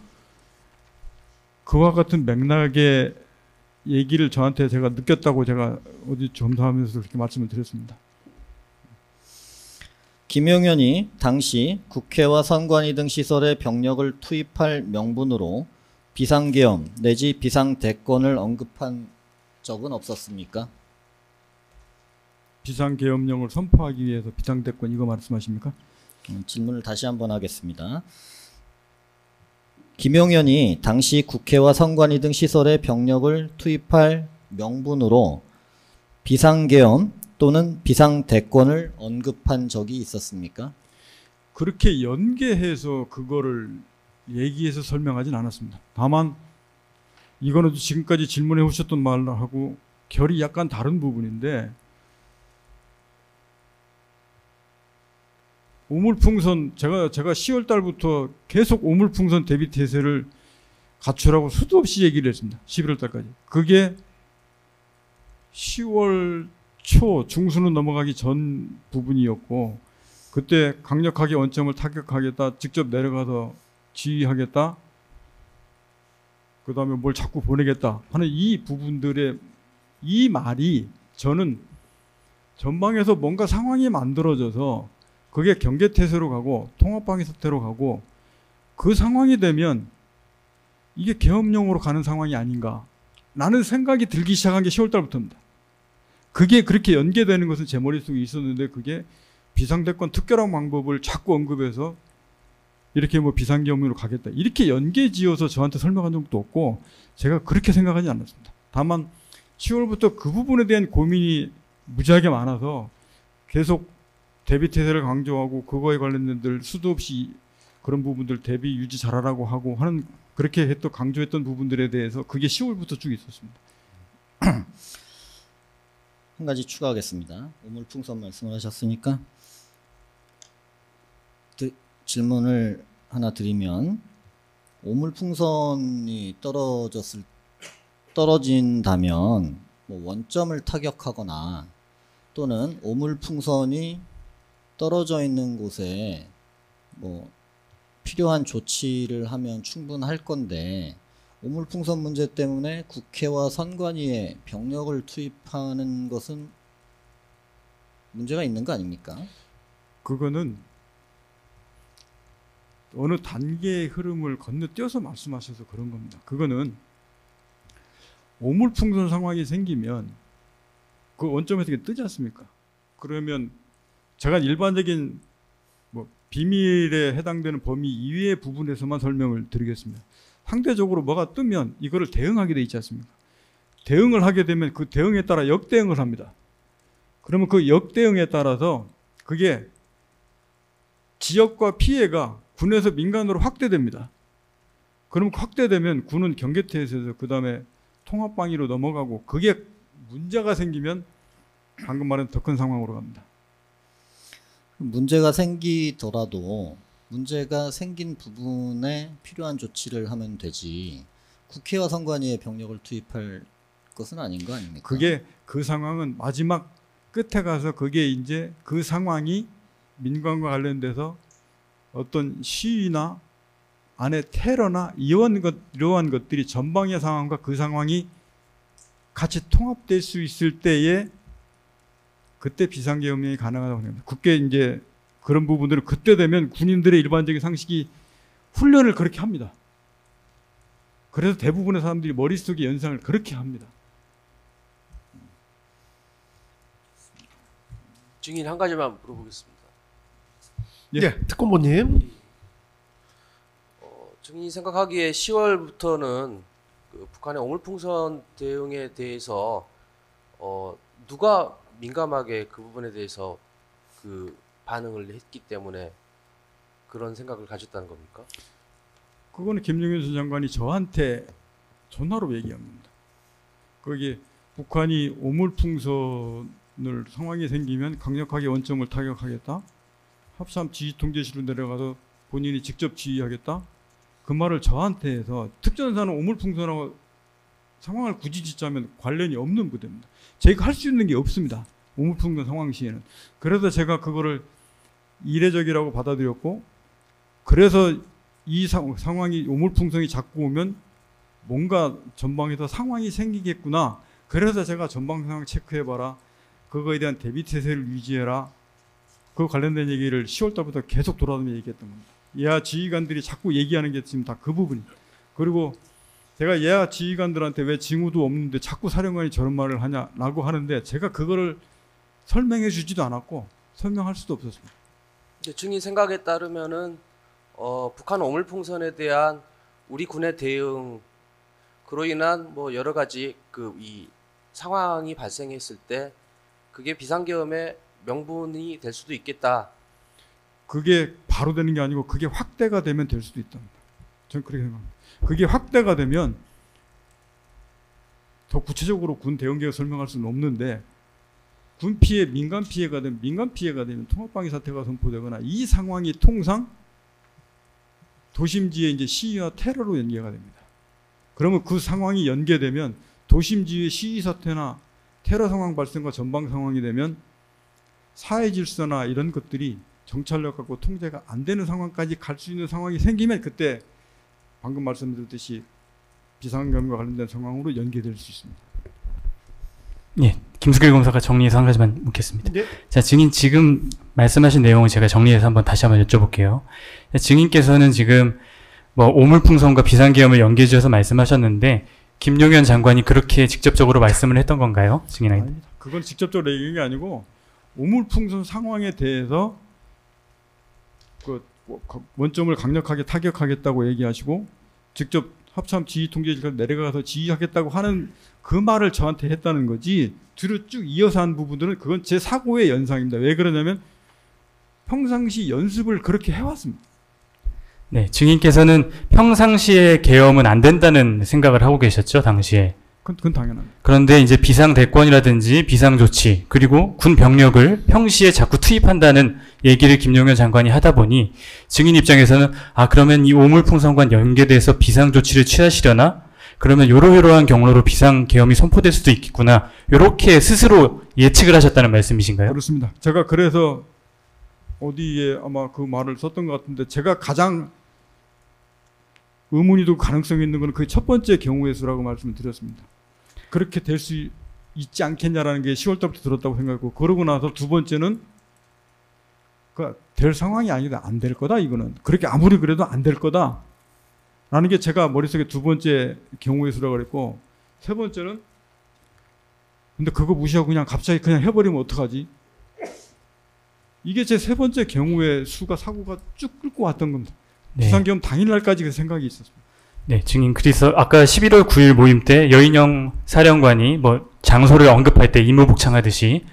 그와 같은 맥락의 얘기를 저한테 제가 느꼈다고 제가 어디 점사하면서 그렇게 말씀을 드렸습니다. 김용현이 당시 국회와 선관위 등 시설에 병력을 투입할 명분으로 비상계엄 내지 비상대권을 언급한 적은 없었습니까? 비상계엄령을 선포하기 위해서 비상대권 이거 말씀하십니까? 질문을 다시 한번 하겠습니다. 김용현이 당시 국회와 선관위 등 시설에 병력을 투입할 명분으로 비상계엄 또는 비상대권을 언급한 적이 있었습니까? 그렇게 연계해서 그거를 얘기해서 설명하진 않았습니다. 다만 이거는 지금까지 질문해 오셨던 말하고 결이 약간 다른 부분인데, 오물풍선 제가 10월 달부터 계속 오물풍선 대비 태세를 갖추라고 수도 없이 얘기를 했습니다. 11월 달까지. 그게 10월 초 중순으로 넘어가기 전 부분이었고, 그때 강력하게 원점을 타격하겠다, 직접 내려가서 지휘하겠다, 그 다음에 뭘 자꾸 보내겠다 하는 이 부분들의 이 말이 저는 전방에서 뭔가 상황이 만들어져서 그게 경계태세로 가고 통합방위 사태로 가고 그 상황이 되면 이게 계엄령으로 가는 상황이 아닌가 라는 생각이 들기 시작한 게 10월 달부터입니다. 그게 그렇게 연계되는 것은 제 머릿속에 있었는데, 그게 비상대권 특별한 방법을 자꾸 언급해서 이렇게 뭐 비상계엄으로 가겠다 이렇게 연계지어서 저한테 설명한 적도 없고, 제가 그렇게 생각하지 않았습니다. 다만 10월부터 그 부분에 대한 고민이 무지하게 많아서 계속 대비태세를 강조하고 그거에 관련된 들 수도 없이 그런 부분들 대비 유지 잘하라고 하고 하는, 그렇게 했던 강조했던 부분들에 대해서 그게 10월부터 쭉 있었습니다. 한 가지 추가하겠습니다. 오물풍선 말씀을 하셨으니까 질문을 하나 드리면, 오물풍선이 떨어진다면 뭐 원점을 타격하거나 또는 오물풍선이 떨어져 있는 곳에 뭐 필요한 조치를 하면 충분할 건데 오물풍선 문제 때문에 국회와 선관위에 병력을 투입하는 것은 문제가 있는 거 아닙니까? 그거는 어느 단계의 흐름을 건너뛰어서 말씀하셔서 그런 겁니다. 그거는 오물풍선 상황이 생기면 그 원점에서 이게 뜨지 않습니까? 그러면 제가 일반적인 뭐 비밀에 해당되는 범위 이외의 부분에서만 설명을 드리겠습니다. 상대적으로 뭐가 뜨면 이거를 대응하게 돼 있지 않습니까? 대응을 하게 되면 그 대응에 따라 역대응을 합니다. 그러면 그 역대응에 따라서 그게 지역과 피해가 군에서 민간으로 확대됩니다. 그럼 확대되면 군은 경계태에서 그 다음에 통합방위로 넘어가고 그게 문제가 생기면 방금 말한 더 큰 상황으로 갑니다. 문제가 생기더라도 문제가 생긴 부분에 필요한 조치를 하면 되지 국회와 선관위에 병력을 투입할 것은 아닌 거 아닙니까? 그게 그 상황은 마지막 끝에 가서 그게 이제 그 상황이 민간과 관련돼서 어떤 시위나 안에 테러나 이러한 것들이 전방의 상황과 그 상황이 같이 통합될 수 있을 때에 그때 비상계엄령이 가능하다고 합니다. 국회 이제 그런 부분들은 그때 되면 군인들의 일반적인 상식이 훈련을 그렇게 합니다. 그래서 대부분의 사람들이 머릿속에 연상을 그렇게 합니다. 증인 한 가지만 물어보겠습니다. 예, 특검보님. 증인이 생각하기에 10월부터는 그 북한의 오물풍선 대응에 대해서 누가 민감하게 그 부분에 대해서 그 반응을 했기 때문에 그런 생각을 가졌다는 겁니까? 그거는 김용현 전 장관이 저한테 전화로 얘기한 겁니다. 거기 북한이 오물풍선을 상황이 생기면 강력하게 원점을 타격하겠다. 합참 지휘통제실로 내려가서 본인이 직접 지휘하겠다. 그 말을 저한테 해서 특전사는 오물풍선하고 상황을 굳이 짓자면 관련이 없는 부대입니다. 저희가 할 수 있는 게 없습니다. 오물풍선 상황 시에는. 그래서 제가 그거를 이례적이라고 받아들였고 그래서 이 상황이 오물풍선이 자꾸 오면 뭔가 전방에서 상황이 생기겠구나. 그래서 제가 전방 상황 체크해봐라. 그거에 대한 대비태세를 유지해라. 그 관련된 얘기를 10월 달부터 계속 돌아다니며 얘기했던 겁니다. 예하 지휘관들이 자꾸 얘기하는 게 지금 다 그 부분입니다. 그리고 제가 예하 지휘관들한테 왜 징후도 없는데 자꾸 사령관이 저런 말을 하냐라고 하는데 제가 그거를 설명해 주지도 않았고 설명할 수도 없었습니다. 증인 생각에 따르면은 북한 오물풍선에 대한 우리 군의 대응 그로 인한 뭐 여러 가지 그 이 상황이 발생했을 때 그게 비상계엄의 명분이 될 수도 있겠다. 그게 바로 되는 게 아니고 그게 확대가 되면 될 수도 있답니다. 저는 그렇게 생각합니다. 그게 확대가 되면 더 구체적으로 군 대응계획 설명할 수는 없는데 군 피해, 민간 피해가 되면 통합방위 사태가 선포되거나 이 상황이 통상 도심지의 이제 시위와 테러로 연계가 됩니다. 그러면 그 상황이 연계되면 도심지의 시위 사태나 테러 상황 발생과 전방 상황이 되면 사회 질서나 이런 것들이 정찰력 갖고 통제가 안 되는 상황까지 갈 수 있는 상황이 생기면 그때 방금 말씀드렸듯이 비상계엄과 관련된 상황으로 연계될 수 있습니다. 예, 김수길 검사가 정리해서 한 가지만 묻겠습니다. 네. 자, 증인 지금 말씀하신 내용을 제가 정리해서 다시 한번 여쭤볼게요. 증인께서는 지금 뭐 오물풍선과 비상계엄을 연계지어서 말씀하셨는데 김용현 장관이 그렇게 직접적으로 말씀을 했던 건가요? 증인한테? 그건 직접적으로 얘기한 게 아니고 오물풍선 상황에 대해서 그 원점을 강력하게 타격하겠다고 얘기하시고 직접 합참 지휘통제실까지 내려가서 지휘하겠다고 하는 그 말을 저한테 했다는 거지 뒤로 쭉 이어서 한 부분들은 그건 제 사고의 연상입니다. 왜 그러냐면 평상시 연습을 그렇게 해왔습니다. 네, 증인께서는 평상시에 계엄은 안 된다는 생각을 하고 계셨죠, 당시에. 그건 당연합니다. 그런데 이제 비상대권이라든지 비상조치 그리고 군 병력을 평시에 자꾸 투입한다는 얘기를 김용현 장관이 하다 보니 증인 입장에서는 그러면 이 오물풍선과 연계돼서 비상조치를 취하시려나? 그러면 요러요러한 경로로 비상계엄이 선포될 수도 있겠구나. 요렇게 스스로 예측을 하셨다는 말씀이신가요? 그렇습니다. 제가 그래서 어디에 아마 그 말을 썼던 것 같은데 제가 가장 의문이 들 가능성이 있는 것은 그 첫 번째 경우의 수라고 말씀을 드렸습니다. 그렇게 될 수 있지 않겠냐라는 게 10월 달부터 들었다고 생각했고 그러고 나서 두 번째는 될 상황이 아니다. 안 될 거다. 이거는. 그렇게 아무리 그래도 안 될 거다. 라는 게 제가 머릿속에 두 번째 경우의 수라고 그랬고 세 번째는 근데 그거 무시하고 그냥 갑자기 그냥 해버리면 어떡하지? 이게 제 세 번째 경우의 수가 사고가 쭉 끌고 왔던 겁니다. 네. 비상계엄 당일날까지 그 생각이 있었습니다. 네, 증인. 그래서 아까 11월 9일 모임 때 여인영 사령관이 뭐 장소를 언급할 때 임무복창하듯이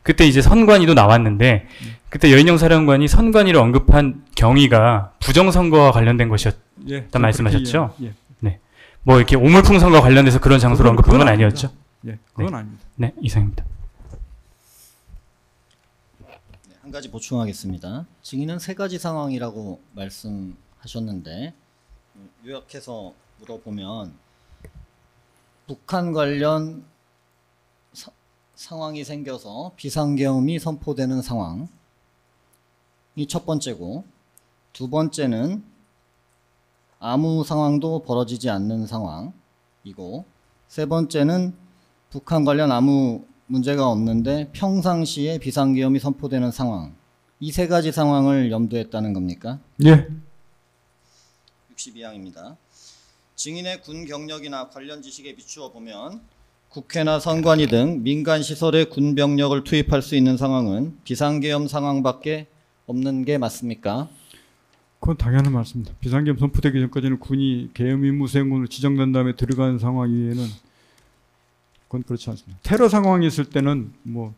그때 이제 선관위도 나왔는데 그때 여인영 사령관이 선관위를 언급한 경위가 부정선거와 관련된 것이었다 예, 말씀하셨죠? 예. 네. 뭐 이렇게 오물풍선과 관련돼서 그런 장소를 언급한 건 아니었죠? 예, 그건 네. 아닙니다. 네, 이상입니다. 네, 한 가지 보충하겠습니다. 증인은 세 가지 상황이라고 말씀하셨는데 요약해서 물어보면 북한 관련 상황이 생겨서 비상계엄이 선포되는 상황이 첫 번째고 두 번째는 아무 상황도 벌어지지 않는 상황이고 세 번째는 북한 관련 아무 문제가 없는데 평상시에 비상계엄이 선포되는 상황 이 세 가지 상황을 염두했다는 겁니까? 예. 62항입니다. 증인의 군 경력이나 관련 지식에 비추어 보면 국회나 선관위 등 민간 시설에 군 병력을 투입할 수 있는 상황은 비상계엄 상황밖에 없는 게 맞습니까? 그건 당연한 말씀입니다. 비상계엄 선포되기 전까지는 군이 계엄 임무 수행군으로 지정된 다음에 들어가는 상황 이외에는 그건 그렇지 않습니다. 테러 상황이 있을 때는 뭐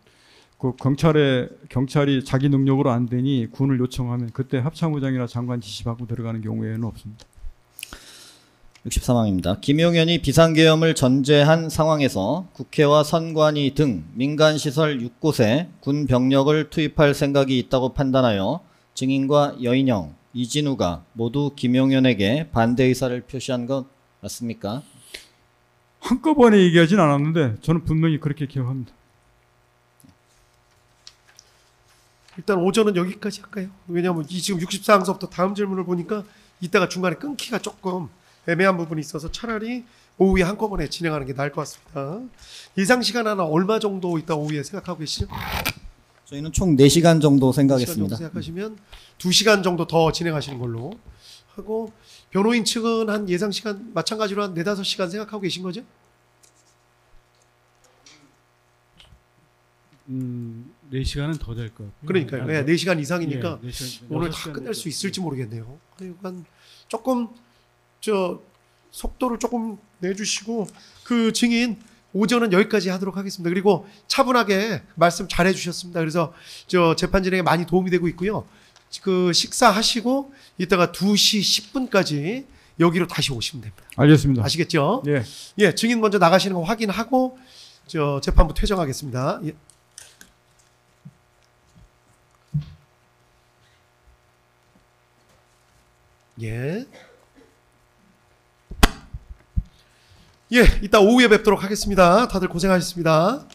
그 경찰이 자기 능력으로 안 되니 군을 요청하면 그때 합참의장이나 장관 지시받고 들어가는 경우에는 없습니다. 63항입니다. 김용현이 비상계엄을 전제한 상황에서 국회와 선관위 등 민간시설 6곳에 군 병력을 투입할 생각이 있다고 판단하여 증인과 여인영, 이진우가 모두 김용현에게 반대 의사를 표시한 것 맞습니까? 한꺼번에 얘기하진 않았는데 저는 분명히 그렇게 기억합니다. 일단 오전은 여기까지 할까요? 왜냐하면 이 지금 64항서부터 다음 질문을 보니까 이따가 중간에 끊기가 조금 애매한 부분이 있어서 차라리 오후에 한꺼번에 진행하는 게 나을 것 같습니다. 예상 시간 하나 얼마 정도 있다 오후에 생각하고 계시죠? 저희는 총 4시간 정도 4시간 생각했습니다. 정도 생각하시면 2시간 정도 더 진행하시는 걸로 하고 변호인 측은 한 예상 시간 마찬가지로 한 4-5시간 생각하고 계신 거죠? 4시간은 더 될 것 같고요. 그러니까요. 네, 4시간 이상이니까 예, 4시간, 오늘 6시간 다 끝낼 수 정도. 있을지 모르겠네요. 그러니까 조금 속도를 조금 내주시고 그 증인 오전은 여기까지 하도록 하겠습니다. 그리고 차분하게 말씀 잘 해주셨습니다. 그래서 재판 진행에 많이 도움이 되고 있고요. 그 식사하시고 이따가 2시 10분까지 여기로 다시 오시면 됩니다. 알겠습니다. 아시겠죠? 예. 예, 증인 먼저 나가시는 거 확인하고 재판부 퇴정하겠습니다. 예. 예. 예, 이따 오후에 뵙도록 하겠습니다. 다들 고생하셨습니다.